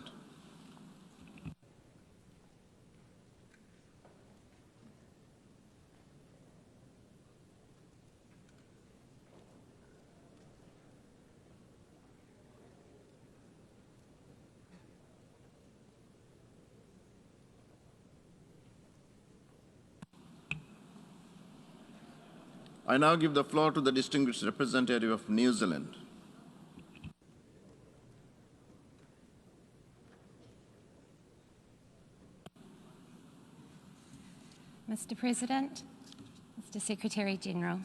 I now give the floor to the distinguished representative of New Zealand. Mr. President, Mr. Secretary-General,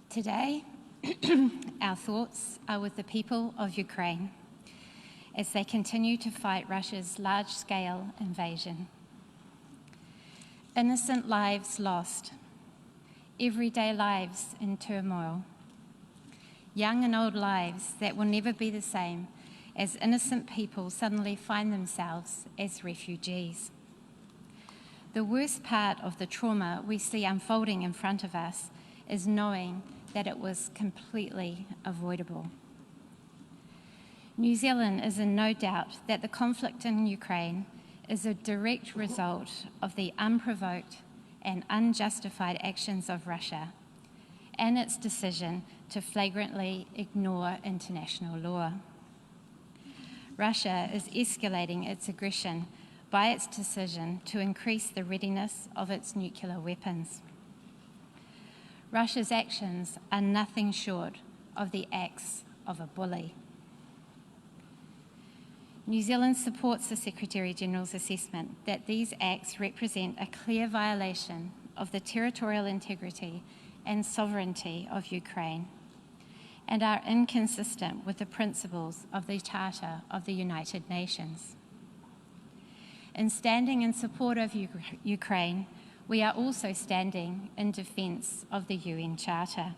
today our thoughts are with the people of Ukraine as they continue to fight Russia's large-scale invasion. Innocent lives lost, everyday lives in turmoil, young and old lives that will never be the same as innocent people suddenly find themselves as refugees. The worst part of the trauma we see unfolding in front of us is knowing that it was completely avoidable. New Zealand is in no doubt that the conflict in Ukraine is a direct result of the unprovoked and unjustified actions of Russia and its decision to flagrantly ignore international law. Russia is escalating its aggression by its decision to increase the readiness of its nuclear weapons. Russia's actions are nothing short of the acts of a bully. New Zealand supports the Secretary-General's assessment that these acts represent a clear violation of the territorial integrity and sovereignty of Ukraine and are inconsistent with the principles of the Charter of the United Nations. In standing in support of Ukraine, we are also standing in defence of the UN Charter.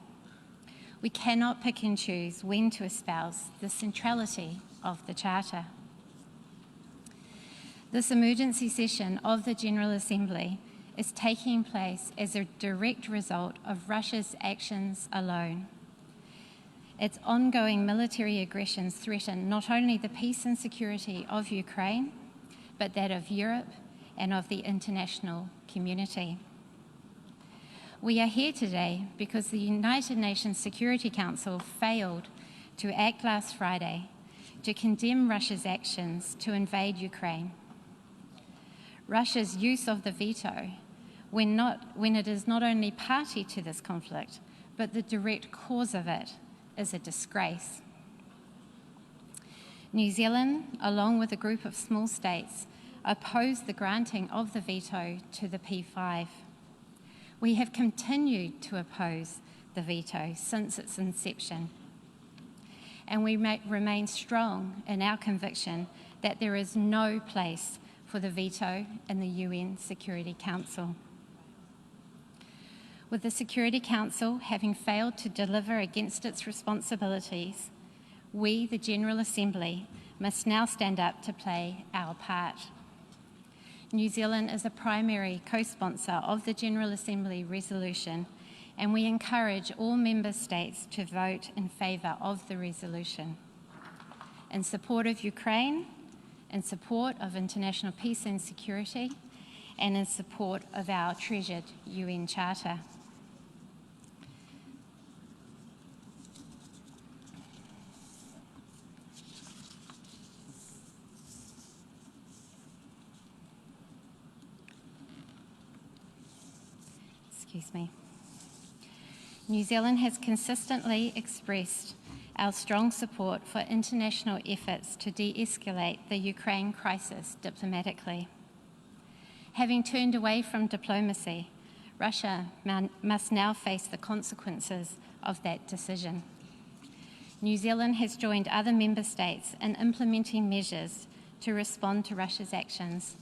We cannot pick and choose when to espouse the centrality of the Charter. This emergency session of the General Assembly is taking place as a direct result of Russia's actions alone. Its ongoing military aggressions threaten not only the peace and security of Ukraine, but that of Europe and of the international community. We are here today because the United Nations Security Council failed to act last Friday to condemn Russia's actions to invade Ukraine. Russia's use of the veto, when it is not only party to this conflict, but the direct cause of it, is a disgrace. New Zealand, along with a group of small states, opposed the granting of the veto to the P5. We have continued to oppose the veto since its inception, and we remain strong in our conviction that there is no place for the veto in the UN Security Council. With the Security Council having failed to deliver against its responsibilities, we, the General Assembly, must now stand up to play our part. New Zealand is a primary co-sponsor of the General Assembly resolution, and we encourage all member states to vote in favour of the resolution. In support of Ukraine, in support of international peace and security, and in support of our treasured UN Charter. Excuse me. New Zealand has consistently expressed our strong support for international efforts to de-escalate the Ukraine crisis diplomatically. Having turned away from diplomacy, Russia must now face the consequences of that decision. New Zealand has joined other member states in implementing measures to respond to Russia's actions,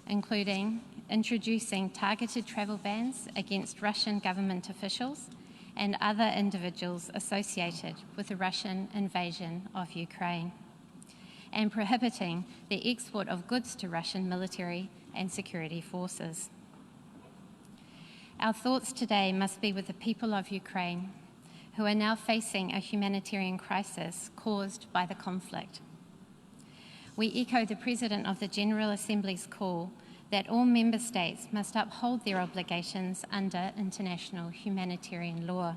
including introducing targeted travel bans against Russian government officials and other individuals associated with the Russian invasion of Ukraine, and prohibiting the export of goods to Russian military and security forces. Our thoughts today must be with the people of Ukraine, who are now facing a humanitarian crisis caused by the conflict. We echo the President of the General Assembly's call that all member states must uphold their obligations under international humanitarian law.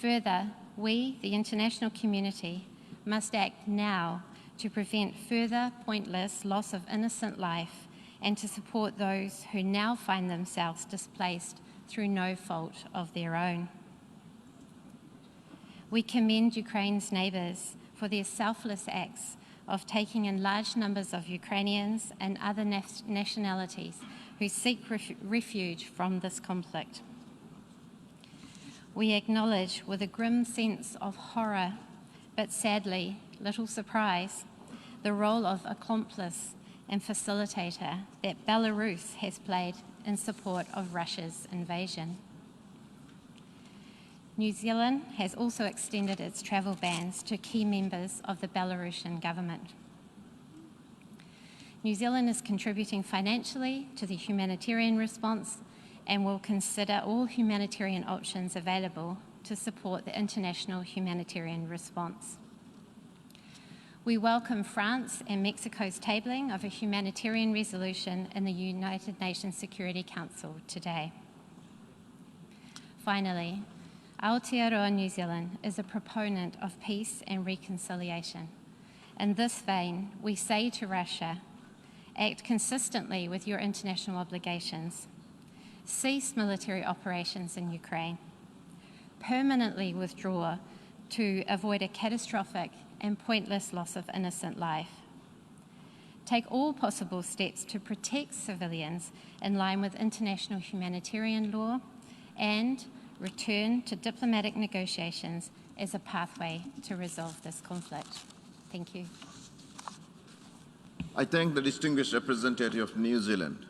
Further, we, the international community, must act now to prevent further pointless loss of innocent life and to support those who now find themselves displaced through no fault of their own. We commend Ukraine's neighbours for their selfless acts of taking in large numbers of Ukrainians and other nationalities who seek refuge from this conflict. We acknowledge with a grim sense of horror, but sadly little surprise, the role of accomplice and facilitator that Belarus has played in support of Russia's invasion. New Zealand has also extended its travel bans to key members of the Belarusian government. New Zealand is contributing financially to the humanitarian response and will consider all humanitarian options available to support the international humanitarian response. We welcome France and Mexico's tabling of a humanitarian resolution in the United Nations Security Council today. Finally, Aotearoa New Zealand is a proponent of peace and reconciliation. In this vein, we say to Russia, act consistently with your international obligations. Cease military operations in Ukraine. Permanently withdraw to avoid a catastrophic and pointless loss of innocent life. Take all possible steps to protect civilians in line with international humanitarian law and return to diplomatic negotiations as a pathway to resolve this conflict. Thank you. I thank the distinguished representative of New Zealand.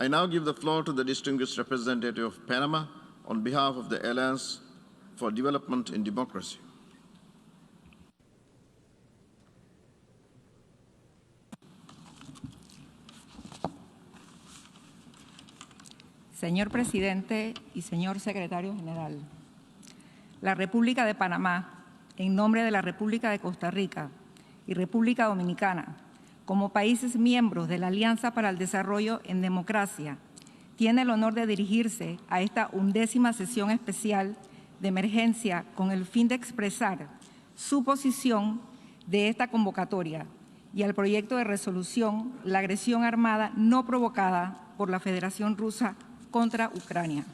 I now give the floor to the distinguished representative of Panama on behalf of the Alliance for Development and Democracy. Señor Presidente y señor Secretario General, la República de Panamá, en nombre de la República de Costa Rica y República Dominicana, como países miembros de la Alianza para el Desarrollo en Democracia, tiene el honor de dirigirse a esta 11ª sesión especial de emergencia con el fin de expresar su posición de esta convocatoria y al proyecto de resolución la agresión armada no provocada por la Federación Rusa contra Ucrania.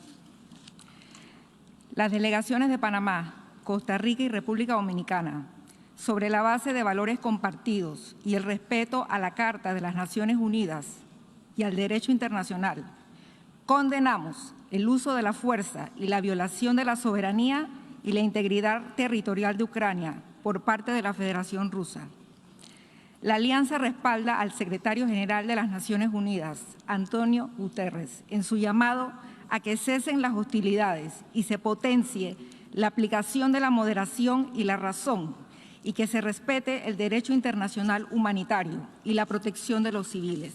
Las delegaciones de Panamá, Costa Rica y República Dominicana, sobre la base de valores compartidos y el respeto a la Carta de las Naciones Unidas y al derecho internacional, condenamos el uso de la fuerza y la violación de la soberanía y la integridad territorial de Ucrania por parte de la Federación Rusa. La Alianza respalda al secretario general de las Naciones Unidas, Antonio Guterres, en su llamado a que cesen las hostilidades y se potencie la aplicación de la moderación y la razón y que se respete el derecho internacional humanitario y la protección de los civiles.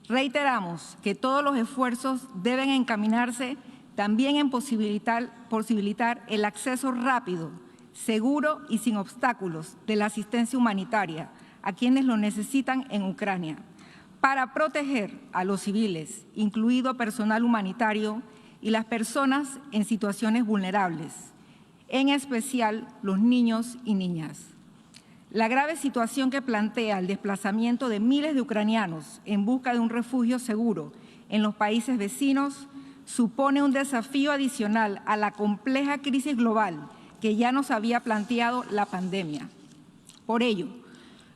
Reiteramos que todos los esfuerzos deben encaminarse también en posibilitar el acceso rápido, seguro y sin obstáculos de la asistencia humanitaria a quienes lo necesitan en Ucrania, para proteger a los civiles, incluido personal humanitario y las personas en situaciones vulnerables, en especial los niños y niñas. La grave situación que plantea el desplazamiento de miles de ucranianos en busca de un refugio seguro en los países vecinos supone un desafío adicional a la compleja crisis global que ya nos había planteado la pandemia. Por ello,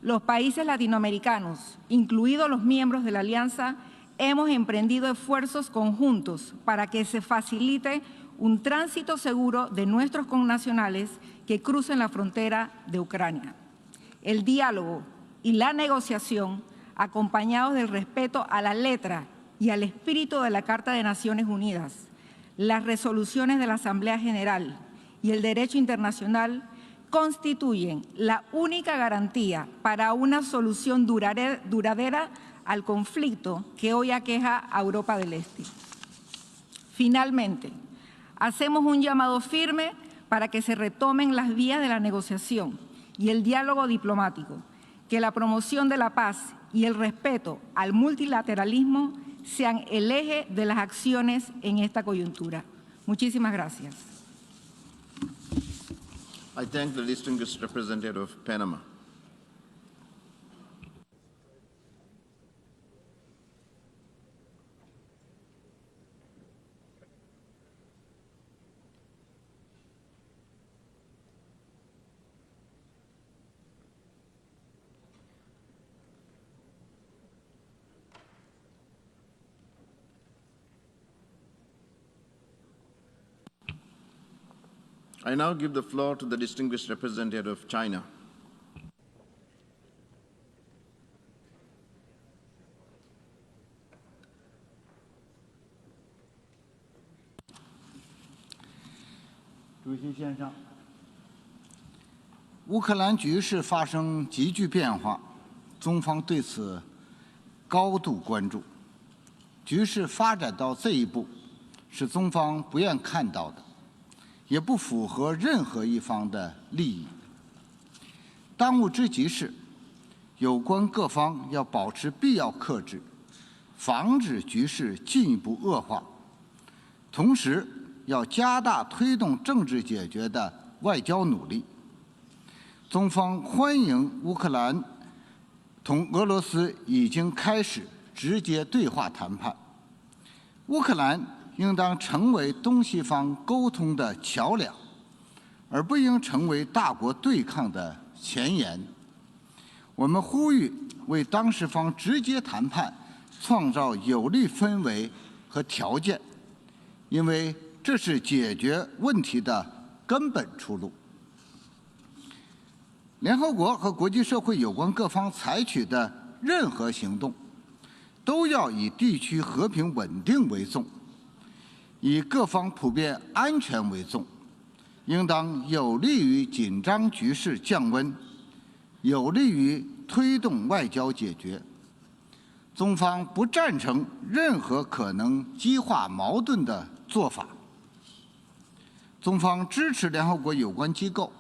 los países latinoamericanos, incluidos los miembros de la Alianza, hemos emprendido esfuerzos conjuntos para que se facilite un tránsito seguro de nuestros connacionales que crucen la frontera de Ucrania. El diálogo y la negociación, acompañados del respeto a la letra y al espíritu de la Carta de Naciones Unidas, las resoluciones de la Asamblea General y el derecho internacional, constituyen la única garantía para una solución duradera al conflicto que hoy aqueja a Europa del Este. Finalmente, hacemos un llamado firme para que se retomen las vías de la negociación y el diálogo diplomático, que la promoción de la paz y el respeto al multilateralismo sean el eje de las acciones en esta coyuntura. Muchísimas gracias. I thank the distinguished representative of Panama. I now give the floor to the distinguished representative of China. President, 乌克兰局势发生急剧变化，中方对此高度关注。局势发展到这一步，是中方不愿看到的，也不符合任何一方的利益。当务之急是，有关各方要保持必要克制，防止局势进一步恶化，同时要加大推动政治解决的外交努力。中方欢迎乌克兰同俄罗斯已经开始直接对话谈判，乌克兰应当成为东西方沟通的桥梁，而不应成为大国对抗的前沿。我们呼吁为当事方直接谈判创造有利氛围和条件，因为这是解决问题的根本出路。联合国和国际社会有关各方采取的任何行动，都要以地区和平稳定为重，以各方普遍安全为重，应当有利于紧张局势降温，有利于推动外交解决。中方不赞成任何可能激化矛盾的做法。中方支持联合国有关机构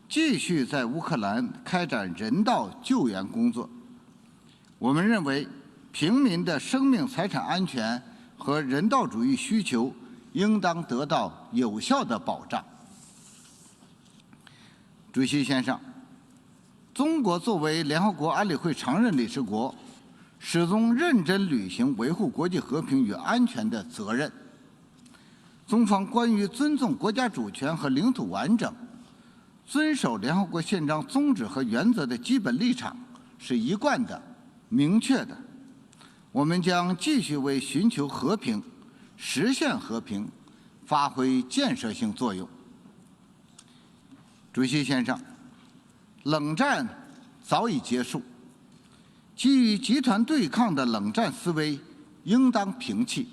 继续在乌克兰开展人道救援工作。我们认为，平民的生命财产安全和人道主义需求应当得到有效的保障。主席先生，中国作为联合国安理会常任理事国，始终认真履行维护国际和平与安全的责任。中方关于尊重国家主权和领土完整、遵守联合国宪章宗旨和原则的基本立场是一贯的、明确的。我们将继续为寻求和平、实现和平发挥建设性作用。主席先生，冷战早已结束，基于集团对抗的冷战思维应当平弃，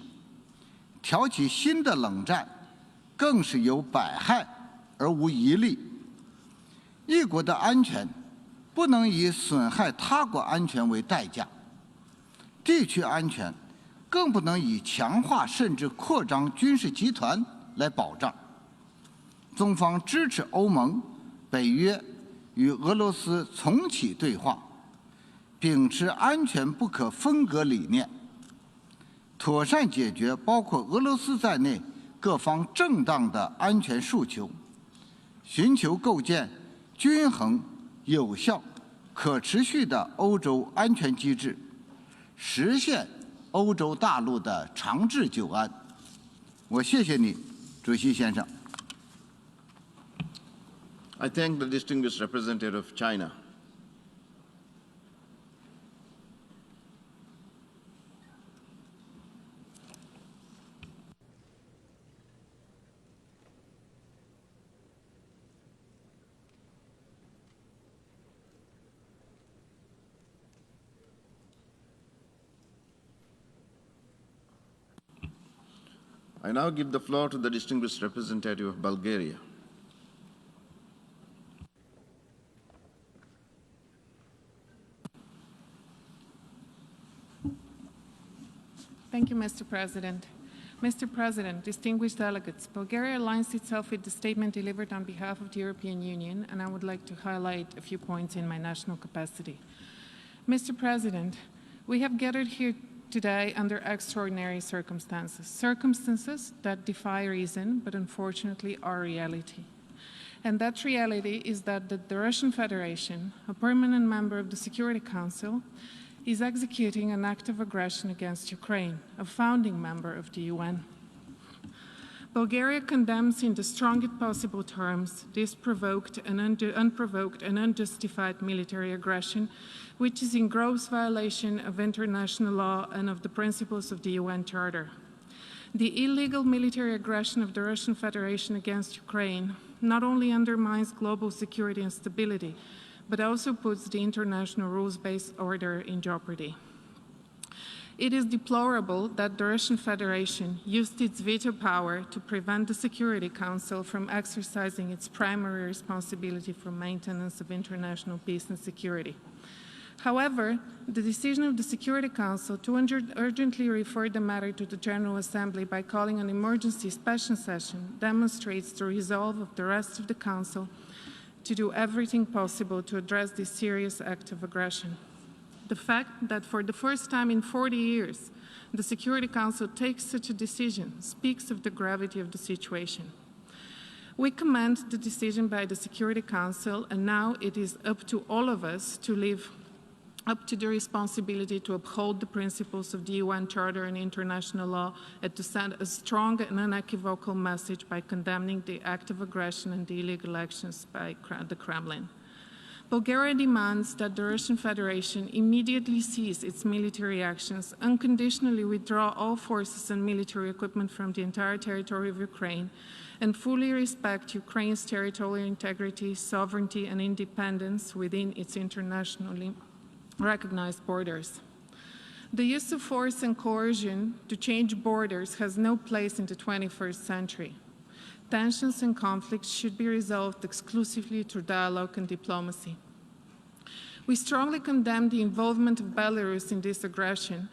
挑起新的冷战更是有百害而无一利。一国的安全不能以损害他国安全为代价，地区安全更不能以强化甚至扩张军事集团来保障。中方支持欧盟、北约与俄罗斯重启对话，秉持安全不可分割理念，妥善解决包括俄罗斯在内各方正当的安全诉求，寻求构建均衡、有效、可持续的欧洲安全机制，实现欧洲大陆的长治久安。我谢谢你，主席先生。I thank the distinguished representative of China. I now give the floor to the distinguished representative of Bulgaria. Thank you, Mr. President. Mr. President, distinguished delegates, Bulgaria aligns itself with the statement delivered on behalf of the European Union, and I would like to highlight a few points in my national capacity. Mr. President, we have gathered here today under extraordinary circumstances that defy reason, but unfortunately are reality. And that reality is that the Russian Federation, a permanent member of the Security Council, is executing an act of aggression against Ukraine, a founding member of the UN. Bulgaria condemns in the strongest possible terms this unprovoked and unjustified military aggression, which is in gross violation of international law and of the principles of the UN Charter. The illegal military aggression of the Russian Federation against Ukraine not only undermines global security and stability, but also puts the international rules-based order in jeopardy. It is deplorable that the Russian Federation used its veto power to prevent the Security Council from exercising its primary responsibility for maintenance of international peace and security. However, the decision of the Security Council to urgently refer the matter to the General Assembly by calling an emergency special session demonstrates the resolve of the rest of the Council to do everything possible to address this serious act of aggression. The fact that for the first time in 40 years, the Security Council takes such a decision speaks of the gravity of the situation. We commend the decision by the Security Council, and now it is up to all of us to live up to the responsibility to uphold the principles of the UN Charter and international law and to send a strong and unequivocal message by condemning the act of aggression and the illegal actions by the Kremlin. Bulgaria demands that the Russian Federation immediately cease its military actions, unconditionally withdraw all forces and military equipment from the entire territory of Ukraine, and fully respect Ukraine's territorial integrity, sovereignty, and independence within its internationally recognized borders. The use of force and coercion to change borders has no place in the 21st century. Tensions and conflicts should be resolved exclusively through dialogue and diplomacy. We strongly condemn the involvement of Belarus in this aggression,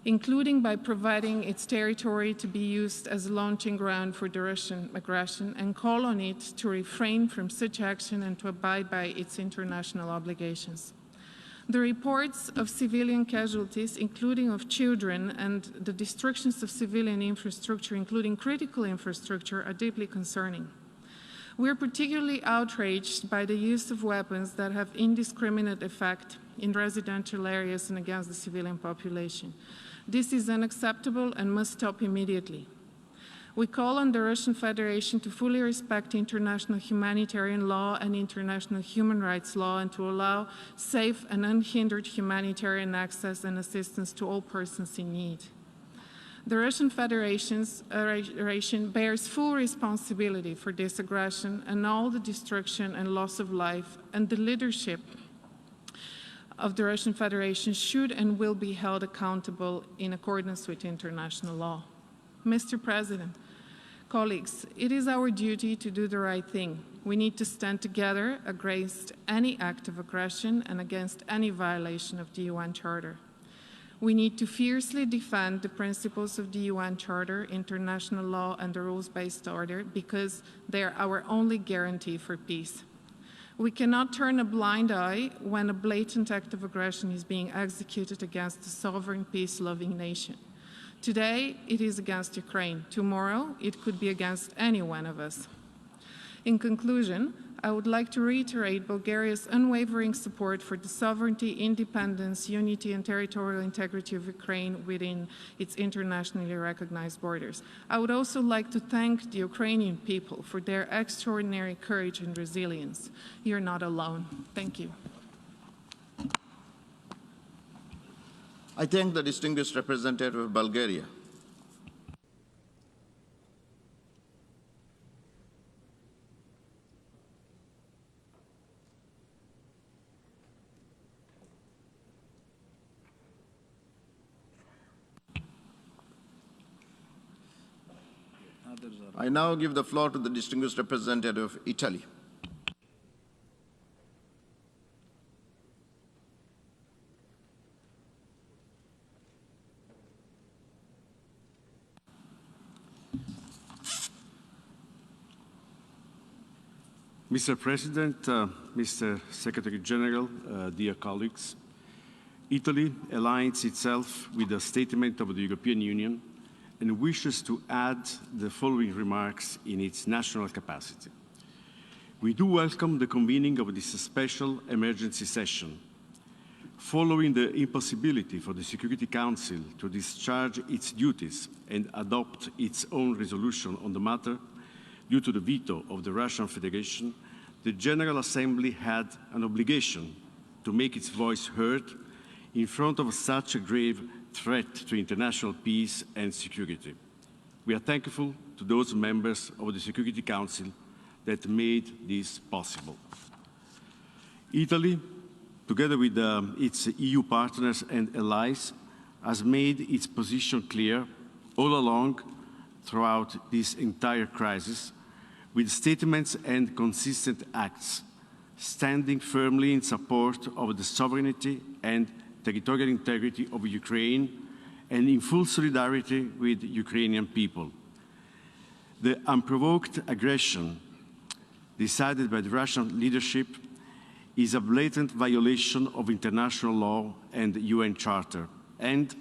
including by providing its territory to be used as a launching ground for the Russian aggression, and call on it to refrain from such action and to abide by its international obligations. The reports of civilian casualties, including of children, and the destructions of civilian infrastructure, including critical infrastructure, are deeply concerning. We are particularly outraged by the use of weapons that have indiscriminate effect in residential areas and against the civilian population. This is unacceptable and must stop immediately. We call on the Russian Federation to fully respect international humanitarian law and international human rights law and to allow safe and unhindered humanitarian access and assistance to all persons in need. The Russian Federation bears full responsibility for this aggression and all the destruction and loss of life, and the leadership of the Russian Federation should and will be held accountable in accordance with international law. Mr. President, colleagues, it is our duty to do the right thing. We need to stand together against any act of aggression and against any violation of the UN Charter. We need to fiercely defend the principles of the UN Charter, international law, and the rules-based order because they are our only guarantee for peace. We cannot turn a blind eye when a blatant act of aggression is being executed against a sovereign, peace-loving nation. Today, it is against Ukraine. Tomorrow, it could be against any one of us. In conclusion, I would like to reiterate Bulgaria's unwavering support for the sovereignty, independence, unity, and territorial integrity of Ukraine within its internationally recognized borders. I would also like to thank the Ukrainian people for their extraordinary courage and resilience. You're not alone. Thank you. I thank the distinguished representative of Bulgaria. I now give the floor to the distinguished representative of Italy. Mr. President, Mr. Secretary General, dear colleagues, Italy aligns itself with the statement of the European Union and wishes to add the following remarks in its national capacity. We do welcome the convening of this special emergency session. Following the impossibility for the Security Council to discharge its duties and adopt its own resolution on the matter, due to the veto of the Russian Federation, the General Assembly had an obligation to make its voice heard in front of such a grave threat to international peace and security. We are thankful to those members of the Security Council that made this possible. Italy, together with its EU partners and allies, has made its position clear all along throughout this entire crisis, with statements and consistent acts, standing firmly in support of the sovereignty and territorial integrity of Ukraine and in full solidarity with the Ukrainian people. The unprovoked aggression decided by the Russian leadership is a blatant violation of international law and the UN Charter, and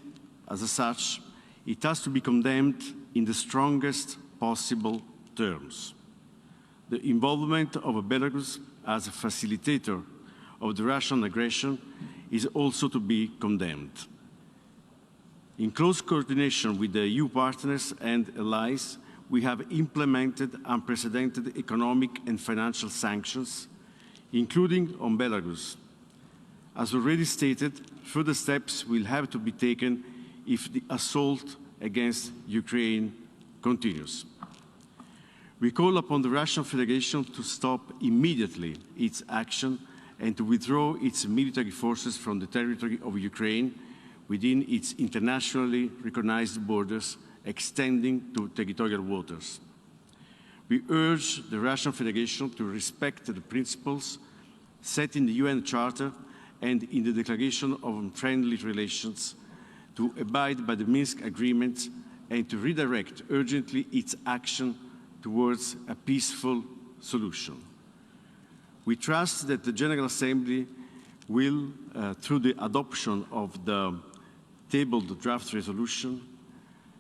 as such, it has to be condemned in the strongest possible terms. The involvement of Belarus as a facilitator of the Russian aggression is also to be condemned. In close coordination with the EU partners and allies, we have implemented unprecedented economic and financial sanctions, including on Belarus. As already stated, further steps will have to be taken if the assault against Ukraine continues. We call upon the Russian Federation to stop immediately its action and to withdraw its military forces from the territory of Ukraine within its internationally recognized borders extending to territorial waters. We urge the Russian Federation to respect the principles set in the UN Charter and in the Declaration of Friendly Relations, to abide by the Minsk Agreement and to redirect urgently its action towards a peaceful solution. We trust that the General Assembly will, through the adoption of the tabled draft resolution,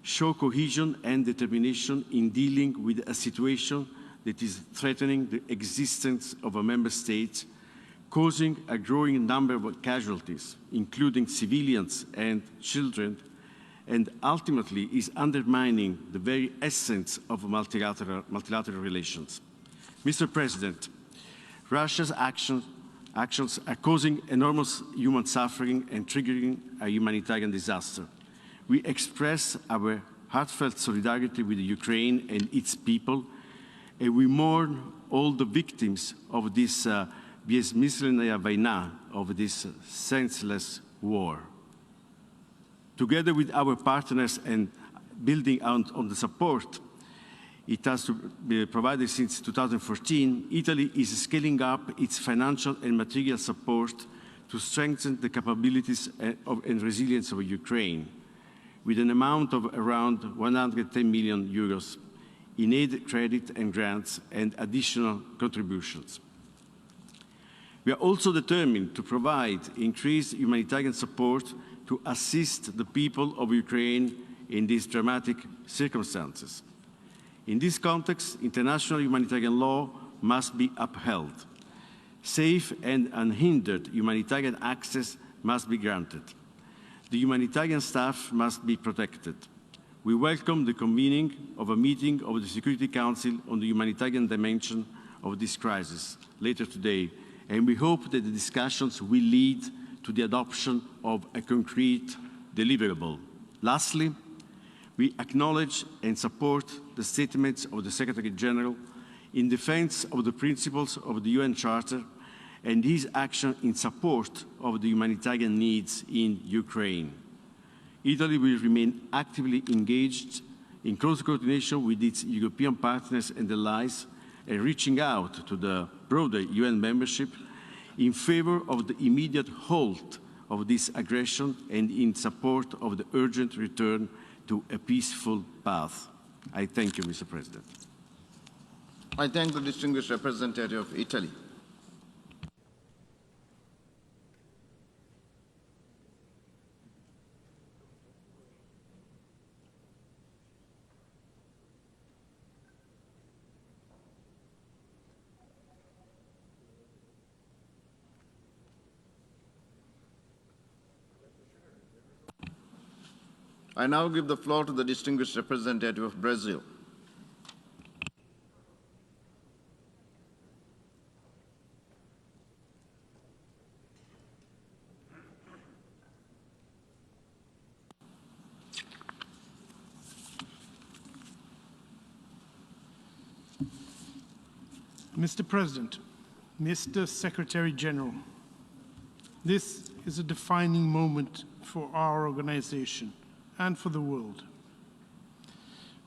show cohesion and determination in dealing with a situation that is threatening the existence of a member state, causing a growing number of casualties, including civilians and children, and ultimately is undermining the very essence of multilateral relations. Mr. President, Russia's actions are causing enormous human suffering and triggering a humanitarian disaster. We express our heartfelt solidarity with Ukraine and its people, and we mourn all the victims of this безмысленная война, of this senseless war. Together with our partners and building on the support it has been provided since 2014, Italy is scaling up its financial and material support to strengthen the capabilities and resilience of Ukraine, with an amount of around 110 million euros in aid, credit and grants and additional contributions. We are also determined to provide increased humanitarian support to assist the people of Ukraine in these dramatic circumstances. In this context, international humanitarian law must be upheld. Safe and unhindered humanitarian access must be granted. The humanitarian staff must be protected. We welcome the convening of a meeting of the Security Council on the humanitarian dimension of this crisis later today, and we hope that the discussions will lead to the adoption of a concrete deliverable. Lastly, we acknowledge and support the statements of the Secretary General in defense of the principles of the UN Charter and his action in support of the humanitarian needs in Ukraine. Italy will remain actively engaged in close coordination with its European partners and allies and reaching out to the broader UN membership in favor of the immediate halt of this aggression and in support of the urgent return to a peaceful path. I thank you, Mr. President. I thank the distinguished representative of Italy. I now give the floor to the distinguished representative of Brazil. Mr. President, Mr. Secretary General, this is a defining moment for our organization and for the world.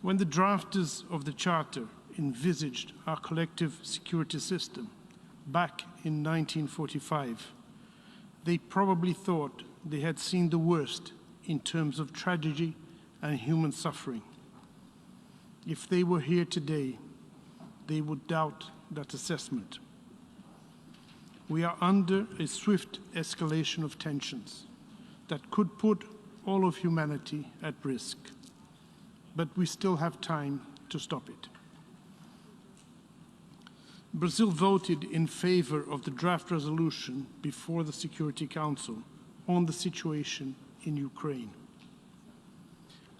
When the drafters of the Charter envisaged our collective security system back in 1945, they probably thought they had seen the worst in terms of tragedy and human suffering. If they were here today, they would doubt that assessment. We are under a swift escalation of tensions that could put all of humanity at risk, but we still have time to stop it. Brazil voted in favor of the draft resolution before the Security Council on the situation in Ukraine.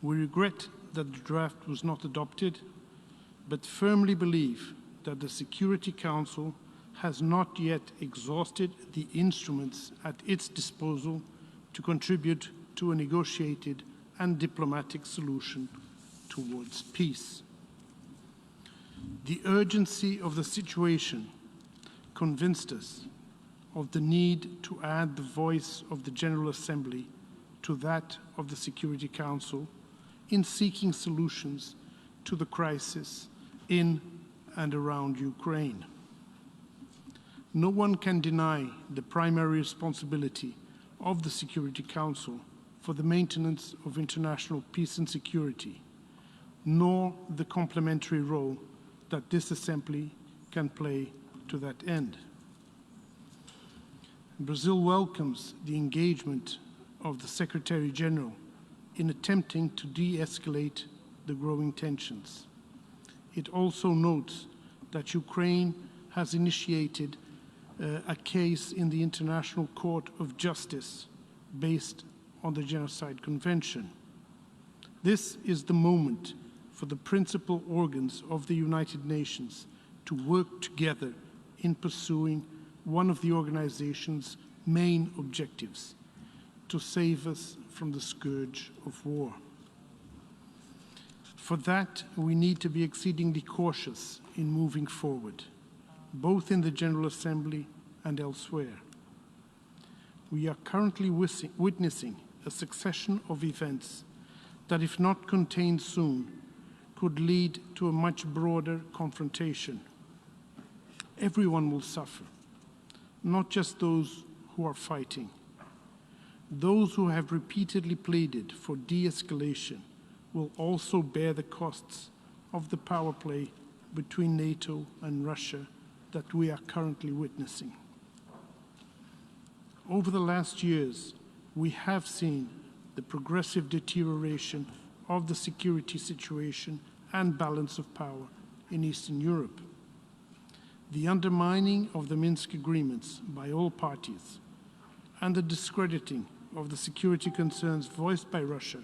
We regret that the draft was not adopted, but firmly believe that the Security Council has not yet exhausted the instruments at its disposal to contribute to a negotiated and diplomatic solution towards peace. The urgency of the situation convinced us of the need to add the voice of the General Assembly to that of the Security Council in seeking solutions to the crisis in and around Ukraine. No one can deny the primary responsibility of the Security Council for the maintenance of international peace and security, nor the complementary role that this Assembly can play to that end. Brazil welcomes the engagement of the Secretary General in attempting to de-escalate the growing tensions. It also notes that Ukraine has initiated a case in the International Court of Justice based on the Genocide Convention. This is the moment for the principal organs of the United Nations to work together in pursuing one of the organization's main objectives, to save us from the scourge of war. For that, we need to be exceedingly cautious in moving forward, both in the General Assembly and elsewhere. We are currently witnessing a succession of events that, if not contained soon, could lead to a much broader confrontation. Everyone will suffer, not just those who are fighting. Those who have repeatedly pleaded for de-escalation will also bear the costs of the power play between NATO and Russia that we are currently witnessing. Over the last years, we have seen the progressive deterioration of the security situation and balance of power in Eastern Europe. The undermining of the Minsk agreements by all parties and the discrediting of the security concerns voiced by Russia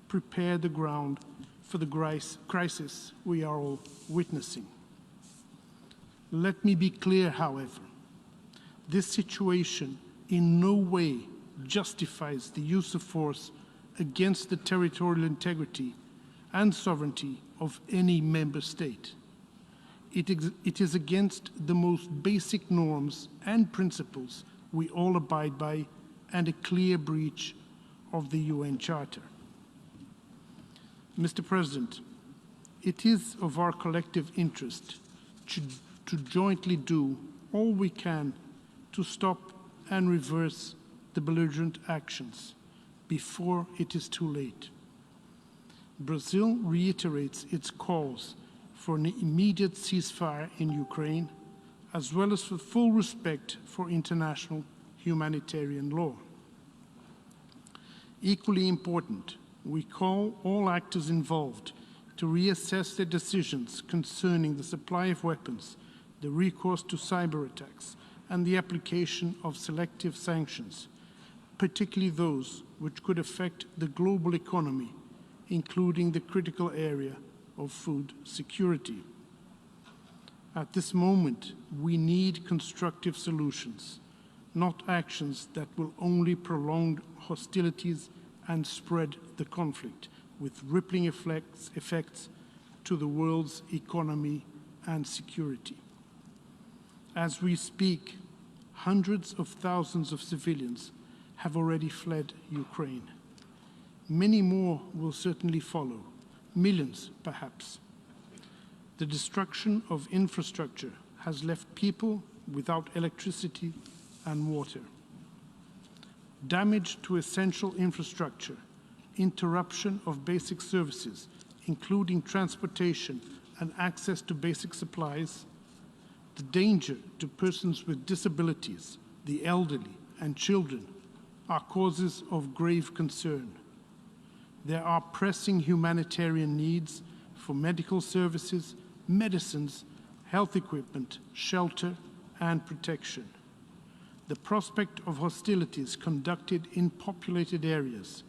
prepare the ground for the crisis we are all witnessing. Let me be clear, however, this situation in no way justifies the use of force against the territorial integrity and sovereignty of any member state. It is against the most basic norms and principles we all abide by, and a clear breach of the UN Charter. Mr. President, it is of our collective interest to jointly do all we can to stop and reverse the belligerent actions before it is too late. Brazil reiterates its calls for an immediate ceasefire in Ukraine, as well as for full respect for international humanitarian law. Equally important, we call all actors involved to reassess their decisions concerning the supply of weapons, the recourse to cyber attacks, and the application of selective sanctions, particularly those which could affect the global economy, including the critical area of food security. At this moment, we need constructive solutions, not actions that will only prolong hostilities and spread the conflict, with rippling effects to the world's economy and security. As we speak, hundreds of thousands of civilians have already fled Ukraine. Many more will certainly follow, millions perhaps. The destruction of infrastructure has left people without electricity and water. Damage to essential infrastructure, interruption of basic services, including transportation and access to basic supplies, the danger to persons with disabilities, the elderly, and children are causes of grave concern. There are pressing humanitarian needs for medical services, medicines, health equipment, shelter, and protection. The prospect of hostilities conducted in populated areas,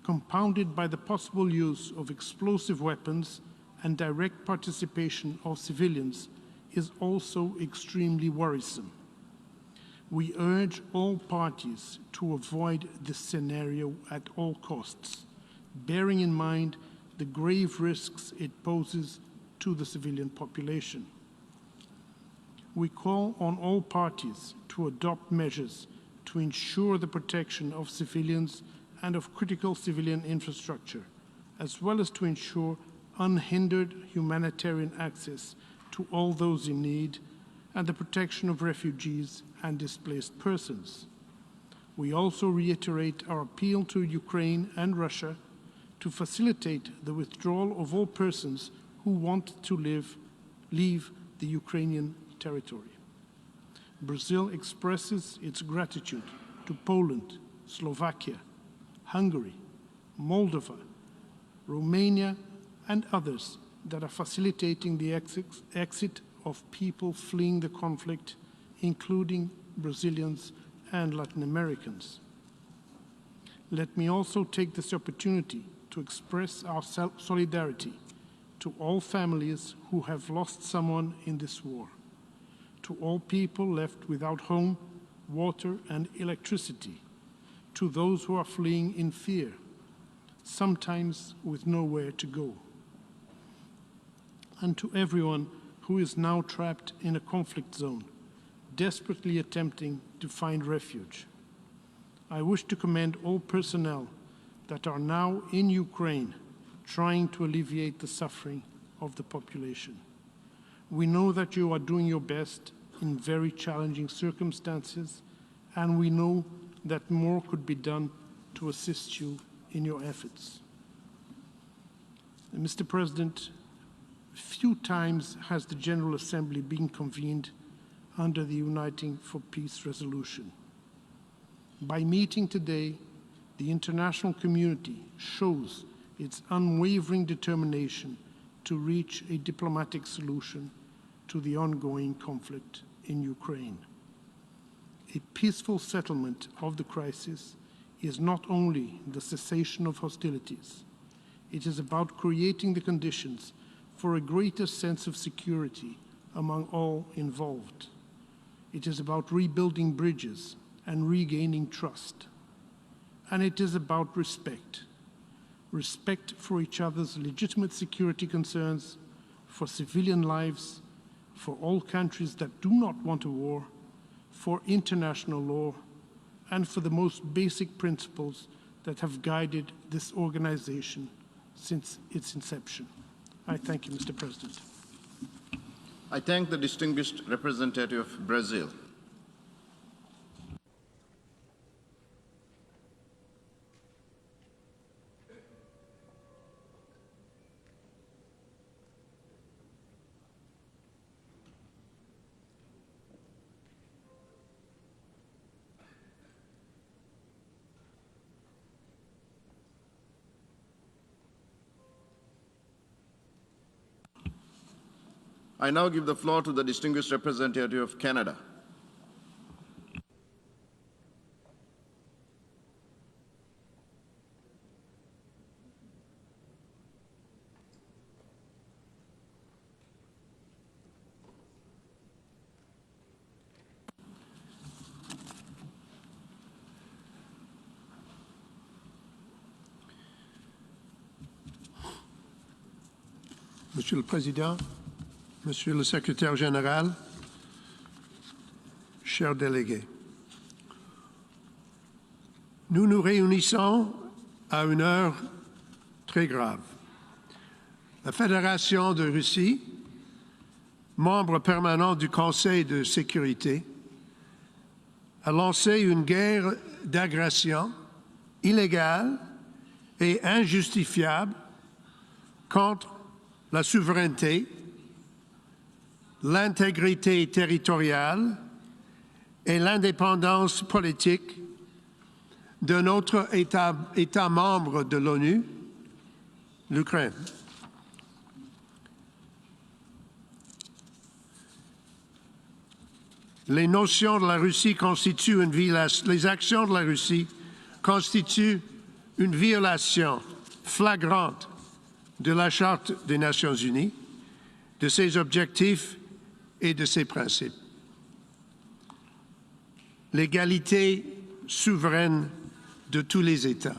compounded by the possible use of explosive weapons and direct participation of civilians, is also extremely worrisome. We urge all parties to avoid this scenario at all costs, bearing in mind the grave risks it poses to the civilian population. We call on all parties to adopt measures to ensure the protection of civilians and of critical civilian infrastructure, as well as to ensure unhindered humanitarian access to all those in need and the protection of refugees and displaced persons. We also reiterate our appeal to Ukraine and Russia to facilitate the withdrawal of all persons who want to leave the Ukrainian territory. Brazil expresses its gratitude to Poland, Slovakia, Hungary, Moldova, Romania, and others that are facilitating the exit of people fleeing the conflict, including Brazilians and Latin Americans. Let me also take this opportunity to express our solidarity to all families who have lost someone in this war, to all people left without home, water, and electricity, to those who are fleeing in fear, sometimes with nowhere to go, and to everyone who is now trapped in a conflict zone, desperately attempting to find refuge. I wish to commend all personnel that are now in Ukraine trying to alleviate the suffering of the population. We know that you are doing your best in very challenging circumstances, and we know that more could be done to assist you in your efforts. Mr. President, few times has the General Assembly been convened under the Uniting for Peace resolution. By meeting today, the international community shows its unwavering determination to reach a diplomatic solution to the ongoing conflict in Ukraine. A peaceful settlement of the crisis is not only the cessation of hostilities, it is about creating the conditions for a greater sense of security among all involved. It is about rebuilding bridges and regaining trust. And it is about respect. Respect for each other's legitimate security concerns, for civilian lives, for all countries that do not want a war, for international law, and for the most basic principles that have guided this organization since its inception. I thank you, Mr. President. I thank the distinguished representative of Brazil. I now give the floor to the distinguished representative of Canada. Monsieur le Président, Monsieur le Secrétaire général, chers délégués, nous nous réunissons à une heure très grave. La Fédération de Russie, membre permanent du Conseil de sécurité, a lancé une guerre d'agression illégale et injustifiable contre la souveraineté, l'intégrité territoriale et l'indépendance politique de notre État membre de l'ONU, l'Ukraine. Les actions de la Russie constituent une violation flagrante de la Charte des Nations Unies, de ses objectifs et de ses principes. L'égalité souveraine de tous les États,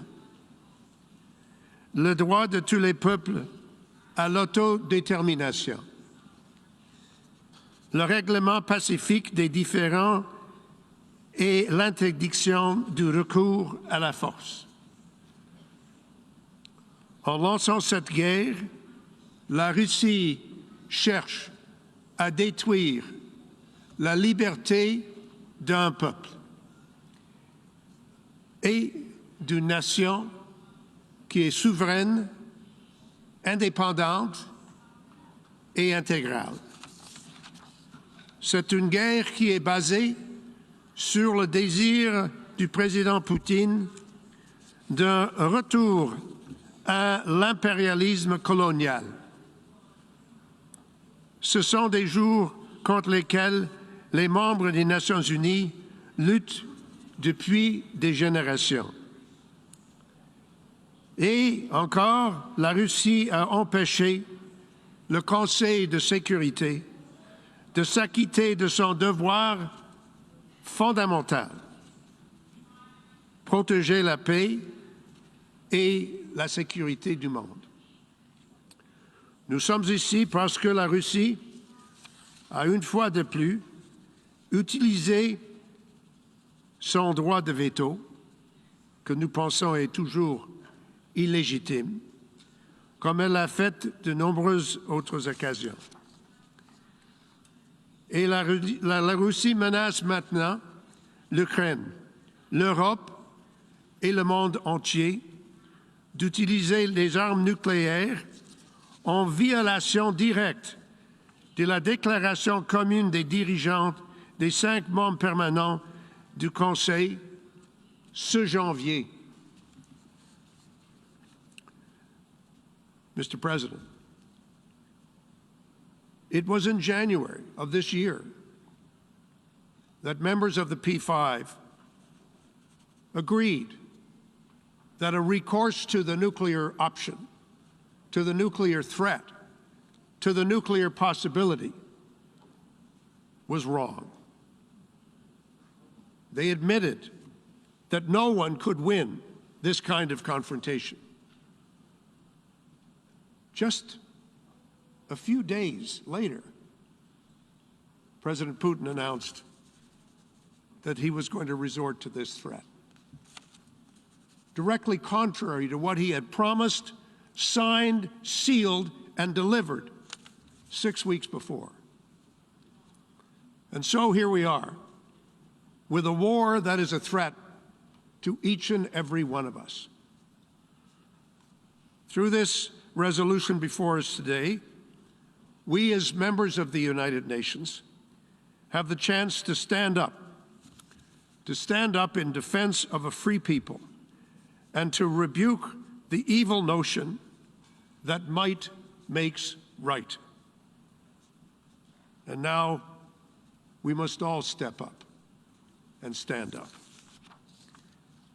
le droit de tous les peuples à l'autodétermination, le règlement pacifique des différends et l'interdiction du recours à la force. En lançant cette guerre, la Russie cherche à détruire la liberté d'un peuple et d'une nation qui est souveraine, indépendante et intégrale. C'est une guerre qui est basée sur le désir du président Poutine d'un retour à l'impérialisme colonial. Ce sont des jours contre lesquels les membres des Nations Unies luttent depuis des générations. Et encore, la Russie a empêché le Conseil de sécurité de s'acquitter de son devoir fondamental, protéger la paix et la sécurité du monde. Nous sommes ici parce que la Russie a une fois de plus utilisé son droit de veto, que nous pensons est toujours illégitime, comme elle l'a fait de nombreuses autres occasions. Et la Russie menace maintenant l'Ukraine, l'Europe et le monde entier d'utiliser les armes nucléaires en violation directe de la déclaration commune des dirigeants des 5 membres permanents du Conseil ce janvier. Mr. President, it was in January of this year that members of the P5 agreed that a recourse to the nuclear option, to the nuclear threat, to the nuclear possibility was wrong. They admitted that no one could win this kind of confrontation. Just a few days later, President Putin announced that he was going to resort to this threat, directly contrary to what he had promised, signed, sealed, and delivered 6 weeks before. And so here we are, with a war that is a threat to each and every one of us. Through this resolution before us today, we as members of the United Nations have the chance to stand up in defense of a free people and to rebuke the evil notion that might makes right. And now we must all step up and stand up.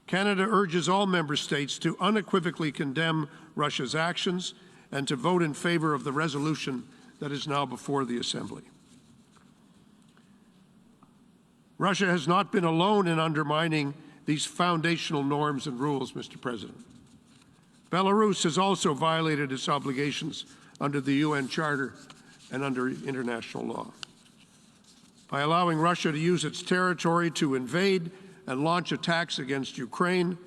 Canada urges all member states to unequivocally condemn Russia's actions and to vote in favor of the resolution that is now before the Assembly. Russia has not been alone in undermining these foundational norms and rules, Mr. President. Belarus has also violated its obligations under the UN Charter and under international law. By allowing Russia to use its territory to invade and launch attacks against Ukraine,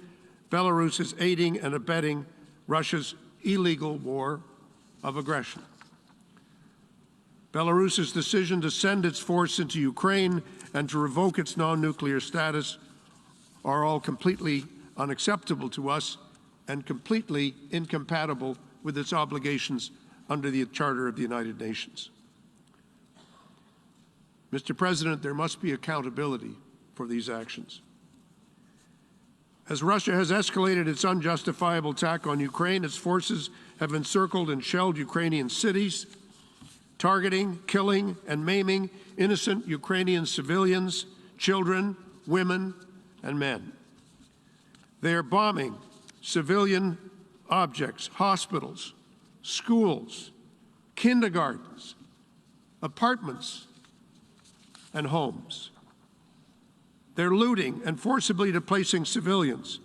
Belarus is aiding and abetting Russia's illegal war of aggression. Belarus's decision to send its force into Ukraine and to revoke its non-nuclear status are all completely unacceptable to us and completely incompatible with its obligations under the Charter of the United Nations. Mr. President, there must be accountability for these actions. As Russia has escalated its unjustifiable attack on Ukraine, its forces have encircled and shelled Ukrainian cities, targeting, killing, and maiming innocent Ukrainian civilians, children, women, and men. They are bombing civilian objects, hospitals, schools, kindergartens, apartments, and homes. They're looting and forcibly displacing civilians.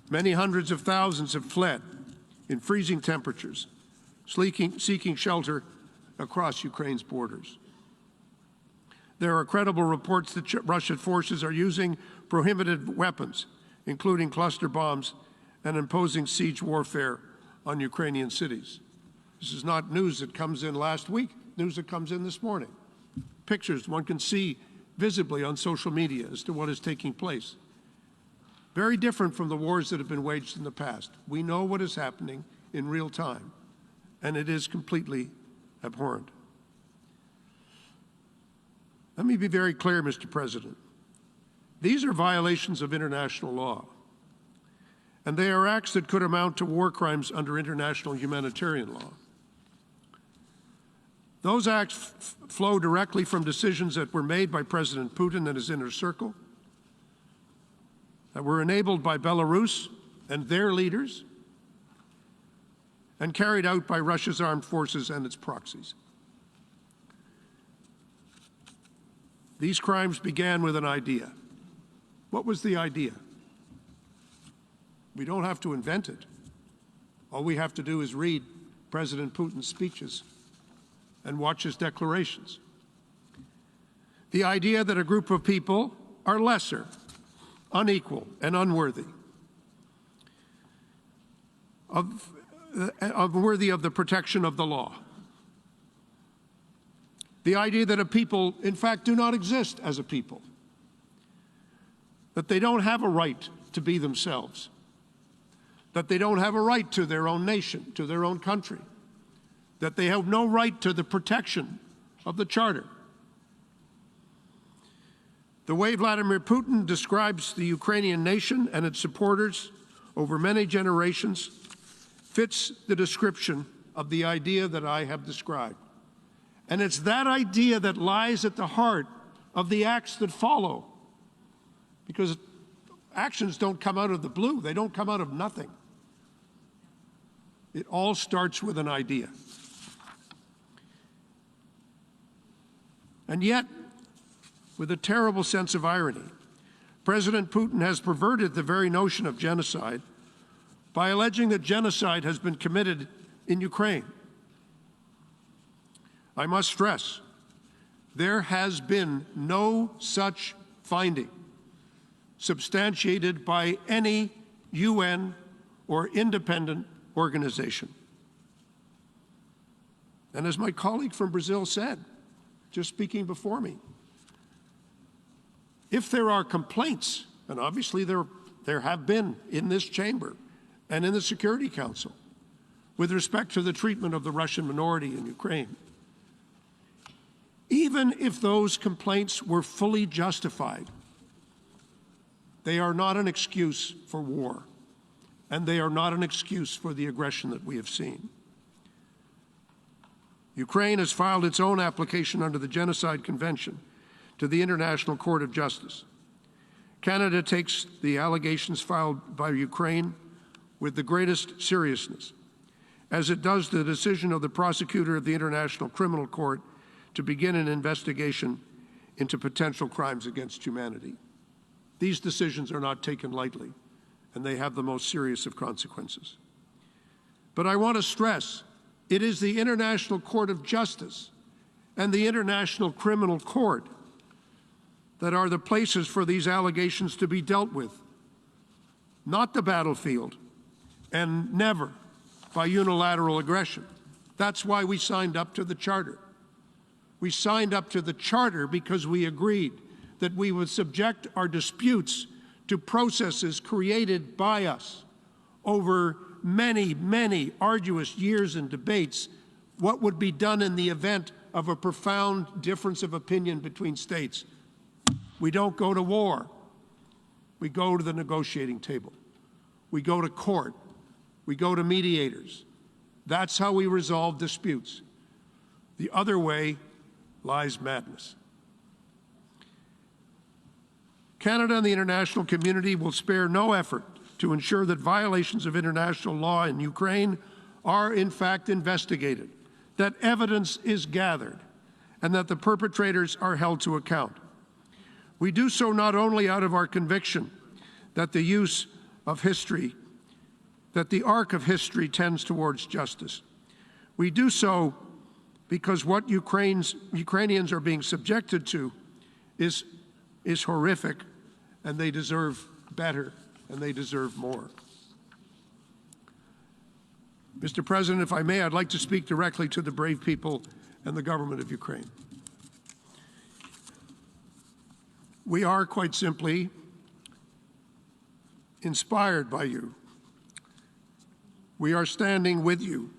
Many hundreds of thousands have fled in freezing temperatures, seeking shelter across Ukraine's borders. There are credible reports that Russian forces are using prohibited weapons, including cluster bombs, and imposing siege warfare on Ukrainian cities. This is not news that comes in last week, news that comes in this morning. Pictures one can see visibly on social media as to what is taking place. Very different from the wars that have been waged in the past. We know what is happening in real time, and it is completely abhorrent. Let me be very clear, Mr. President. These are violations of international law, and they are acts that could amount to war crimes under international humanitarian law. Those acts flow directly from decisions that were made by President Putin and his inner circle, that were enabled by Belarus and their leaders, and carried out by Russia's armed forces and its proxies. These crimes began with an idea. What was the idea? We don't have to invent it. All we have to do is read President Putin's speeches and watch his declarations. The idea that a group of people are lesser, unequal, and unworthy worthy of the protection of the law. The idea that a people, in fact, do not exist as a people, that they don't have a right to be themselves, that they don't have a right to their own nation, to their own country, that they have no right to the protection of the Charter. The way Vladimir Putin describes the Ukrainian nation and its supporters over many generations fits the description of the idea that I have described. And it's that idea that lies at the heart of the acts that follow. Because actions don't come out of the blue, they don't come out of nothing. It all starts with an idea. And yet, with a terrible sense of irony, President Putin has perverted the very notion of genocide by alleging that genocide has been committed in Ukraine. I must stress, there has been no such finding substantiated by any UN or independent organization. And as my colleague from Brazil said, just speaking before me, if there are complaints, and obviously there have been in this chamber and in the Security Council with respect to the treatment of the Russian minority in Ukraine, even if those complaints were fully justified, they are not an excuse for war, and they are not an excuse for the aggression that we have seen. Ukraine has filed its own application under the Genocide Convention to the International Court of Justice. Canada takes the allegations filed by Ukraine with the greatest seriousness, as it does the decision of the prosecutor of the International Criminal Court to begin an investigation into potential crimes against humanity. These decisions are not taken lightly, and they have the most serious of consequences. But I want to stress, it is the International Court of Justice and the International Criminal Court that are the places for these allegations to be dealt with, not the battlefield, and never by unilateral aggression. That's why we signed up to the Charter. We signed up to the Charter because we agreed that we would subject our disputes to processes created by us over many, many arduous years and debates, what would be done in the event of a profound difference of opinion between states. We don't go to war. We go to the negotiating table. We go to court. We go to mediators. That's how we resolve disputes. The other way lies madness. Canada and the international community will spare no effort to ensure that violations of international law in Ukraine are in fact investigated, that evidence is gathered, and that the perpetrators are held to account. We do so not only out of our conviction that the use of history, that the arc of history tends towards justice. We do so because what Ukrainians are being subjected to is horrific, and they deserve better, and they deserve more. Mr. President, if I may, I'd like to speak directly to the brave people and the government of Ukraine. We are quite simply inspired by you. We are standing with you,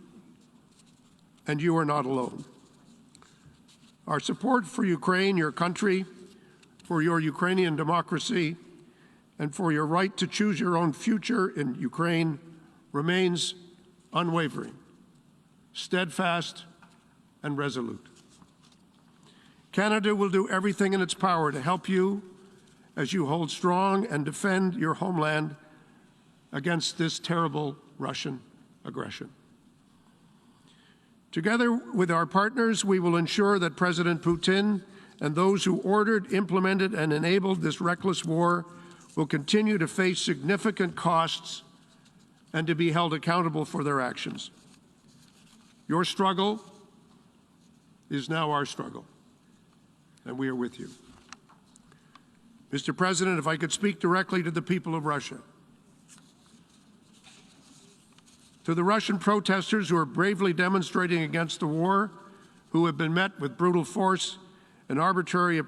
and you are not alone. Our support for Ukraine, your country, for your Ukrainian democracy, and for your right to choose your own future in Ukraine remains unwavering, steadfast, and resolute. Canada will do everything in its power to help you as you hold strong and defend your homeland against this terrible Russian aggression. Together with our partners, we will ensure that President Putin and those who ordered, implemented, and enabled this reckless war will continue to face significant costs and to be held accountable for their actions. Your struggle is now our struggle, and we are with you. Mr. President, if I could speak directly to the people of Russia. To the Russian protesters who are bravely demonstrating against the war, who have been met with brutal force and arbitrary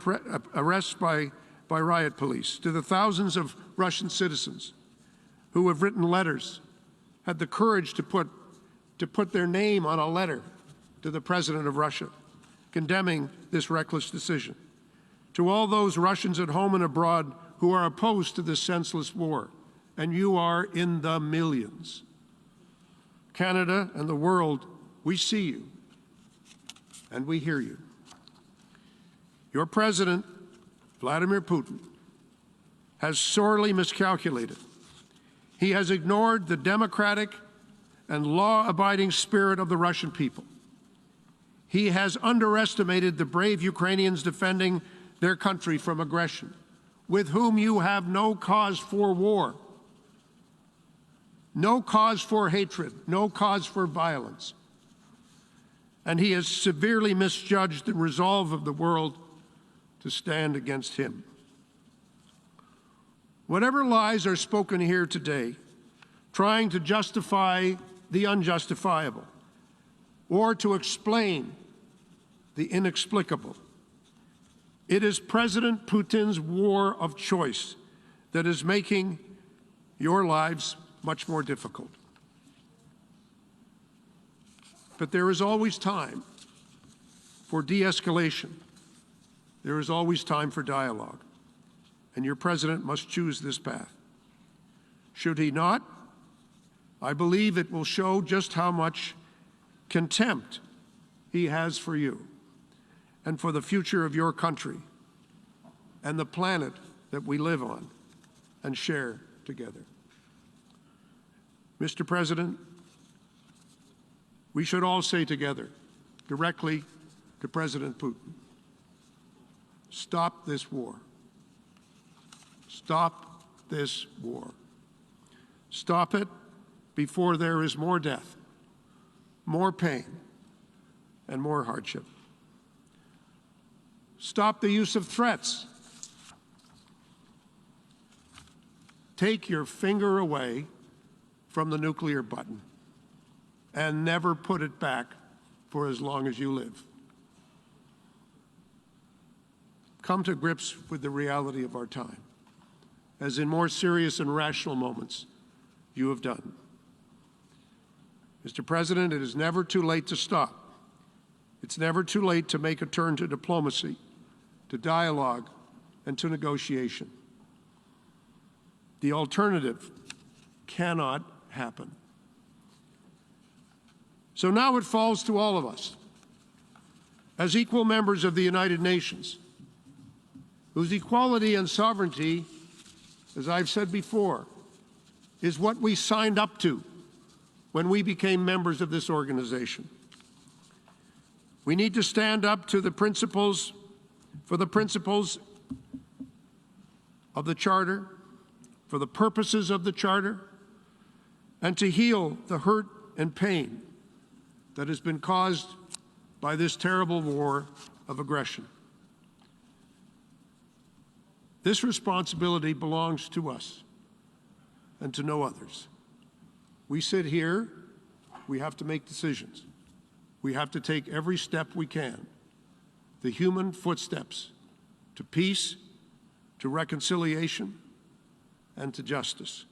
arrests by riot police. To the thousands of Russian citizens who have written letters, had the courage to put their name on a letter to the President of Russia, condemning this reckless decision. To all those Russians at home and abroad who are opposed to this senseless war, and you are in the millions. Canada and the world, we see you and we hear you. Your President, Vladimir Putin, has sorely miscalculated. He has ignored the democratic and law-abiding spirit of the Russian people. He has underestimated the brave Ukrainians defending their country from aggression, with whom you have no cause for war, no cause for hatred, no cause for violence. And he has severely misjudged the resolve of the world to stand against him. Whatever lies are spoken here today, trying to justify the unjustifiable or to explain the inexplicable, it is President Putin's war of choice that is making your lives much more difficult. But there is always time for de-escalation. There is always time for dialogue. And your president must choose this path. Should he not, I believe it will show just how much contempt he has for you and for the future of your country and the planet that we live on and share together. Mr. President, we should all say together, directly to President Putin, stop this war. Stop this war. Stop it before there is more death, more pain, and more hardship. Stop the use of threats. Take your finger away from the nuclear button and never put it back for as long as you live. Come to grips with the reality of our time, as in more serious and rational moments you have done. Mr. President, it is never too late to stop. It's never too late to make a turn to diplomacy, to dialogue, and to negotiation. The alternative cannot happen. So now it falls to all of us, as equal members of the United Nations, whose equality and sovereignty, as I've said before, is what we signed up to when we became members of this organization. We need to stand up to the principles, for the principles of the Charter, for the purposes of the Charter, and to heal the hurt and pain that has been caused by this terrible war of aggression. This responsibility belongs to us and to no others. We sit here, we have to make decisions. We have to take every step we can, the human footsteps to peace, to reconciliation, and to justice.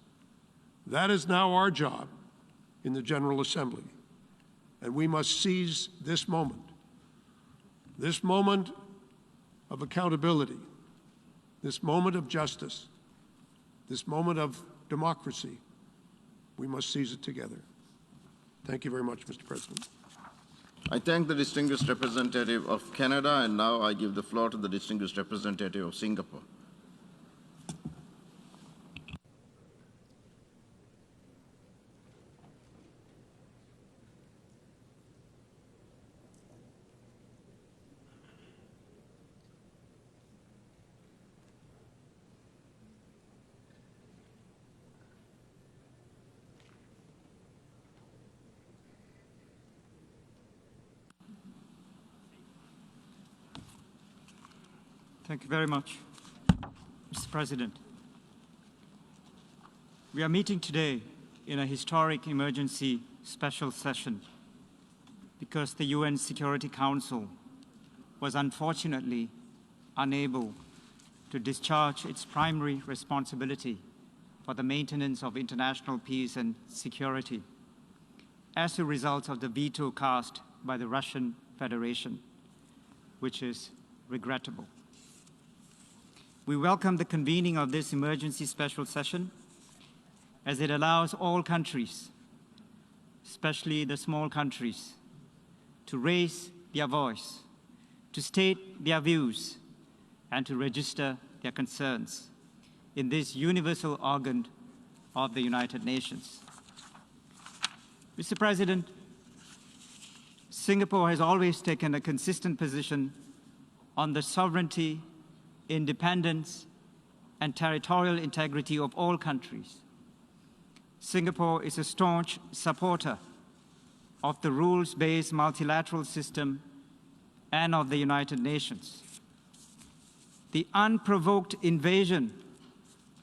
That is now our job in the General Assembly, and we must seize this moment. This moment of accountability, this moment of justice, this moment of democracy, we must seize it together. Thank you very much, Mr. President. I thank the distinguished representative of Canada, and now I give the floor to the distinguished representative of Singapore. Thank you very much, Mr. President. We are meeting today in a historic emergency special session because the UN Security Council was unfortunately unable to discharge its primary responsibility for the maintenance of international peace and security as a result of the veto cast by the Russian Federation, which is regrettable. We welcome the convening of this emergency special session as it allows all countries, especially the small countries, to raise their voice, to state their views, and to register their concerns in this universal organ of the United Nations. Mr. President, Singapore has always taken a consistent position on the sovereignty, independence, and territorial integrity of all countries. Singapore is a staunch supporter of the rules-based multilateral system and of the United Nations. The unprovoked invasion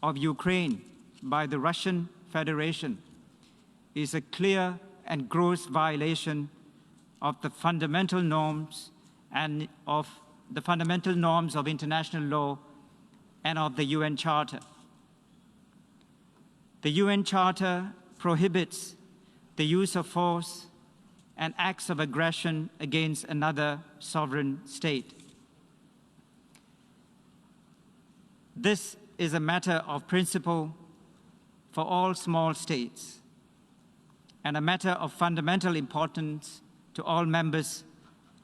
of Ukraine by the Russian Federation is a clear and gross violation of the fundamental norms and of the fundamental norms of international law and of the UN Charter. The UN Charter prohibits the use of force and acts of aggression against another sovereign state. This is a matter of principle for all small states and a matter of fundamental importance to all members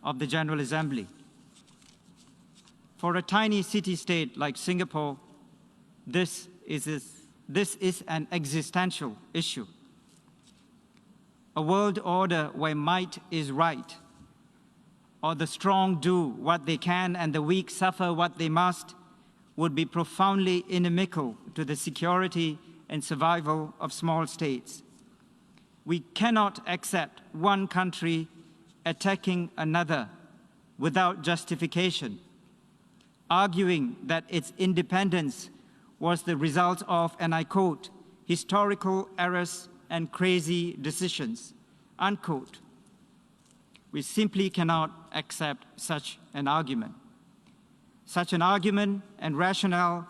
of the General Assembly. For a tiny city-state like Singapore, this is an existential issue. A world order where might is right, or the strong do what they can and the weak suffer what they must, would be profoundly inimical to the security and survival of small states. We cannot accept one country attacking another without justification, arguing that its independence was the result of, and I quote, historical errors and crazy decisions, unquote. We simply cannot accept such an argument. Such an argument and rationale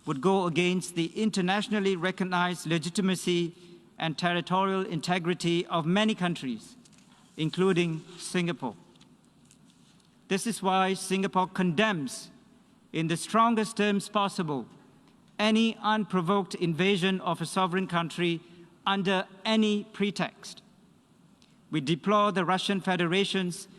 would go against the internationally recognized legitimacy and territorial integrity of many countries, including Singapore. This is why Singapore condemns, in the strongest terms possible, any unprovoked invasion of a sovereign country under any pretext. We deplore the Russian Federation's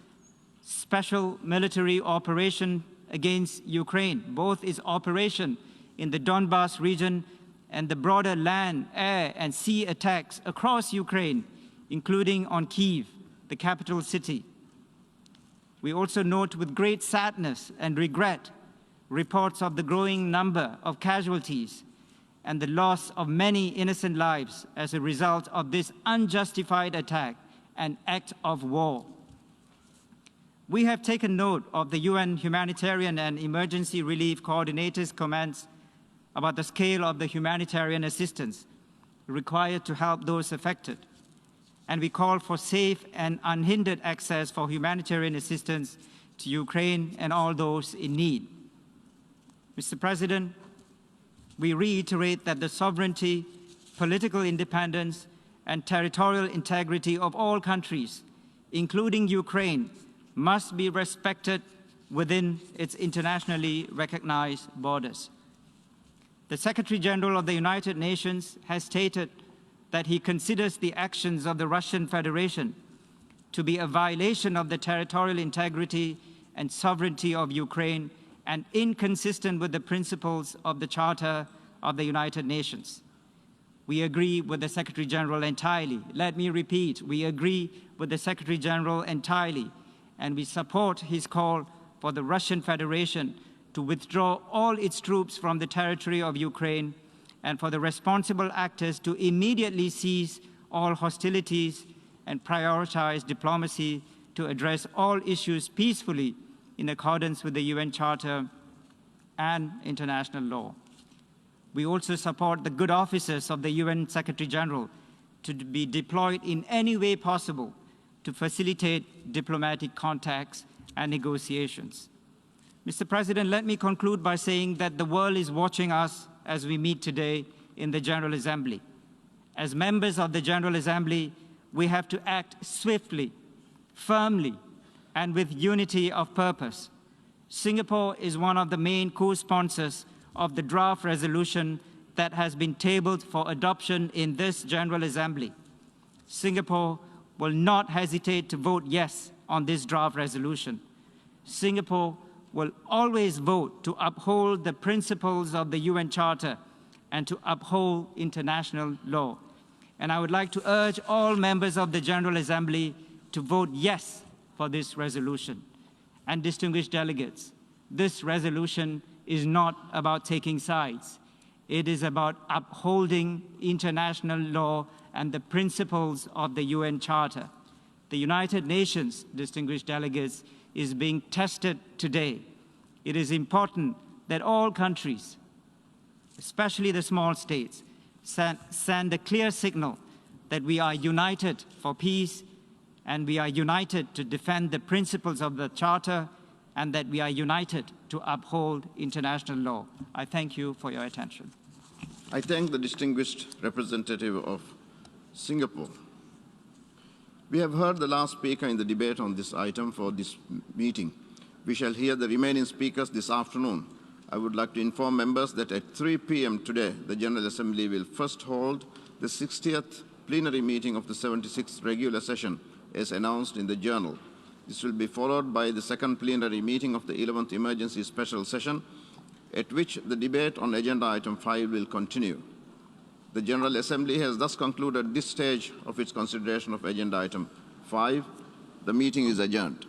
special military operation against Ukraine, both its operation in the Donbas region and the broader land, air, and sea attacks across Ukraine, including on Kyiv, the capital city. We also note with great sadness and regret reports of the growing number of casualties and the loss of many innocent lives as a result of this unjustified attack and act of war. We have taken note of the UN Humanitarian and Emergency Relief Coordinator's comments about the scale of the humanitarian assistance required to help those affected, and we call for safe and unhindered access for humanitarian assistance to Ukraine and all those in need. Mr. President, we reiterate that the sovereignty, political independence, and territorial integrity of all countries, including Ukraine, must be respected within its internationally recognized borders. The Secretary General of the United Nations has stated that he considers the actions of the Russian Federation to be a violation of the territorial integrity and sovereignty of Ukraine and inconsistent with the principles of the Charter of the United Nations. We agree with the Secretary General entirely. Let me repeat, we agree with the Secretary General entirely, and we support his call for the Russian Federation to withdraw all its troops from the territory of Ukraine and for the responsible actors to immediately cease all hostilities and prioritize diplomacy to address all issues peacefully in accordance with the UN Charter and international law. We also support the good officers of the UN Secretary General to be deployed in any way possible to facilitate diplomatic contacts and negotiations. Mr. President, let me conclude by saying that the world is watching us as we meet today in the General Assembly. As members of the General Assembly, we have to act swiftly, firmly, and with unity of purpose. Singapore is one of the main co-sponsors of the draft resolution that has been tabled for adoption in this General Assembly. Singapore will not hesitate to vote yes on this draft resolution. Singapore will always vote to uphold the principles of the UN Charter and to uphold international law. And I would like to urge all members of the General Assembly to vote yes for this resolution. And distinguished delegates, this resolution is not about taking sides. It is about upholding international law and the principles of the UN Charter. The United Nations, distinguished delegates, is being tested today. It is important that all countries, especially the small states, send a clear signal that we are united for peace and we are united to defend the principles of the Charter and that we are united to uphold international law. I thank you for your attention. I thank the distinguished representative of Singapore. We have heard the last speaker in the debate on this item for this meeting. We shall hear the remaining speakers this afternoon. I would like to inform members that at 3 p.m. today, the General Assembly will first hold the 60th plenary meeting of the 76th regular session, as announced in the journal. This will be followed by the second plenary meeting of the 11th emergency special session, at which the debate on agenda item 5 will continue. The General Assembly has thus concluded this stage of its consideration of agenda item 5. The meeting is adjourned.